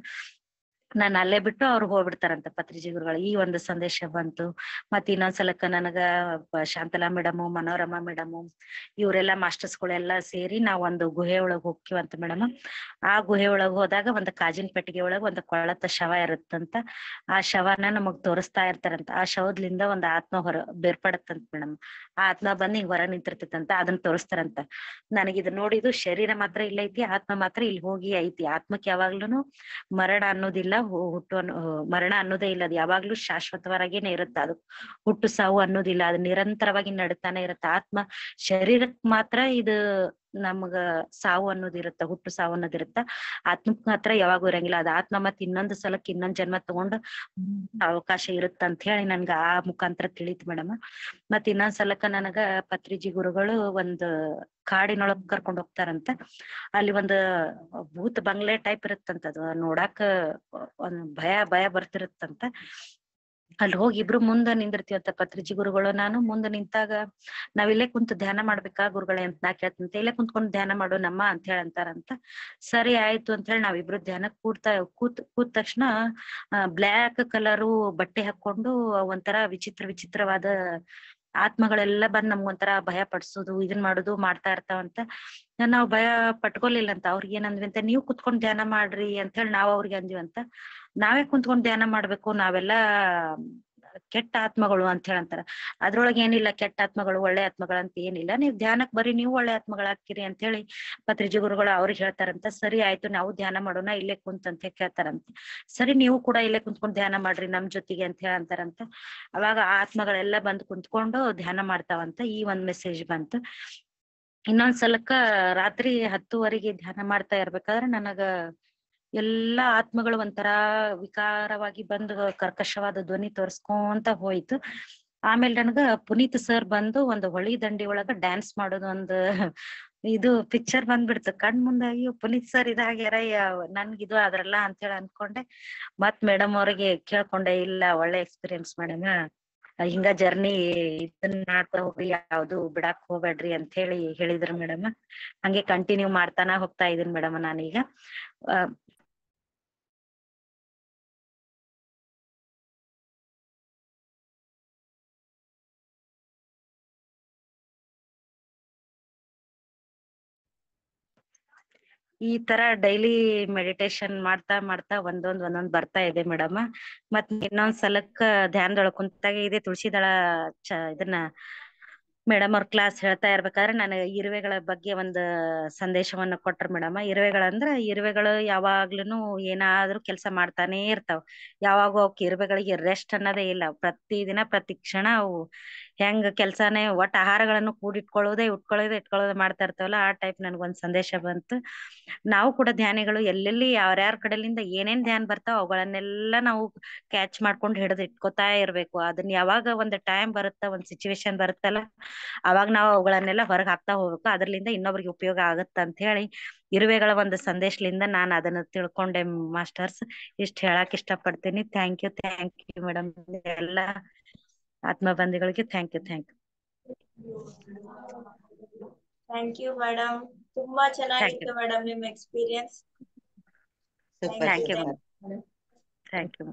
ನಾನ್ ಅಲ್ಲೇ ಬಿಟ್ಟು ಅವ್ರು ಹೋಗ್ಬಿಡ್ತಾರಂತ ಪತ್ರಿಜಿ ಗುರುಗಳು. ಈ ಒಂದು ಸಂದೇಶ ಬಂತು. ಮತ್ ಇನ್ನೊಂದ್ಸಲಕ್ಕ ನನಗ ಶಾಂತಲಾ ಮೇಡಮು, ಮನೋರಮಾ ಮೇಡಮು ಇವರೆಲ್ಲಾ ಮಾಸ್ಟರ್ಸ್ಗಳೆಲ್ಲಾ ಸೇರಿ ನಾವ್ ಒಂದು ಗುಹೆ ಒಳಗ್ ಹೋಗ್ತೀವಂತ ಮೇಡಮ್. ಆ ಗುಹೆ ಒಳಗ್ ಹೋದಾಗ ಒಂದು ಕಾಜಿನ ಪೆಟ್ಟಿಗೆ ಒಳಗ್ ಒಂದು ಕೊಳತ ಶವ ಇರುತ್ತಂತ. ಆ ಶವನ ನಮಗ್ ತೋರಿಸ್ತಾ ಇರ್ತಾರಂತ. ಆ ಶವದ್ಲಿಂದ ಒಂದ್ ಆತ್ಮ ಬೇರ್ಪಡತ್ತಂತ ಮೇಡಮ್. ಆ ಆತ್ಮ ಬಂದ್ ಹಿಂಗ್ ಹೊರ ನಿಂತಿರ್ತೈತಂತ, ಅದನ್ನ ತೋರಿಸ್ತಾರಂತ. ನನಗಿದ್ ನೋಡಿದು ಶರೀರ ಮಾತ್ರ ಇಲ್ಲ ಐತಿ, ಆತ್ಮ ಮಾತ್ರ ಇಲ್ಲಿ ಹೋಗಿ ಐತಿ. ಆತ್ಮಕ್ ಯಾವಾಗ್ಲೂನು ಮರಣ ಅನ್ನೋದಿಲ್ಲ, ಮರಣ ಅನ್ನೋದೇ ಇಲ್ಲ. ಅದು ಯಾವಾಗ್ಲೂ ಶಾಶ್ವತವಾಗೇನೆ ಇರುತ್ತ. ಅದು ಹುಟ್ಟು ಸಾವು ಅನ್ನೋದಿಲ್ಲ, ಅದು ನಿರಂತರವಾಗಿ ನಡ್ತಾನೆ ಇರುತ್ತ. ಆತ್ಮ ಶರೀರಕ್ ಮಾತ್ರ ಇದು ನಮ್ಗ ಸಾವು ಅನ್ನೋದಿರುತ್ತ, ಹುಟ್ಟು ಸಾವು ಅನ್ನೋದಿರುತ್ತ. ಆತ್ಮಕ್ ಮಾತ್ರ ಯಾವಾಗೂ ಇರಂಗಿಲ್ಲ. ಅದ್ ಆತ್ಮ ಮತ್ ಇನ್ನೊಂದ್ ಸಲಕ್ ಇನ್ನೊಂದ್ ಜನ್ಮ ತಗೊಂಡು ಅವಕಾಶ ಇರುತ್ತ ಅಂತ ಹೇಳಿ ನನ್ಗ ಆ ಮುಖಾಂತರ ತಿಳಿತು ಮೇಡಮ್. ಮತ್ ಇನ್ನೊಂದ್ ಸಲಕ್ಕ ನನಗ ಪತ್ರಿಜಿ ಗುರುಗಳು ಒಂದ್ ಕಾಡಿನೊಳಗ್ ಕರ್ಕೊಂಡ್ ಹೋಗ್ತಾರಂತ. ಅಲ್ಲಿ ಒಂದ್ ಭೂತ್ ಬಂಗ್ಲೆ ಟೈಪ್ ಇರುತ್ತಂತ. ಅದು ನೋಡಾಕ ಒಂದ್ ಭಯ ಬರ್ತಿರುತ್ತಂತ. ಅಲ್ಲಿ ಹೋಗಿ ಇಬ್ರು ಮುಂದ ನಿಂದಿರ್ತೀವಂತ ಪತ್ರಿಜಿ ಗುರುಗಳು ನಾನು. ಮುಂದ ನಿಂತಾಗ ನಾವಿಲ್ಲೇ ಕುಂತು ಧ್ಯಾನ ಮಾಡ್ಬೇಕಾ ಗುರುಗಳೇ ಅಂತ ನಾ ಕೇಳ್ತಂತೆ. ಇಲ್ಲೇ ಕುಂತ್ಕೊಂಡ್ ಧ್ಯಾನ ಮಾಡು ನಮ್ಮ ಅಂತ ಹೇಳಂತಾರಂತ. ಸರಿ ಆಯ್ತು ಅಂತ ಹೇಳಿ ನಾವಿಬ್ರು ಧ್ಯಾನಕ್ ಕೂತ ತಕ್ಷಣ ಬ್ಲ್ಯಾಕ್ ಕಲರು ಬಟ್ಟೆ ಹಾಕೊಂಡು ಒಂಥರ ವಿಚಿತ್ರವಾದ ಆತ್ಮಗಳೆಲ್ಲ ಬಂದ್ ನಮ್ಗೊಂಥರ ಭಯ ಪಡ್ಸೋದು ಇದನ್ ಮಾಡೋದು ಮಾಡ್ತಾ ಇರ್ತಾವಂತ. ನಾವ್ ಭಯ ಪಟ್ಕೊಲಿಲ್ಲ ಅಂತ. ಅವ್ರಿಗೆ ಏನಂದ್ವಿ ಅಂತ, ನೀವ್ ಕುತ್ಕೊಂಡ್ ಧ್ಯಾನ ಮಾಡ್ರಿ ಅಂತ ಹೇಳಿ ನಾವ್ ಅವ್ರಿಗೆ ಅಂದಿವಂತ. ನಾವೇ ಕುಂತ್ಕೊಂಡ್ ಧ್ಯಾನ ಮಾಡ್ಬೇಕು, ನಾವೆಲ್ಲಾ ಕೆಟ್ಟ ಆತ್ಮಗಳು ಅಂತ ಹೇಳಂತಾರ. ಅದ್ರೊಳಗೆ ಏನಿಲ್ಲ, ಕೆಟ್ಟ ಆತ್ಮಗಳು ಒಳ್ಳೆ ಆತ್ಮಗಳು ಅಂತ ಏನಿಲ್ಲ, ನೀವ್ ಧ್ಯಾನಕ್ ಬರ್ರಿ, ನೀವು ಒಳ್ಳೆ ಆತ್ಮಗಳಾಗ್ತೀರಿ ಅಂತ ಹೇಳಿ ಪತ್ರಿಜಿ ಗುರುಗಳು ಅವ್ರಿಗೆ ಹೇಳ್ತಾರಂತ. ಸರಿ ಆಯ್ತು, ನಾವು ಧ್ಯಾನ ಮಾಡೋಣ ಇಲ್ಲೇ ಕುಂತಂತ ಕೇಳ್ತಾರಂತ. ಸರಿ ನೀವು ಕೂಡ ಇಲ್ಲೇ ಕುಂತ್ಕೊಂಡ್ ಧ್ಯಾನ ಮಾಡ್ರಿ ನಮ್ ಜೊತೆಗೆ ಅಂತ ಹೇಳಂತಾರಂತ. ಅವಾಗ ಆತ್ಮಗಳೆಲ್ಲ ಬಂದ್ ಕುಂತ್ಕೊಂಡು ಧ್ಯಾನ ಮಾಡ್ತಾವಂತ. ಈ ಒಂದ್ ಮೆಸೇಜ್ ಬಂತು. ಇನ್ನೊಂದ್ ಸಲಕ್ಕ ರಾತ್ರಿ 10:00 ಧ್ಯಾನ ಮಾಡ್ತಾ ಇರ್ಬೇಕಾದ್ರೆ ನನಗ ಎಲ್ಲಾ ಆತ್ಮಗಳು ಒಂಥರಾ ವಿಕಾರವಾಗಿ ಬಂದು ಕರ್ಕಶವಾದ ಧ್ವನಿ ತೋರ್ಸ್ಕೊಂತ ಹೋಯ್ತು. ಆಮೇಲೆ ನನಗ ಪುನೀತ್ ಸರ್ ಬಂದು ಒಂದು ಹೊಳಿ ದಂಡಿ ಒಳಗ ಡ್ಯಾನ್ಸ್ ಮಾಡೋದು ಒಂದು ಇದು ಪಿಕ್ಚರ್ ಬಂದ್ಬಿಡ್ತು ಕಣ್ ಮುಂದಾಗಿ. ಪುನೀತ್ ಸರ್ ಇದಾಗ್ಯಾರ, ನನ್ಗಿದು ಅದ್ರಲ್ಲ ಅಂತ ಹೇಳಿ ಅನ್ಕೊಂಡೆ. ಮತ್ ಮೇಡಮ್ ಅವ್ರಿಗೆ ಕೇಳ್ಕೊಂಡೆ, ಇಲ್ಲ ಒಳ್ಳೆ ಎಕ್ಸ್ಪೀರಿಯನ್ಸ್ ಮೇಡಮ್, ಹಿಂಗ ಜರ್ನಿ ಇದನ್ನ ಮಾಡ್ತಾ ಹೋಗ್ರಿ, ಯಾವ್ದು ಬಿಡಾಕ್ ಹೋಗ್ಬೇಡ್ರಿ ಅಂತ ಹೇಳಿ ಹೇಳಿದ್ರು ಮೇಡಮ್. ಹಂಗೆ ಕಂಟಿನ್ಯೂ ಮಾಡ್ತಾನ ಹೋಗ್ತಾ ಇದೀನಿ ಮೇಡಮ್ ನಾನೀಗ. ಈ ತರ ಡೈಲಿ ಮೆಡಿಟೇಷನ್ ಮಾಡ್ತಾ ಒಂದೊಂದ್ ಬರ್ತಾ ಇದೆ ಮೇಡಮ್. ಮತ್ ಇನ್ನೊಂದ್ ಸಲಕ್ಕ ಧ್ಯಾನದೊಳಗ್ ಕುಂತಾಗ ಇದೆ ತುಳಸಿ ದಳ ಇದನ್ನ ಮೇಡಮ್ ಅವ್ರ ಕ್ಲಾಸ್ ಹೇಳ್ತಾ ಇರ್ಬೇಕಾದ್ರೆ ನನಗೆ ಇರುವೆಗಳ ಬಗ್ಗೆ ಒಂದು ಸಂದೇಶವನ್ನ ಕೊಟ್ರು ಮೇಡಮ್. ಇರುವೆಗಳಂದ್ರ ಇರುವೆಗಳು ಯಾವಾಗ್ಲೂನು ಏನಾದ್ರೂ ಕೆಲಸ ಮಾಡ್ತಾನೆ ಇರ್ತಾವ. ಯಾವಾಗೂ ಅವಕ್ಕೆ ಇರುವೆಗಳಿಗೆ ರೆಸ್ಟ್ ಅನ್ನೋದೇ ಇಲ್ಲ. ಪ್ರತಿದಿನ ಪ್ರತಿ ಕ್ಷಣ ಅವು ಹೆಂಗ್ ಕೆಲ್ಸಾನೇ ಒಟ್ಟ ಆಹಾರಗಳನ್ನು ಇಟ್ಕೊಳ್ಳೋದೇ ಮಾಡ್ತಾ ಇರ್ತಾವಲ್ಲ, ಆ ಟೈಪ್ ನನ್ಗೊಂದ್ ಸಂದೇಶ ಬಂತು. ನಾವು ಕೂಡ ಧ್ಯಾನಿಗಳು ಎಲ್ಲೆಲ್ಲಿ ಯಾರ್ಯಾರ ಕಡೆಲಿಂದ ಏನೇನ್ ಧ್ಯಾನ ಬರ್ತಾವ ಅವುಗಳನ್ನೆಲ್ಲ ನಾವು ಕ್ಯಾಚ್ ಮಾಡ್ಕೊಂಡು ಹಿಡಿದು ಇಟ್ಕೋತಾ ಇರ್ಬೇಕು. ಅದನ್ನ ಯಾವಾಗ ಒಂದ್ ಟೈಮ್ ಬರುತ್ತ, ಒಂದ್ ಸಿಚುವೇಶನ್ ಬರುತ್ತಲ್ಲ, ಅವಾಗ ನಾವು ಅವುಗಳನ್ನೆಲ್ಲ ಹೊರಗ್ ಹಾಕ್ತಾ ಹೋಗ್ಬೇಕು. ಅದ್ರಲಿಂದ ಇನ್ನೊಬ್ರಿಗೆ ಉಪಯೋಗ ಆಗತ್ತ ಅಂತ ಹೇಳಿ ಇರುವೆಗಳ ಒಂದು ಸಂದೇಶಲಿಂದ ನಾನು ಅದನ್ನ ತಿಳ್ಕೊಂಡೆ ಮಾಸ್ಟರ್ಸ್. ಇಷ್ಟ ಹೇಳಕ್ ಇಷ್ಟ ಪಡ್ತೀನಿ. Thank you madam. ಎಲ್ಲ ಆತ್ಮ ಬಂಧುಗಳಿಗೆ thank you. Thank you madam. ತುಂಬಾ ಥ್ಯಾಂಕ್ ಯು ಚೆನ್ನಾಗಿತ್ತು ಮೇಡಮ್ ನಿಮ್ experience. Thank you thank you.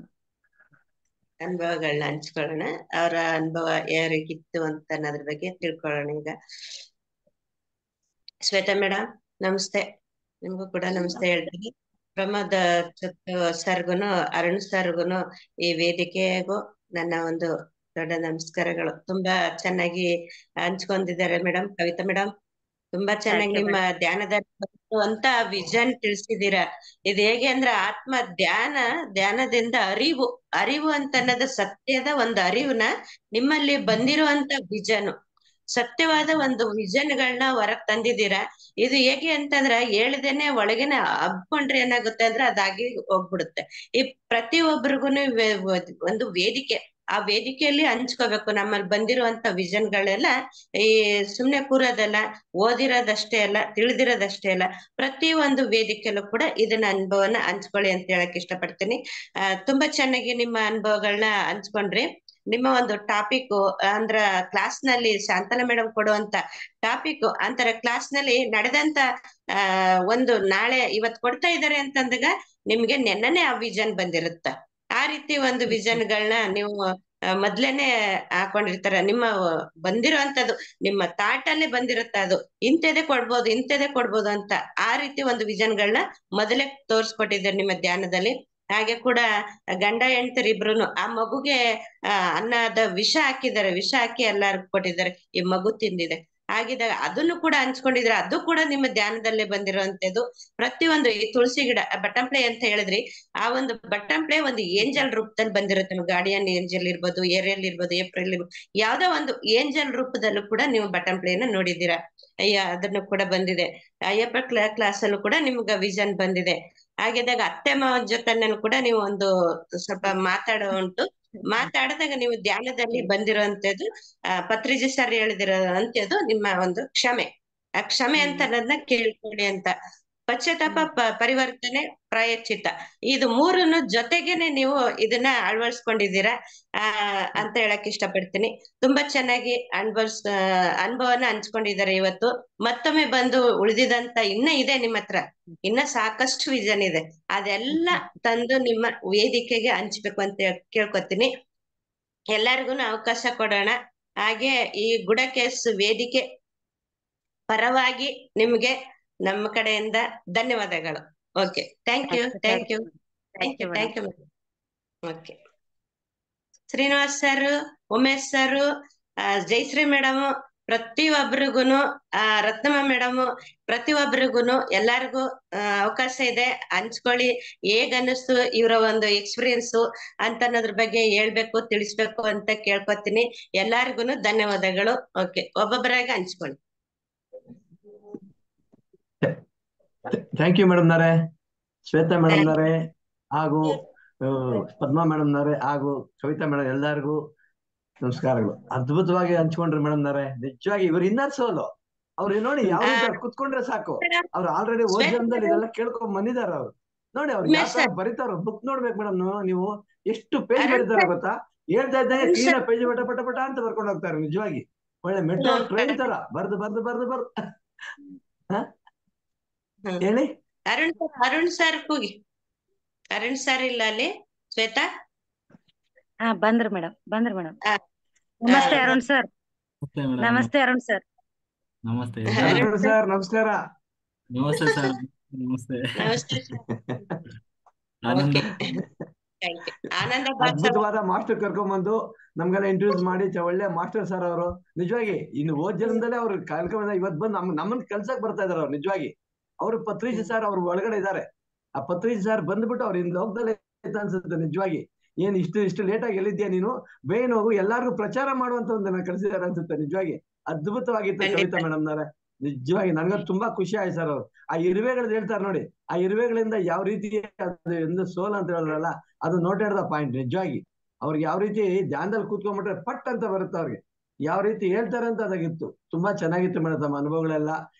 ಅನುಭವಗಳನ್ನ ಹಂಚ್ಕೊಳ್ಳೋಣ. ಅವರ ಅನುಭವ ಯಾವ ರೀತಿತ್ತು ಅಂತ ಅನ್ನೋದ್ರ ಬಗ್ಗೆ ತಿಳ್ಕೊಳ್ಳೋಣ. ಈಗ ಶ್ವೇತಾ ಮೇಡಮ್ ನಮಸ್ತೆ. ನಿಮ್ಗೂ ಕೂಡ ನಮಸ್ತೆ ಹೇಳ್ತೀನಿ. ಪ್ರಮೋದ್ ಸರ್ಗುನು ಅರುಣ್ ಸರ್ಗುನು ಈ ವೇದಿಕೆಗೂ ನನ್ನ ಒಂದು ದೊಡ್ಡ ನಮಸ್ಕಾರಗಳು. ತುಂಬಾ ಚೆನ್ನಾಗಿ ಹಂಚ್ಕೊಂಡಿದ್ದಾರೆ ಮೇಡಮ್. ಕವಿತಾ ಮೇಡಮ್ ತುಂಬಾ ಚೆನ್ನಾಗಿ ನಿಮ್ಮ ಧ್ಯಾನದಲ್ಲಿ ಅಂತ ವಿಷನ್ ತಿಳಿಸಿದೀರಾ. ಇದು ಹೇಗೆ ಅಂದ್ರೆ ಆತ್ಮ ಧ್ಯಾನದಿಂದ ಅರಿವು ಅಂತ ಅನ್ನೋದು ಸತ್ಯದ ಒಂದು ಅರಿವನ್ನ ನಿಮ್ಮಲ್ಲಿ ಬಂದಿರುವಂತ ವಿಷನ್, ಸತ್ಯವಾದ ಒಂದು ವಿಷನ್ಗಳನ್ನ ಹೊರಗ್ ತಂದಿದ್ದೀರಾ. ಇದು ಹೇಗೆ ಅಂತಂದ್ರೆ ಹೇಳಿದೇನೆ ಒಳಗೇನೆ ಹಬ್ಕೊಂಡ್ರೆ ಏನಾಗುತ್ತೆ ಅಂದ್ರೆ ಅದಾಗಿ ಹೋಗ್ಬಿಡುತ್ತೆ. ಈ ಪ್ರತಿಯೊಬ್ಬರಿಗೂನು ಒಂದು ವೇದಿಕೆ, ಆ ವೇದಿಕೆಯಲ್ಲಿ ಹಂಚ್ಕೋಬೇಕು ನಮ್ಮಲ್ಲಿ ಬಂದಿರುವಂತ ವಿಷನ್ಗಳೆಲ್ಲ. ಈ ಸುಮ್ನೆ ಕೂರೋದಲ್ಲ, ಓದಿರೋದಷ್ಟೇ ಅಲ್ಲ, ತಿಳಿದಿರೋದಷ್ಟೇ ಅಲ್ಲ, ಪ್ರತಿ ಒಂದು ವೇದಿಕೆಯಲ್ಲೂ ಕೂಡ ಇದನ್ನ ಅನುಭವನ ಹಂಚ್ಕೊಳ್ಳಿ ಅಂತ ಹೇಳಕ್ ಇಷ್ಟಪಡ್ತೀನಿ. ತುಂಬಾ ಚೆನ್ನಾಗಿ ನಿಮ್ಮ ಅನುಭವಗಳನ್ನ ಹಂಚ್ಕೊಂಡ್ರಿ. ನಿಮ್ಮ ಒಂದು ಟಾಪಿಕ್ ಅಂದ್ರ ಕ್ಲಾಸ್ ನಲ್ಲಿ ಶಾಂತಲಾ ಮೇಡಮ್ ಕೊಡುವಂತ ಟಾಪಿಕ್ ಅಂತರ ಕ್ಲಾಸ್ ನಲ್ಲಿ ನಡೆದಂತ ಒಂದು ನಾಳೆ ಇವತ್ ಕೊಡ್ತಾ ಇದಾರೆ ಅಂತಂದಾಗ ನಿಮ್ಗೆ ನೆನ್ನೆನೆ ಆ ವಿಷನ್ ಬಂದಿರುತ್ತ. ಆ ರೀತಿ ಒಂದು ವಿಷನ್ಗಳನ್ನ ನೀವು ಮೊದ್ಲೇನೆ ಹಾಕೊಂಡಿರ್ತಾರ. ನಿಮ್ಮ ಬಂದಿರುವಂತದ್ದು ನಿಮ್ಮ ತಾಟಲ್ಲೇ ಬಂದಿರುತ್ತ, ಅದು ಇಂಥದೇ ಕೊಡ್ಬೋದು ಅಂತ. ಆ ರೀತಿ ಒಂದು ವಿಷನ್ಗಳನ್ನ ಮೊದಲೇ ತೋರ್ಸ್ಕೊಟ್ಟಿದ್ದಾರೆ ನಿಮ್ಮ ಧ್ಯಾನದಲ್ಲಿ. ಹಾಗೆ ಕೂಡ ಗಂಡ ಹೆಂಡ್ತಿರಿಬ್ರುನು ಆ ಮಗುಗೆ ಅನ್ನದ ವಿಷ ಹಾಕಿ ಎಲ್ಲಾರ್ಗು ಕೊಟ್ಟಿದ್ದಾರೆ. ಈ ಮಗು ತಿಂದಿದೆ ಆಗಿದಾಗ ಅದನ್ನು ಕೂಡ ಹಂಚ್ಕೊಂಡಿದ್ರೆ ಅದು ಕೂಡ ನಿಮ್ಮ ಧ್ಯಾನದಲ್ಲೇ ಬಂದಿರುವಂತದ್ದು. ಪ್ರತಿಯೊಂದು ಈ ತುಳಸಿ ಗಿಡ ಬಟಂಪ್ಲೆ ಅಂತ ಹೇಳಿದ್ರಿ, ಆ ಒಂದು ಬಟಂಪ್ಲೆ ಒಂದು ಏಂಜಲ್ ರೂಪದಲ್ಲಿ ಬಂದಿರುತ್ತೆ. ಗಾರ್ಡಿಯನ್ ಏಂಜಲ್ ಇರ್ಬೋದು, ಏರಿಯಲ್ ಇರ್ಬೋದು, ಏಪ್ರಿಲ್ ಇರ್ಬೋದು, ಯಾವ್ದೋ ಒಂದು ಏಂಜಲ್ ರೂಪದಲ್ಲೂ ಕೂಡ ನೀವು ಬಟಂಪ್ಲೆನ ನೋಡಿದ್ದೀರಾ. ಅದನ್ನು ಕೂಡ ಬಂದಿದೆ. ಅಯ್ಯಪ್ಪ ಕ್ಲಾಸ್ ಅಲ್ಲೂ ಕೂಡ ನಿಮ್ಗೆ ವಿಷನ್ ಬಂದಿದೆ. ಹಾಗಿದ್ದಾಗ ಅತ್ತೆ ಮಾವನ ಜೊತೆನೂ ಕೂಡ ನೀವು ಒಂದು ಸ್ವಲ್ಪ ಮಾತಾಡಿದಾಗ ನೀವು ಧ್ಯಾನದಲ್ಲಿ ಬಂದಿರುವಂತದ್ದು ಪತ್ರಿಜಿ ಸರ್ ಹೇಳಿದಿರೋ ಅಂತದ್ದು ನಿಮ್ಮ ಒಂದು ಕ್ಷಮೆ. ಆ ಕ್ಷಮೆ ಅಂತ ಅನ್ನೋದನ್ನ ಕೇಳ್ಕೊಳ್ಳಿ ಅಂತ. ಪಶ್ಚಾತ್ತಾಪ, ಪರಿವರ್ತನೆ, ಪ್ರಾಯಶ್ಚಿತ್ತ, ಇದು ಮೂರನ್ನು ಜೊತೆಗೇನೆ ನೀವು ಇದನ್ನ ಅಳವಡಿಸ್ಕೊಂಡಿದ್ದೀರಾ ಅಂತ ಹೇಳಕ್ ಇಷ್ಟಪಡ್ತೀನಿ. ತುಂಬಾ ಚೆನ್ನಾಗಿ ಅನುಭವನ ಹಂಚ್ಕೊಂಡಿದ್ದಾರೆ ಇವತ್ತು. ಮತ್ತೊಮ್ಮೆ ಬಂದು ಉಳಿದಿದಂತ ಇನ್ನ ಇದೆ ನಿಮ್ಮ ಹತ್ರ, ಇನ್ನ ಸಾಕಷ್ಟು ವಿಷನ್ ಇದೆ. ಅದೆಲ್ಲ ತಂದು ನಿಮ್ಮ ವೇದಿಕೆಗೆ ಹಂಚ್ಬೇಕು ಅಂತ ಕೇಳ್ಕೊತೀನಿ. ಎಲ್ಲರಿಗೂ ಅವಕಾಶ ಕೊಡೋಣ. ಹಾಗೆ ಈ ಗುಡಕೇಸ್ ವೇದಿಕೆ ಪರವಾಗಿ ನಿಮ್ಗೆ ನಮ್ಮ ಕಡೆಯಿಂದ ಧನ್ಯವಾದಗಳು. Okay, thank you. Okay, Srinivas sir, Umesh sir, Jayashree madam, ಪ್ರತಿಯೊಬ್ಬರಿಗೂನು ರತ್ನಮ್ಮ ಮೇಡಮ್, ಪ್ರತಿಯೊಬ್ಬರಿಗೂನು ಎಲ್ಲಾರ್ಗು ಅವಕಾಶ ಇದೆ. ಹಂಚ್ಕೊಳ್ಳಿ. ಹೇಗ್ ಅನ್ನಿಸ್ತು ಇವರ ಒಂದು ಎಕ್ಸ್ಪೀರಿಯನ್ಸ್ ಅಂತ ಅನ್ನೋದ್ರ ಬಗ್ಗೆ ಹೇಳ್ಬೇಕು, ತಿಳಿಸ್ಬೇಕು ಅಂತ ಕೇಳ್ಕೊತೀನಿ. ಎಲ್ಲಾರ್ಗುನು ಧನ್ಯವಾದಗಳು. ಓಕೆ, ಒಬ್ಬೊಬ್ಬರಾಗ ಹಂಚ್ಕೊಳ್ಳಿ. ಥ್ಯಾಂಕ್ ಯು ಮೇಡಮ್ ನವರೇ, ಶ್ವೇತಾ ಮೇಡಮ್ ನವರೇ, ಹಾಗೂ ಪದ್ಮಾ ಮೇಡಮ್ ನವರೇ, ಹಾಗೂ ಕವಿತಾ ಮೇಡಮ್, ಎಲ್ಲರಿಗೂ ನಮಸ್ಕಾರಗಳು. ಅದ್ಭುತವಾಗಿ ಹಂಚ್ಕೊಂಡ್ರಿ ಮೇಡಮ್ ನವರೇ. ನಿಜವಾಗಿ ಇವ್ರು ಇನ್ನರ್ ಸೋಲು. ಅವ್ರು ನೋಡಿ ಯಾವ ಕುತ್ಕೊಂಡ್ರೆ ಸಾಕು, ಅವ್ರು ಆಲ್ರೆಡಿ ಓದ್ ಜನ್ಮದಲ್ಲಿ ಇದೆಲ್ಲ ಕೇಳ್ಕೊಂಡ್ ಬಂದಿದಾರ. ಅವ್ರು ನೋಡಿ ಅವ್ರು ಯಾವ ತರ ಬರೀತಾರ. ಬುಕ್ ನೋಡ್ಬೇಕು ಮೇಡಮ್ ನೀವು, ಎಷ್ಟು ಪೇಜ್ ಬರೀತಾರ ಗೊತ್ತಾ. ಹೇಳ್ತಾ ಇದ್ದಂಗೆ ಕ್ಲೀನ್ ಪೇಜ್ ಪಟ ಅಂತ ಬರ್ಕೊಂಡು ಹೋಗ್ತಾರೆ. ನಿಜವಾಗಿ ಒಳ್ಳೆ ಮೆಟ್ರೋ ಟ್ರೈನ್ ತರ ಬರ್ದು ಹೇಳಿ. ಅರುಣ್ ಸರ್ ಕೂಗಿ. ಅರುಣ್ ಸರ್ ಇಲ್ಲ ಅಲ್ಲಿ. ಶ್ವೇತಾ ಬಂದ್ರು ಮೇಡಮ್. ನಮಸ್ತೆ ಅರುಣ್ ಸರ್. ನಮಸ್ತೆ ಅರುಣ್ ಸರ್. ನಮಸ್ತೆ ಸರ್, ನಮಸ್ಕಾರ. ನಮಸ್ತೆ ಸರ್. ನಮಸ್ತೆ. ಆನಂದ ಥ್ಯಾಂಕ್ ಯು. ಆನಂದ ಬಾಕ್ಸ ಅದ್ಭುತವಾದ ಮಾಸ್ಟರ್ ಕರ್ಕೊಂಡ್ಬಂದು ನಮ್ಗೆಲ್ಲ ಇಂಟ್ರೊಡ್ಯೂಸ್ ಮಾಡಿ ಒಳ್ಳೆ ಮಾಸ್ಟರ್ ಸರ್ ಅವರು. ನಿಜವಾಗಿ ಇನ್ನು ಹೋದ್ ಜನ್ಮದಲ್ಲೇ ಅವ್ರ ಕಾರ್ಯಕ್ರಮ ಇವತ್ತು ಬಂದು ನಮ್ಮನ್ನ ಕಲ್ಸಕ್ ಬರ್ತಾ ಇದಾರೆ ಅವ್ರು. ನಿಜವಾಗಿ ಅವ್ರು ಪತ್ರಿಜಿ ಸರ್ ಅವ್ರು ಒಳಗಡೆ ಇದ್ದಾರೆ. ಆ ಪತ್ರಿಜಿ ಸರ್ ಬಂದ್ಬಿಟ್ಟು ಅವ್ರು ಇನ್ ಲೋಕದಲ್ಲಿ ಅನ್ಸುತ್ತೆ. ನಿಜವಾಗಿ ಏನ್ ಇಷ್ಟು ಲೇಟ್ ಆಗಿ ಎಲ್ಲಿದ್ಯಾ ನೀನು, ಬೇಗ ಹೋಗು, ಎಲ್ಲಾರ್ಗು ಪ್ರಚಾರ ಮಾಡುವಂತ ಒಂದನ್ನ ಕಳಿಸಿದಾರೆ ಅನ್ಸುತ್ತೆ. ನಿಜವಾಗಿ ಅದ್ಭುತವಾಗಿತ್ತು ಕವಿತಾ ಮೇಡಮ್ನವ್ರೆ. ನಿಜವಾಗಿ ನನ್ಗ ತುಂಬಾ ಖುಷಿ ಆಯ್ತು ಸರ್. ಅವ್ರು ಆ ಇರುವೆಗಳು ಹೇಳ್ತಾರೆ ನೋಡಿ, ಆ ಇರುವೆಗಳಿಂದ ಯಾವ ರೀತಿ ಅದು ಎಂದು ಸೋಲ್ ಅಂತ ಹೇಳಿದ್ರಲ್ಲ, ಅದು ನೋಟಾಡ್ದ ಪಾಯಿಂಟ್. ನಿಜವಾಗಿ ಅವ್ರಿಗೆ ಯಾವ ರೀತಿ ಧ್ಯಾನದಲ್ಲಿ ಕೂತ್ಕೊಂಡ್ಬಿಟ್ರೆ ಪಟ್ ಅಂತ ಬರುತ್ತೆ ಅವ್ರಿಗೆ, ಯಾವ ರೀತಿ ಹೇಳ್ತಾರೆ ಅಂತ ಅದಾಗಿತ್ತು. ತುಂಬಾ ಚೆನ್ನಾಗಿತ್ತು ಮೇಡಮ್ ತಮ್ಮ ಅನುಭವಗಳೆಲ್ಲ.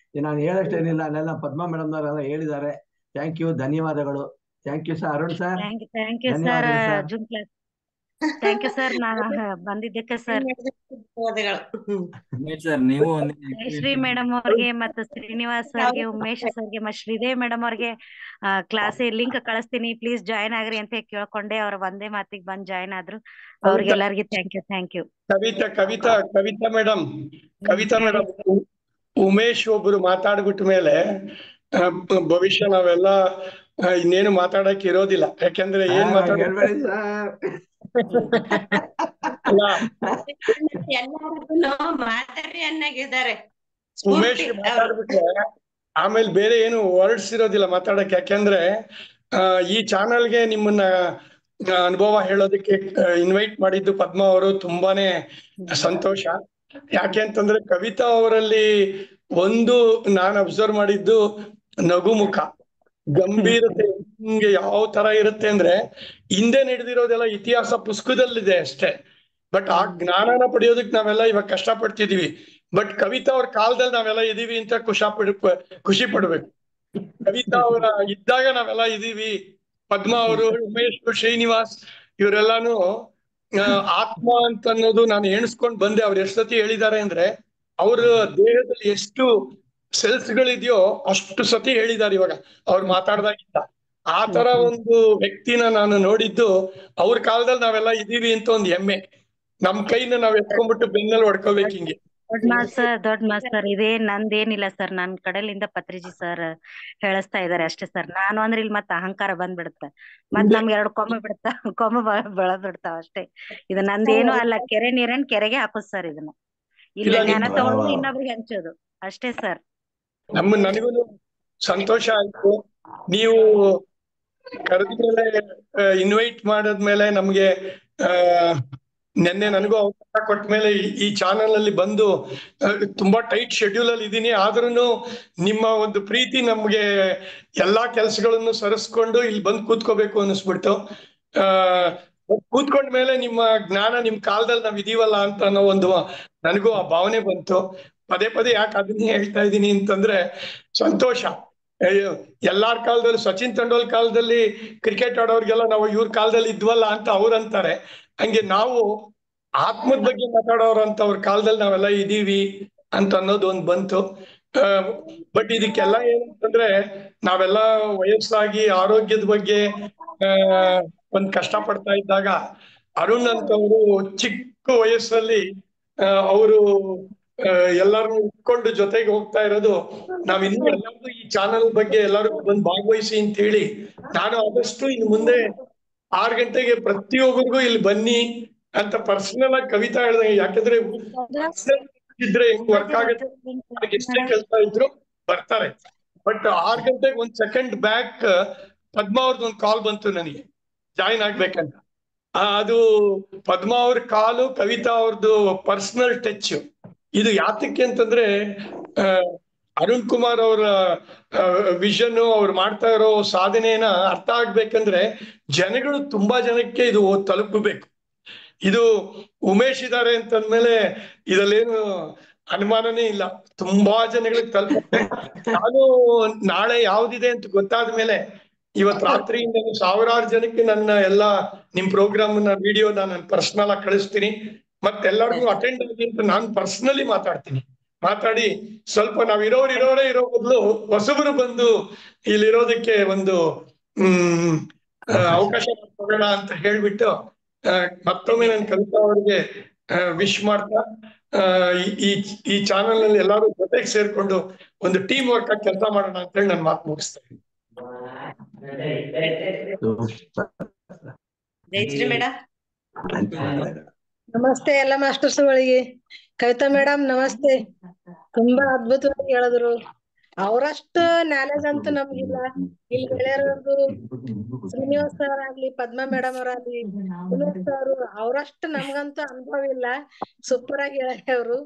ನಾನು ಹೇಳಷ್ಟೇನಿಲ್ಲ, ಅಲ್ಲೆಲ್ಲ ಪದ್ಮಾ ಮೇಡಮ್ನವರೆಲ್ಲ ಹೇಳಿದ್ದಾರೆ. ಥ್ಯಾಂಕ್ ಯು, ಧನ್ಯವಾದಗಳು. Thank you sir. Arun sir thank you sir. ಧನ್ಯವಾದಗಳು sir. Zoom class thank you sir. ನಾನು ಬಂದಿದ್ದಕ್ಕೆ ಸರ್. ಸರ್ ನೀವು ಶ್ರೀ ಮೇಡಮ್ ಅವ್ರಿಗೆ ಮತ್ತು ಶ್ರೀನಿವಾಸ್ ಸರ್ಗೆ, ಉಮೇಶ್ ಸರ್ಗೆ ಮತ್ತು ಶ್ರೀದೇವಿ ಮೇಡಮ್ ಅವ್ರಿಗೆ ಕ್ಲಾಸ್ ಲಿಂಕ್ ಕಳಿಸ್ತೀನಿ, ಪ್ಲೀಸ್ ಜಾಯ್ನ್ ಆಗ್ರಿ ಅಂತ ಕೇಳ್ಕೊಂಡೆ. ಅವ್ರ ಒಂದೇ ಮಾತಿಗೆ ಬಂದ್ ಜಾಯ್ನ್ ಆದ್ರು. ಅವ್ರಿಗೆಲ್ಲರಿಗೆ thank you. Kavitha madam Umesh ಒಬ್ರು ಮಾತಾಡ್ಬಿಟ್ಟ ಮೇಲೆ ಭವಿಷ್ಯ ನಾವೆಲ್ಲ ಇನ್ನೇನು ಮಾತಾಡಕ್ ಇರೋದಿಲ್ಲ. ಯಾಕಂದ್ರೆ ಏನ್ ಹೇಳ್ಬೇಡಿ ಸರ್. ಎಲ್ಲರಿಗೂ ಮಾತಾಡಿ ಅನ್ನಾಗಿದ್ದಾರೆ. ಉಮೇಶ್ ಮಾತಾಡ್ಬಿಟ್ರೆ ಆಮೇಲೆ ಬೇರೆ ಏನು ವರ್ಡ್ಸ್ ಇರೋದಿಲ್ಲ ಮಾತಾಡಕ್. ಯಾಕೆಂದ್ರೆ ಈ ಚಾನಲ್ಗೆ ನಿಮ್ಮನ್ನ ಅನುಭವ ಹೇಳೋದಕ್ಕೆ ಇನ್ವೈಟ್ ಮಾಡಿದ್ದು ಪದ್ಮಾ ಅವರು. ತುಂಬಾನೇ ಸಂತೋಷ. ಯಾಕೆ ಅಂತಂದ್ರೆ ಕವಿತಾ ಅವರಲ್ಲಿ ಒಂದು ನಾನು ಅಬ್ಸರ್ವ್ ಮಾಡಿದ್ದು ನಗುಮುಖ, ಗಂಭೀರತೆ ನಿಮ್ಗೆ ಯಾವ ತರ ಇರುತ್ತೆ ಅಂದ್ರೆ ಹಿಂದೆ ನಡೆದಿರೋದೆಲ್ಲ ಇತಿಹಾಸ ಪುಸ್ತಕದಲ್ಲಿದೆ ಅಷ್ಟೇ. ಬಟ್ ಆ ಜ್ಞಾನನ ಪಡೆಯೋದಕ್ಕೆ ನಾವೆಲ್ಲ ಇವಾಗ ಕಷ್ಟ ಪಡ್ತಿದೀವಿ. ಬಟ್ ಕವಿತಾ ಅವ್ರ ಕಾಲದಲ್ಲಿ ನಾವೆಲ್ಲ ಇದೀವಿ ಅಂತ ಖುಷಿ ಪಡ್ಬೇಕು. ಕವಿತಾ ಅವರ ಇದ್ದಾಗ ನಾವೆಲ್ಲ ಇದೀವಿ. ಪದ್ಮಾ ಅವರು, ಉಮೇಶ್, ಶ್ರೀನಿವಾಸ್ ಇವರೆಲ್ಲಾನು ಆತ್ಮ ಅಂತ ಅನ್ನೋದು ನಾನು ಎಣಿಸ್ಕೊಂಡ್ ಬಂದೆ. ಅವ್ರು ಎಷ್ಟು ಸತಿ ಹೇಳಿದ್ದಾರೆ ಅಂದ್ರೆ ಅವ್ರ ದೇಹದಲ್ಲಿ ಎಷ್ಟು ಸೆಲ್ಸ್ ಗಳಿದೆಯೋ ಅಷ್ಟು ಸತಿ ಹೇಳಿದ್ದಾರೆ ಇವಾಗ ಅವ್ರು ಮಾತಾಡ್ದಾಗಿಂತ. ಆ ತರ ಒಂದು ವ್ಯಕ್ತಿನ ನಾನು ನೋಡಿದ್ದು. ಅವ್ರ ಕಾಲದಲ್ಲಿ ನಾವೆಲ್ಲ ಇದೀವಿ ಅಂತ ಒಂದು ಹೆಮ್ಮೆ. ನಮ್ ಕೈನ ನಾವ್ ಎತ್ಕೊಂಡ್ಬಿಟ್ಟು ಬೆನ್ನಲ್ಲಿ ಹೊಡ್ಕೋಬೇಕು ಹಿಂಗೆ. ದೊಡ್ಡ ಮಾಸ್ತರ್ ಇದೇ ನಂದೇನಿಲ್ಲ ಸರ್. ನನ್ ಕಡೆಲಿಂದ ಪತ್ರಿಜಿ ಸರ್ ಹೇಳಿಸ್ತಾ ಇದಾರೆ ಅಷ್ಟೇ ಸರ್. ನಾನು ಅಂದ್ರೆ ಇಲ್ಲಿ ಮತ್ತೆ ಅಹಂಕಾರ ಬಂದ್ಬಿಡುತ್ತೆ. ಮತ್ ನಮ್ಗೆ 2 ಕೊಮ್ಮೆ ಬೆಳೆದ್ಬಿಡ್ತಾವ ಅಷ್ಟೇ. ಇದು ನಂದೇನು ಅಲ್ಲ. ಕೆರೆ ನೀರನ್ ಕೆರೆಗೆ ಹಾಕೋದು ಸರ್. ಇದನ್ನ ಇಲ್ಲ ಜ್ಞಾನ ತಗೊಂಡು ಇನ್ನೊಬ್ರಿಗೆ ಹಂಚೋದು ಅಷ್ಟೇ ಸರ್. ನನಗೂ ಸಂತೋಷ ಆಯ್ತು. ನೀವು ಕರೆದ್ಮೇಲೆ ಇನ್ವೈಟ್ ಮಾಡದ್ಮೇಲೆ ನಮ್ಗೆ ನೆನ್ನೆ ನನಗೂ ಅವಕಾಶ ಕೊಟ್ಮೇಲೆ ಈ ಚಾನಲ್ ಅಲ್ಲಿ ಬಂದು ತುಂಬಾ ಟೈಟ್ ಶೆಡ್ಯೂಲ್ ಅಲ್ಲಿ ಇದೀನಿ. ಆದ್ರೂ ನಿಮ್ಮ ಒಂದು ಪ್ರೀತಿ ನಮ್ಗೆ ಎಲ್ಲಾ ಕೆಲ್ಸಗಳನ್ನು ಸರಿಸ್ಕೊಂಡು ಇಲ್ಲಿ ಬಂದು ಕೂತ್ಕೋಬೇಕು ಅನ್ನಿಸ್ಬಿಡ್ತು. ಕೂತ್ಕೊಂಡ್ಮೇಲೆ ನಿಮ್ಮ ಜ್ಞಾನ ನಿಮ್ ಕಾಲದಲ್ಲಿ ನಾವ್ ಇದೀವಲ್ಲ ಅಂತ ಅನ್ನೋ ಒಂದು ನನಗೂ ಆ ಭಾವನೆ ಬಂತು. ಪದೇ ಯಾಕೆ ಅದನ್ನೇ ಹೇಳ್ತಾ ಇದ್ದೀನಿ ಅಂತಂದ್ರೆ ಸಂತೋಷ. ಎಲ್ಲಾರ ಕಾಲದಲ್ಲಿ ಸಚಿನ್ ತೆಂಡೂಲ್ಕರ್ ಕಾಲದಲ್ಲಿ ಕ್ರಿಕೆಟ್ ಆಡೋರ್ಗೆಲ್ಲ ನಾವು ಇವ್ರ ಕಾಲದಲ್ಲಿ ಇದ್ವಲ್ಲ ಅಂತ ಅವ್ರಂತಾರೆ. ಹಂಗೆ ನಾವು ಆತ್ಮದ ಬಗ್ಗೆ ಮಾತಾಡೋರು ಅಂತ ಅವ್ರ ಕಾಲದಲ್ಲಿ ನಾವೆಲ್ಲ ಇದೀವಿ ಅಂತ ಅನ್ನೋದು ಒಂದ್ ಬಂತು. ಬಟ್ ಇದಕ್ಕೆಲ್ಲ ಏನಂತಂದ್ರೆ ನಾವೆಲ್ಲ ವಯಸ್ಸಾಗಿ ಆರೋಗ್ಯದ ಬಗ್ಗೆ ಒಂದ್ ಕಷ್ಟ ಪಡ್ತಾ ಇದ್ದಾಗ ಅರುಣ್ ಅಂತವ್ರು ಚಿಕ್ಕ ವಯಸ್ಸಲ್ಲಿ ಅವರು ಎಲ್ಲಾರು ಇಟ್ಕೊಂಡು ಜೊತೆಗೆ ಹೋಗ್ತಾ ಇರೋದು. ನಾವ್ ಇನ್ನು ಎಲ್ಲರಿಗೂ ಈ ಚಾನಲ್ ಬಗ್ಗೆ ಎಲ್ಲರಿಗೂ ಬಂದು ಭಾಗವಹಿಸಿ ಅಂತ ಹೇಳಿ ನಾನು ಆದಷ್ಟು ಇನ್ನು ಮುಂದೆ 6 ಗಂಟೆಗೆ ಪ್ರತಿಯೊಬ್ಬರಿಗೂ ಇಲ್ಲಿ ಬನ್ನಿ ಅಂತ ಪರ್ಸನಲ್ ಆಗಿ ಕವಿತಾ ಹೇಳ್ದಂಗೆ. ಯಾಕಂದ್ರೆ ಇದ್ರೆ ಹೆಂಗ್ ವರ್ಕ್ ಆಗುತ್ತೆ, ಎಷ್ಟೇ ಕೆಲಸ ಇದ್ರು ಬರ್ತಾರೆ. ಬಟ್ 6 ಗಂಟೆಗೆ 1 ಸೆಕೆಂಡ್ ಬ್ಯಾಕ್ ಪದ್ಮಾ ಅವ್ರದ್ದು ಒಂದು ಕಾಲ್ ಬಂತು ನನಗೆ ಜಾಯಿನ್ ಆಗ್ಬೇಕಂತ. ಅದು ಪದ್ಮಾ ಅವ್ರ ಕಾಲು, ಕವಿತಾ ಅವ್ರದ್ದು ಪರ್ಸನಲ್ ಟಚ್. ಇದು ಯಾತಕ್ಕೆ ಅಂತಂದ್ರೆ ಅರುಣ್ ಕುಮಾರ್ ಅವರ ವಿಷನ್, ಅವ್ರು ಮಾಡ್ತಾ ಇರೋ ಸಾಧನೆಯನ್ನ ಅರ್ಥ ಆಗ್ಬೇಕಂದ್ರೆ ಜನಗಳು ತುಂಬಾ ಜನಕ್ಕೆ ಇದು ತಲುಪಬೇಕು. ಇದು ಉಮೇಶ್ ಇದಾರೆ ಅಂತಂದ್ಮೇಲೆ ಇದರಲ್ಲೇನು ಅನುಮಾನನೇ ಇಲ್ಲ, ತುಂಬಾ ಜನಗಳಿಗೆ ತಲುಪುತ್ತೆ. ನಾನು ನಾಳೆ ಯಾವ್ದಿದೆ ಅಂತ ಗೊತ್ತಾದ್ಮೇಲೆ ಇವತ್ ರಾತ್ರಿಯಿಂದ ಸಾವಿರಾರು ಜನಕ್ಕೆ ನನ್ನ ಎಲ್ಲಾ ನಿಮ್ ಪ್ರೋಗ್ರಾಮ್ ನ ವಿಡಿಯೋ ನಾನು ಪರ್ಸನಲ್ ಆಗಿ ಕಳಿಸ್ತೀನಿ. ಮತ್ತೆಲ್ಲರಿಗೂ ಅಟೆಂಡ್ ಆಗಿ ಅಂತ ನಾನು ಪರ್ಸನಲಿ ಮಾತಾಡಿ ಸ್ವಲ್ಪ ನಾವ್ ಇರೋ ಬದಲು ಹೊಸಬರು ಬಂದು ಇಲ್ಲಿರೋದಕ್ಕೆ ಒಂದು ಅವಕಾಶ ಕೊಡೋಣ ಅಂತ ಹೇಳ್ಬಿಟ್ಟು ಮತ್ತೊಮ್ಮೆ ನಾನು ಕವಿತಾ ಅವರಿಗೆ ವಿಶ್ ಮಾಡ್ತಾ ಈ ಚಾನಲ್ ನಲ್ಲಿ ಎಲ್ಲರೂ ಜೊತೆಗೆ ಸೇರ್ಕೊಂಡು ಒಂದು ಟೀಮ್ ವರ್ಕ್ ಆಗಿ ಕೆಲಸ ಮಾಡೋಣ ಅಂತ ಹೇಳಿ ನಾನು ಮಾತು ಮುಗಿಸ್ತಾ ಇದ್ದೀನಿ. ಜಯಶ್ರೀ ಮೇಡಮ್. ನಮಸ್ತೆ ಎಲ್ಲ ಮಾಸ್ಟರ್ಸ್ಗಳಿಗೆ. ಕವಿತಾ ಮೇಡಮ್ ನಮಸ್ತೆ. ತುಂಬಾ ಅದ್ಭುತವಾಗಿ ಹೇಳಿದ್ರು. ಅವರಷ್ಟು ನಾಲೆಜ್ ಅಂತೂ ನಮ್ಗಿಲ್ಲ. ಇಲ್ಲಿ ಗೆಳೆಯರವ್ರದ್ದು ಶ್ರೀನಿವಾಸ್ ಸರ್ ಆಗ್ಲಿ, ಪದ್ಮಾ ಮೇಡಮ್ ಅವರಾಗ್ಲಿ, ಉಮೇಶ್ ಸರ್, ಅವರಷ್ಟು ನಮ್ಗಂತೂ ಅನುಭವ ಇಲ್ಲ. ಸೂಪರ್ ಆಗಿ ಹೇಳವ್ರು.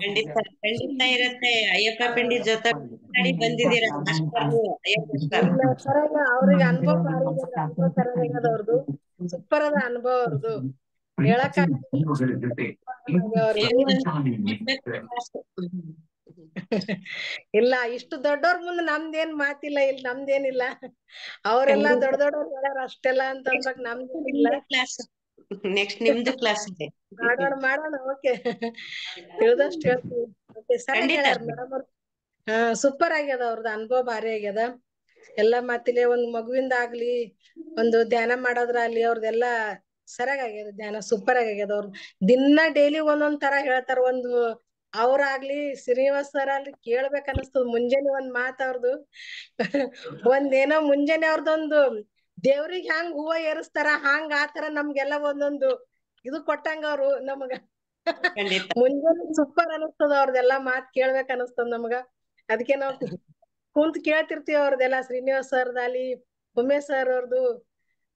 ಖಂಡಿತ ಖಂಡಿತ ಇರತ್ತೆ. ಅಯ್ಯಪ್ಪ ಪಿಂಡಿ ಜೊತೆ ಮಾತಾಡಿ ಬಂದಿದ್ದೀರಾ ಮಾಸ್ಟರ್ ಅಯ್ಯಪ್ಪ ಸರ್. ಇಲ್ಲ ಸರಿಯಾಗಿ ಅವ್ರಿಗೆ ಅನುಭವ ಭಾರಿ ಆಗ್ಯದ. ಅನುಭವ ಸರಿಯಾಗ್ಯದ ಅವ್ರದ್ದು. ಸೂಪರ್ ಅದ ಅನುಭವ ಅವ್ರದ್ದು. ಹೇಳಕ್ ಇಲ್ಲ, ಇಷ್ಟು ದೊಡ್ಡವ್ರ ಮುಂದೆ ನಮ್ದೇನ್ ಮಾತಿಲ್ಲ. ಇಲ್ಲಿ ನಮ್ದೇನಿಲ್ಲ. ಅವರೆಲ್ಲಾ ದೊಡ್ಡ ದೊಡ್ಡವ್ರು ಹೇಳ್ಯಾರ ಅಷ್ಟೆಲ್ಲ ಅಂತ ಅಂದ್ರಕ್ ನಮ್ದೇನಿಲ್ಲ. ಕ್ಲಾಸ್ ನೆಕ್ಸ್ಟ್ ನಿಮ್ದು ಕ್ಲಾಸ್ ಇದೆ. ಮಾಡೋಣ ಮಾಡೋಣ. ಓಕೆ, ತಿಳಿದಷ್ಟು ಹೇಳ್ತೀವಿ. ಓಕೆ, ಸರಿಯಾಗಿ ಹೇಳ್ಯಾರ ಮೇಡಮ್ ಅವ್ರು. ಸೂಪರ್ ಆಗ್ಯದ ಅವ್ರದ್ದು ಅನುಭವ ಭಾರಿ ಆಗ್ಯದ. ಎಲ್ಲಾ ಮಾತಿಲೆ ಒಂದ್ ಮಗುವಿಂದ ಆಗ್ಲಿ, ಒಂದು ಧ್ಯಾನ ಮಾಡೋದ್ರಾಗ್ಲಿ ಅವ್ರದೆಲ್ಲಾ ಸರಿಯಾಗ್ಯದ. ಧ್ಯಾನ ಸೂಪರ್ ಆಗ್ಯದ. ಅವ್ರ ದಿನ ಡೈಲಿ ಒಂದೊಂದ್ ತರ ಹೇಳ್ತಾರ. ಒಂದು ಅವ್ರಾಗ್ಲಿ ಶ್ರೀನಿವಾಸ್ ಸರ್ ಆಗ್ಲಿ ಕೇಳ್ಬೇಕ ಅನಸ್ತದ. ಮುಂಜಾನೆ ಒಂದ್ ಮಾತ್ ಅವ್ರದ್ದು ಒಂದೇನೋ ಮುಂಜಾನೆ ಅವ್ರದೊಂದು ದೇವ್ರಿಗ್ ಹ್ಯಾಂಗ್ ಹೂವ ಏರಿಸ್ತಾರ ಹಂಗ ಆತರ ನಮ್ಗೆಲ್ಲ ಒಂದೊಂದು ಇದು ಕೊಟ್ಟಂಗ ಅವ್ರು ನಮಗ. ಮುಂಜಾನೆ ಸೂಪರ್ ಅನಸ್ತದ. ಅವ್ರದೆಲ್ಲಾ ಮಾತ್ ಕೇಳ್ಬೇಕ ಅನಸ್ತದ ನಮಗ. ಅದಕ್ಕೆ ನಾವ್ ಕುಂತ್ ಕೇಳ್ತಿರ್ತೀವಿ ಅವ್ರದೆಲ್ಲಾ. ಶ್ರೀನಿವಾಸ್ ಸರ್ದಾಲಿ, ಉಮೇಶ್ ಸರ್ ಅವ್ರದ್ದು,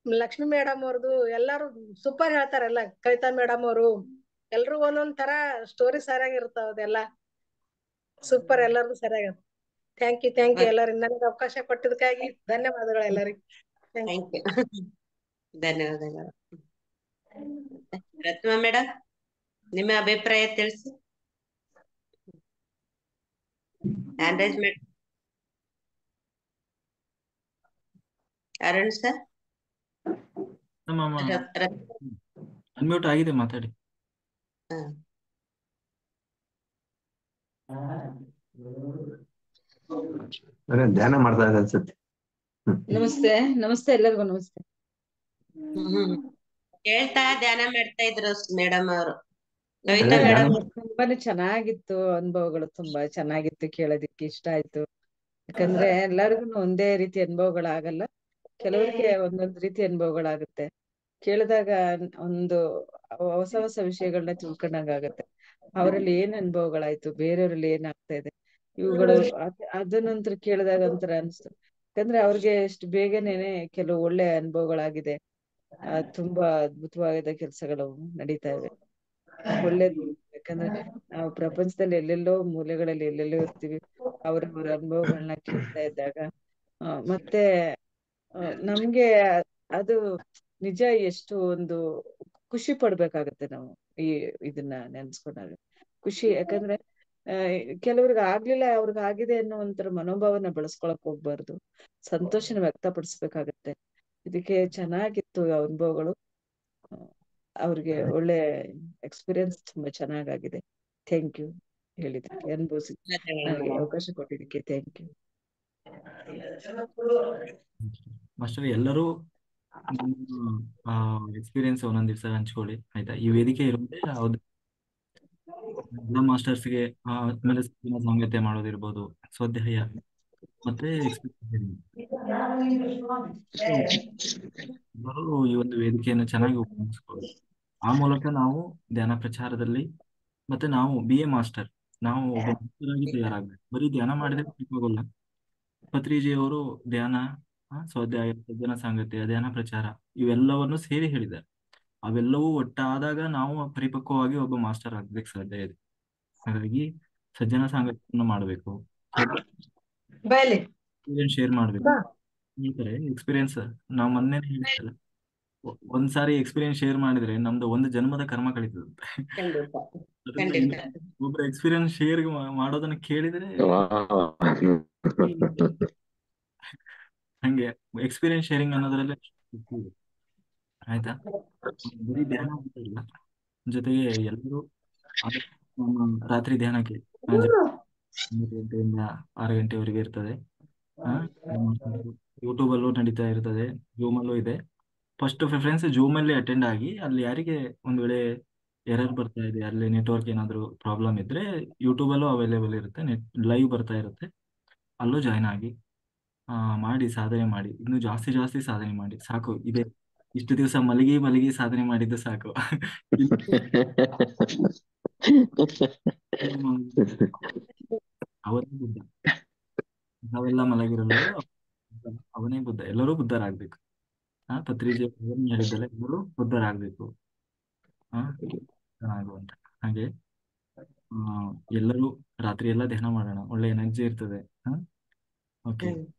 ಲಕ್ಷ್ಮಿ ಮೇಡಮ್ ಅವ್ರದ್ದು ಎಲ್ಲಾರು ಸೂಪರ್ ಹೇಳ್ತಾರಲ್ಲ. ಕವಿತಾ ಮೇಡಮ್ ಅವರು ಎಲ್ರು ಒಂದೊಂದ್ ತರ ಸ್ಟೋರಿ ಸರಿಯಾಗಿರ್ತಾವ. ಅದೆಲ್ಲಾ ಸೂಪರ್. ಎಲ್ಲಾರ್ದು ಸರಿಯಾಗ. ಥ್ಯಾಂಕ್ ಯು ಎಲ್ಲರಿಗೂ ನನಗೆ ಅವಕಾಶ ಕೊಟ್ಟಿದ್ದಕ್ಕಾಗಿ ಧನ್ಯವಾದಗಳು ಎಲ್ಲರಿಗೂ. Thank you. ಧನ್ಯವಾದಗಳು. ರತ್ನ ಮೇಡಮ್, ನಿಮ್ಮ ಅಭಿಪ್ರಾಯ ತಿಳಿಸಿ. ಆಂಡ್ರೇಜ್ ಮೇಡಮ್. ಅರುಣ್ ಸರ್. ಅನ್ಮ್ಯೂಟ್ ಆಗಿದೆ, ಮಾತಾಡಿ. ಧ್ಯಾನ ಮಾಡ್ತಾ ಇದ್ದಾರೆ ಅನ್ಸುತ್ತೆ. ನಮಸ್ತೆ. ನಮಸ್ತೆ ಎಲ್ಲರಿಗೂ ನಮಸ್ತೆ. ಹೇಳ್ತಾ ಧ್ಯಾನ ಮಾಡ್ತಾ ಇದ್ರು ಮೇಡಮ್ ಅವರು. ತುಂಬಾನೇ ಚೆನ್ನಾಗಿತ್ತು ಅನುಭವಗಳು. ತುಂಬಾ ಚೆನ್ನಾಗಿತ್ತು, ಕೇಳೋದಿಕ್ಕೆ ಇಷ್ಟ ಆಯ್ತು. ಯಾಕಂದ್ರೆ ಎಲ್ಲರಿಗೂ ಒಂದೇ ರೀತಿ ಅನುಭವಗಳಾಗಲ್ಲ. ಕೆಲವರಿಗೆ ಒಂದೊಂದ್ ರೀತಿ ಅನುಭವಗಳಾಗುತ್ತೆ. ಕೇಳಿದಾಗ ಒಂದು ಹೊಸ ಹೊಸ ವಿಷಯಗಳನ್ನ ತಿಳ್ಕೊಂಡಂಗ ಆಗತ್ತೆ. ಅವರಲ್ಲಿ ಏನ್ ಅನುಭವಗಳಾಯ್ತು, ಬೇರೆಯವ್ರಲ್ಲಿ ಏನಾಗ್ತಾ ಇದೆ, ಇವುಗಳು ಅದನ್ನಂತರ ಕೇಳಿದಾಗ ಒಂಥರ ಅನ್ಸ್ತು. ಯಾಕಂದ್ರೆ ಅವ್ರಿಗೆ ಎಷ್ಟು ಬೇಗನೇನೆ ಕೆಲವು ಒಳ್ಳೆ ಅನುಭವಗಳಾಗಿದೆ. ತುಂಬಾ ಅದ್ಭುತವಾದ ಕೆಲಸಗಳು ನಡೀತಾ ಇವೆ. ಒಳ್ಳೇದು. ಯಾಕಂದ್ರೆ ನಾವು ಪ್ರಪಂಚದಲ್ಲಿ ಎಲ್ಲೆಲ್ಲೋ ಮೂಲೆಗಳಲ್ಲಿ ಎಲ್ಲೆಲ್ಲೋ ಇರ್ತೀವಿ. ಅವ್ರವ್ರ ಅನುಭವಗಳನ್ನ ಕೇಳ್ತಾ ಇದ್ದಾಗ ಮತ್ತೆ ನಮ್ಗೆ ಅದು ನಿಜ ಎಷ್ಟು ಒಂದು ಖುಷಿ ಪಡ್ಬೇಕಾಗತ್ತೆ ನಾವು ಇದನ್ನ ನೆನ್ಸ್ಕೊಂಡಾಗ. ಖುಷಿ. ಯಾಕಂದ್ರೆ ಕೆಲವ್ರಿಗೆ ಆಗ್ಲಿಲ್ಲ, ಅವ್ರಿಗೆ ಆಗಿದೆ ಅನ್ನೋ ಒಂಥರ ಮನೋಭಾವನ ಬೆಳೆಸ್ಕೊಳಕ್ ಹೋಗ್ಬಾರ್ದು. ಸಂತೋಷನ ವ್ಯಕ್ತಪಡಿಸ್ಬೇಕಾಗತ್ತೆ. ಇದಕ್ಕೆ ಚೆನ್ನಾಗಿತ್ತು ಅನುಭವಗಳು. ಅವ್ರಿಗೆ ಒಳ್ಳೆ ಎಕ್ಸ್ಪೀರಿಯನ್ಸ್ ತುಂಬಾ ಚೆನ್ನಾಗಾಗಿದೆ. ಥ್ಯಾಂಕ್ ಯು ಹೇಳಿದಕ್ಕೆ, ನನಗೆ ಅವಕಾಶ ಕೊಟ್ಟಿದ್ದಕ್ಕೆ ಥ್ಯಾಂಕ್ ಯು. ಮಾಸ್ಟರ್, ಎಲ್ಲರೂ ಎಕ್ಸ್ಪೀರಿಯನ್ಸ್ ಒಂದೊಂದ್ ದಿವಸ ಹಂಚ್ಕೊಳ್ಳಿ, ಆಯ್ತಾ? ಈ ವೇದಿಕೆ ಇರೋದೇ ಹೌದು. ಎಲ್ಲ ಮಾಸ್ಟರ್ಸ್ಗೆ ಆಮೇಲೆ ಸಂಗತಿ ಮಾಡೋದಿರ್ಬೋದು, ಸ್ವಾಧ್ಯಾಯ ಮತ್ತೆ ಎಲ್ಲರೂ ಈ ಒಂದು ವೇದಿಕೆಯನ್ನು ಚೆನ್ನಾಗಿ ಉಪಯೋಗಿಸ್ಕೊಳ್ಳಿ. ಆ ಮೂಲಕ ನಾವು ಧ್ಯಾನ ಪ್ರಚಾರದಲ್ಲಿ ಮತ್ತೆ ನಾವು BA ಮಾಸ್ಟರ್, ನಾವು ಒಬ್ಬ ಮಾಸ್ಟರ್ ಆಗಿ ತಯಾರಾಗ್ಬೇಕು. ಬರೀ ಧ್ಯಾನ ಮಾಡಿದ್ರೆ ಸಿಕ್ಕೋಗಲ್ಲ. ಪತ್ರಿಜಿಯವರು ಧ್ಯಾನ, ಸ್ವಾಧ್ಯಾಯ, ಸಜ್ಜನ ಸಾಂಗತ್ಯ, ಧ್ಯಾನ ಪ್ರಚಾರ ಇವೆಲ್ಲವನ್ನು ಸೇರಿ ಹೇಳಿದ್ದಾರೆ. ಅವೆಲ್ಲವೂ ಒಟ್ಟಾದಾಗ ನಾವು ಪರಿಪಕ್ವವಾಗಿ ಒಬ್ಬ ಮಾಸ್ಟರ್ ಆಗ್ಬೇಕು ಸಾಧ್ಯ ಇದೆ. ಹಾಗಾಗಿ ಸಜ್ಜನ ಸಾಂಗತ್ಯವನ್ನು ಮಾಡಬೇಕು, ಶೇರ್ ಮಾಡ್ಬೇಕು. ಎಕ್ಸ್ಪೀರಿಯನ್ಸ್ ನಾವು ಮೊನ್ನೆ ಹೇಳಿದ್ದಲ್ಲ, ಒಂದ್ಸಾರಿ ಎಕ್ಸ್ಪೀರಿಯನ್ಸ್ ಶೇರ್ ಮಾಡಿದ್ರೆ ನಮ್ದು ಒಂದು ಜನ್ಮದ ಕರ್ಮ ಕಳೀತದಂತೆ. ಒಬ್ರು ಎಕ್ಸ್ಪೀರಿಯನ್ಸ್ ಶೇರ್ ಮಾಡೋದನ್ನ ಕೇಳಿದ್ರೆ ಹಂಗೆ ಎಕ್ಸ್ಪೀರಿಯನ್ಸ್ ಶೇರಿಂಗ್ ಅನ್ನೋದ್ರಲ್ಲೇ ಆಯ್ತಾ. ಬರೀ ಧ್ಯಾನ ಇಲ್ಲ, ಜೊತೆಗೆ ಎಲ್ಲರೂ ರಾತ್ರಿ ಧ್ಯಾನಕ್ಕೆ 9 ಗಂಟೆಯಿಂದ 6 ಗಂಟೆವರೆಗೆ ಇರ್ತದೆ. ಯೂಟ್ಯೂಬ್ ಅಲ್ಲೂ ನಡೀತಾ ಇರ್ತದೆ, ಜೂಮ್ ಅಲ್ಲೂ ಇದೆ. ಫಸ್ಟ್ ಪ್ರಿಫರೆನ್ಸ್ ಜೂಮ್ ಅಲ್ಲಿ ಅಟೆಂಡ್ ಆಗಿ, ಅಲ್ಲಿ ಯಾರಿಗೆ ಒಂದ್ ವೇಳೆ ಎರರ್ ಬರ್ತಾ ಇದೆ, ಅಲ್ಲಿ ನೆಟ್ವರ್ಕ್ ಏನಾದ್ರು ಪ್ರಾಬ್ಲಮ್ ಇದ್ರೆ ಯೂಟ್ಯೂಬ್ ಅಲ್ಲೂ ಅವೈಲೇಬಲ್ ಇರುತ್ತೆ, ಲೈವ್ ಬರ್ತಾ ಇರುತ್ತೆ, ಅಲ್ಲೂ ಜಾಯ್ನ್ ಆಗಿ ಮಾಡಿ ಸಾಧನೆ ಮಾಡಿ. ಇನ್ನು ಜಾಸ್ತಿ ಸಾಧನೆ ಮಾಡಿ. ಸಾಕು, ಇಷ್ಟು ದಿವಸ ಮಲಗಿ ಮಲಗಿ ಸಾಧನೆ ಮಾಡಿದ್ದು ಸಾಕು. ಅವರೇ ಬುದ್ಧ, ನಾವೆಲ್ಲ ಮಲಗಿರಲು ಅವನೇ ಬುದ್ಧ. ಎಲ್ಲರೂ ಬುದ್ಧರಾಗ್ಬೇಕು. ಪತ್ರಿಜಿ ಹೇಳಿದ್ದಲ್ಲ, ಎಲ್ಲರೂ ಬುದ್ಧರಾಗ್ಬೇಕು. ಆಗುವಂತ ಹಾಗೆ ಎಲ್ಲರೂ ರಾತ್ರಿ ಎಲ್ಲ ಧ್ಯಾನ ಮಾಡೋಣ, ಒಳ್ಳೆ ಎನರ್ಜಿ ಇರ್ತದೆ. Okay,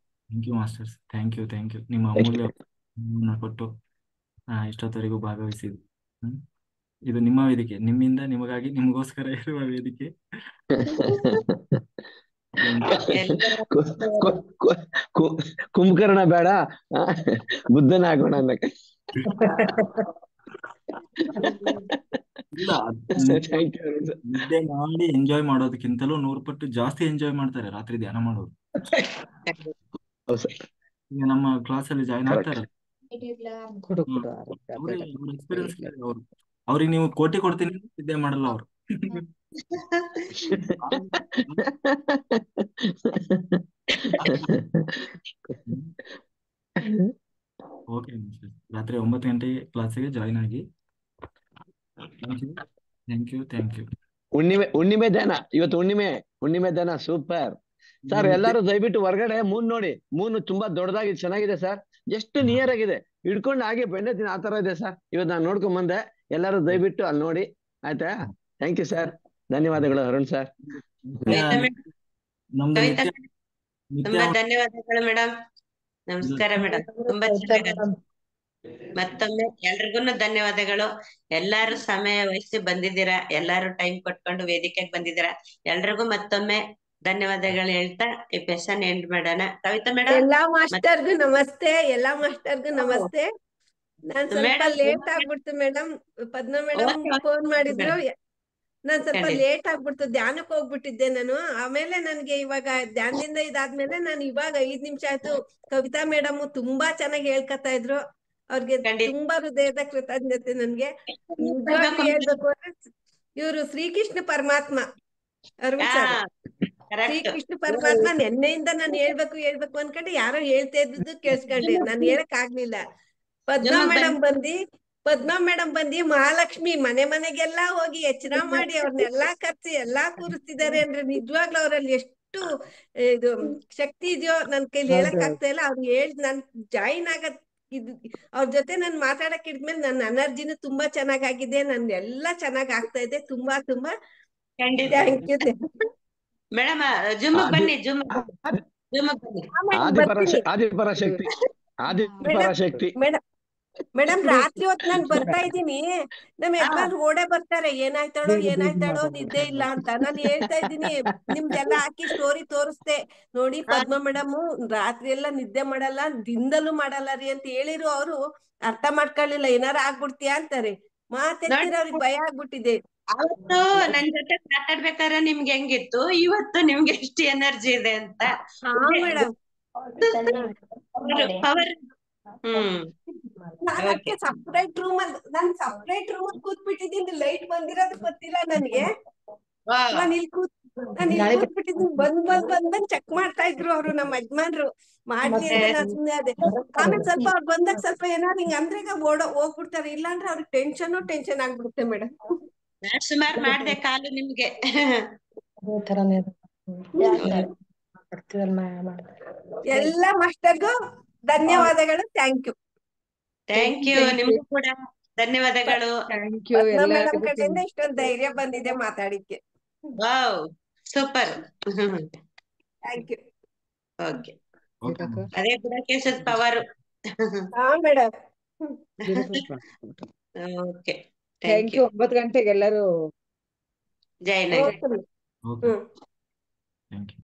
thank you masters, thank you ನಿಮ್ಮ ಅಮೂಲ್ಯ ಕೊಟ್ಟು ಇಷ್ಟೊತ್ತವರೆಗೂ ಭಾಗವಹಿಸಿದ್ದು. ಇದು ನಿಮ್ಮ ವೇದಿಕೆ, ನಿಮ್ಮಿಂದ ನಿಮಗಾಗಿ ನಿಮಗೋಸ್ಕರ ಇರುವ ವೇದಿಕೆ. ಕುಂಭಕರ್ಣ ಬೇಡ, ಬುದ್ಧನ ಆಗೋಣ ಅನ್ನಕ್ಕೆ. ಇಲ್ಲ, ನಿದ್ದೆ ಮಾಡಿ ಎಂಜಾಯ್ ಮಾಡೋದಕ್ಕಿಂತಲೂ 100 ಪಟ್ಟು ಜಾಸ್ತಿ ಎಂಜಾಯ್ ಮಾಡ್ತಾರೆ ರಾತ್ರಿ ಧ್ಯಾನ ಮಾಡೋರು. ಈಗ ನಮ್ಮ ಕ್ಲಾಸಲ್ಲಿ ಜಾಯ್ನ್ ಆಗ್ತಾರಲ್ಲ, ಅವ್ರ ಎಕ್ಸ್ಪೀರಿಯನ್ಸ್ ಅವ್ರಿಗೆ ನೀವು ಕೋಟಿ ಕೊಡ್ತೀನಿ ನಿದ್ದೆ ಮಾಡಲ್ಲ ಅವ್ರು. ಓಕೆ, ರಾತ್ರಿ 9 ಗಂಟೆ ಕ್ಲಾಸಿಗೆ ಜಾಯ್ನ್ ಆಗಿ. Thank you. ಹುಣ್ಣಿಮೆ ಧ್ಯಾನ ಇವತ್ತು, ಹುಣ್ಣಿಮೆ ಧ್ಯಾನ ಸೂಪರ್ ಸರ್. ಎಲ್ಲಾರು ದಯವಿಟ್ಟು ಹೊರಗಡೆ ಮೂನ್ ನೋಡಿ, ಮೂನ್ ತುಂಬಾ ದೊಡ್ಡದಾಗಿ ಚೆನ್ನಾಗಿದೆ ಸರ್, ಎಷ್ಟು ನಿಯರ್ ಆಗಿದೆ, ಹಿಡ್ಕೊಂಡು ಹಾಗೆ ಬೆಣ್ಣೆ ತಿನ್ನ ಆತರ ಇದೆ ಸರ್. ಇವತ್ತು ನಾನು ನೋಡ್ಕೊಂಡ್ ಬಂದೆ, ಎಲ್ಲಾರು ದಯವಿಟ್ಟು ಅಲ್ಲಿ ನೋಡಿ, ಆಯ್ತಾ? ಥ್ಯಾಂಕ್ ಯು ಸರ್, ಧನ್ಯವಾದಗಳು ಅರುಣ್ ಸರ್. ನಮ್ದು ತುಂಬಾ ಧನ್ಯವಾದಗಳು ಮೇಡಮ್. ನಮಸ್ಕಾರ ಮೇಡಮ್, ತುಂಬಾ ಚೆನ್ನಾಗಿ ಮತ್ತೊಮ್ಮೆ ಎಲ್ರಿಗೂ ಧನ್ಯವಾದಗಳು. ಎಲ್ಲಾರು ಸಮಯ ವಹಿಸಿ ಬಂದಿದ್ದೀರಾ, ಎಲ್ಲಾರು ಟೈಮ್ ಕೊಟ್ಕೊಂಡು ವೇದಿಕೆಗೆ ಬಂದಿದ್ದೀರಾ, ಎಲ್ರಿಗೂ ಮತ್ತೊಮ್ಮೆ ಧನ್ಯವಾದಗಳು ಹೇಳ್ತಾ ಈ ಸೆಷನ್ ಎಂಡ್ ಮಾಡೋಣ. ಕವಿತಾ ಮೇಡಮ್. ಎಲ್ಲಾ ಮಾಸ್ಟರ್ಗೂ ನಮಸ್ತೆ, ಎಲ್ಲಾ ಮಾಸ್ಟರ್ಗೂ ನಮಸ್ತೆ. ನಾನ್ ಸ್ವಲ್ಪ ಲೇಟ್ ಆಗ್ಬಿಡ್ತು ಮೇಡಮ್, ಪದ್ಮ ಮೇಡಮ್ ಫೋನ್ ಮಾಡಿದ್ರು, ನಾನ್ ಸ್ವಲ್ಪ ಲೇಟ್ ಆಗ್ಬಿಡ್ತು, ಧ್ಯಾನಕ್ಕೆ ಹೋಗ್ಬಿಟ್ಟಿದ್ದೆ ನಾನು. ಆಮೇಲೆ ನನ್ಗೆ ಇವಾಗ ಧ್ಯಾನದಿಂದ ಇದಾದ್ಮೇಲೆ ನಾನು ಇವಾಗ 5 ನಿಮಿಷ ಆಯ್ತು. ಕವಿತಾ ಮೇಡಮ್ ತುಂಬಾ ಚೆನ್ನಾಗಿ ಹೇಳ್ಕೊತಾ ಇದ್ರು, ಅವ್ರಿಗೆ ತುಂಬಾ ಹೃದಯದ ಕೃತಜ್ಞತೆ. ನನ್ಗೆ ನಿಜವಾಗ್ಲೂ ಹೇಳ್ಬೇಕು ಅಂದ್ರೆ ಇವ್ರು ಶ್ರೀಕೃಷ್ಣ ಪರಮಾತ್ಮ, ಅರುಣ್ ಸರ್ ಶ್ರೀಕೃಷ್ಣ ಪರಮಾತ್ಮ. ನೆನ್ನೆಯಿಂದ ನಾನು ಹೇಳ್ಬೇಕು ಅನ್ಕೊಂಡೆ, ಯಾರೋ ಹೇಳ್ತಾ ಇದ್ದು ಕೇಳಿಸ್ಕೊಂಡೆ, ನಾನ್ ಹೇಳಕ್ ಆಗ್ಲಿಲ್ಲ. ಪದ್ಮಾ ಮೇಡಮ್ ಬಂದಿ ಮಹಾಲಕ್ಷ್ಮಿ ಮನೆಗೆಲ್ಲಾ ಹೋಗಿ ಎಚ್ಚರ ಮಾಡಿ ಅವ್ರನ್ನೆಲ್ಲಾ ಕರ್ಸಿ ಎಲ್ಲಾ ಕೂರಿಸ್ತಿದ್ದಾರೆ ಅಂದ್ರೆ ನಿಜವಾಗ್ಲೂ ಅವ್ರಲ್ಲಿ ಎಷ್ಟು ಇದು ಶಕ್ತಿ ಇದೆಯೋ ನನ್ ಕೈಲಿ ಹೇಳಕ್ ಆಗ್ತಾ ಇಲ್ಲ. ಅವ್ರು ನಾನ್ ಜಾಯಿನ್ ಆಗದ್ ಅವ್ರ ಜೊತೆ ನಾನ್ ಮಾತಾಡಕ್ ಇದ್ಮೇಲೆ ನನ್ನ ಎನರ್ಜಿನೂ ತುಂಬಾ ಚೆನ್ನಾಗಾಗಿದೆ, ಎಲ್ಲ ಚೆನ್ನಾಗ್ ಆಗ್ತಾ ಇದೆ. ತುಂಬಾ ಥ್ಯಾಂಕ್ ಯು ಮೇಡಮ್. ಜುಮ್ಮಕ್ ಬನ್ನಿ, ಆದಿಪರಾಶಕ್ತಿ ಮೇಡಮ್. ರಾತ್ರಿ ಹೊತ್ತು ನಾನ್ ಬರ್ತಾ ಇದ್ದೀನಿ, ನಮ್ ಯಜಮಾನ್ ಓಡೇ ಬರ್ತಾರೆ, ಏನಾಯ್ತಾಳೋ ನಿದ್ದೆ ಇಲ್ಲ ಅಂತ. ನಾನು ಹೇಳ್ತಾ ಇದ್ದೀನಿ, ನಿಮ್ದೆಲ್ಲ ಹಾಕಿ ಸ್ಟೋರಿ ತೋರಿಸ್ದೆ ನೋಡಿ, ಪದ್ಮ ಮೇಡಮ್ ರಾತ್ರಿ ಎಲ್ಲ ನಿದ್ದೆ ಮಾಡಲ್ಲ, ದಿನದಲ್ಲೂ ಮಾಡಲ್ಲ ರೀ ಅಂತ ಹೇಳಿರು. ಅವರು ಅರ್ಥ ಮಾಡ್ಕೊಳ್ಳಿಲ್ಲ, ಏನಾರ ಆಗ್ಬಿಡ್ತೀಯಾ ಅಂತಾರೆ. ಮಾತೆತ್ತಿರ ಅವ್ರಿಗೆ ಭಯ ಆಗ್ಬಿಟ್ಟಿದೆ. ಅವತ್ತು ನನ್ ಜೊತೆ ಮಾತಾಡ್ಬೇಕಾದ್ರೆ ನಿಮ್ಗೆ ಹೆಂಗಿತ್ತು, ಇವತ್ತು ನಿಮ್ಗೆ ಎಷ್ಟು ಎನರ್ಜಿ ಇದೆ ಅಂತ. Madam power. ನಾನು ಸಪ್ರೇಟ್ ರೂಮ್ ಕೂತ್ಬಿಟ್ಟಿದ್ದೀನಿ, ಲೈಟ್ ಬಂದಿರೋದು ಗೊತ್ತಿಲ್ಲ ನನ್ಗೆ. ನಾನು ಇಲ್ಲಿ ಕೂತ್ಬಿಟ್ಟಿದ್ದೀನಿ, ಬಂದ್ ಚೆಕ್ ಮಾಡ್ತಾ ಇದ್ರು ಅವರು, ನಮ್ಮ ಯಜಮಾನ್ರು. ಮಾಡ್ಲಿ ಅಂತ ನಾನು ಸುಮ್ನೆ ಅದೇ. ಆಮೇಲೆ ಸ್ವಲ್ಪ ಅವ್ರು ಬಂದಾಗ ಸ್ವಲ್ಪ ಏನಾದ್ರು ಹಿಂಗ ಅಂದ್ರೆ ಹೋಗ್ಬಿಡ್ತಾರೆ, ಇಲ್ಲಾಂದ್ರೆ ಅವ್ರಿಗೆ ಟೆನ್ಷನ್ ಆಗ್ಬಿಡುತ್ತೆ ಮೇಡಮ್. ಸುಮಾರು ಮಾಡ್ದೆ ಕಾಲು ನಿಮ್ಗೆ. ಎಲ್ಲ ಮಾಸ್ಟರ್ಗೂ ಧನ್ಯವಾದಗಳು. Thank you. ನಿಮ್ಗೂ ಕೂಡ ಧನ್ಯವಾದಗಳು. ಮೇಡಮ್ ಕಡೆಯಿಂದ ಇಷ್ಟೊಂದು ಧೈರ್ಯ ಬಂದಿದೆ ಮಾತಾಡಿಕ್ಕೆ. Wow, super. Thank you. Okay, ಅದೇ ಗುಣಕೇಶದ power. Madam. Okay, thank you. 9 ಗಂಟೆಗೆ ಎಲ್ಲರೂ ಜಾಯಿನ್ ಆಗಿ. Thank you.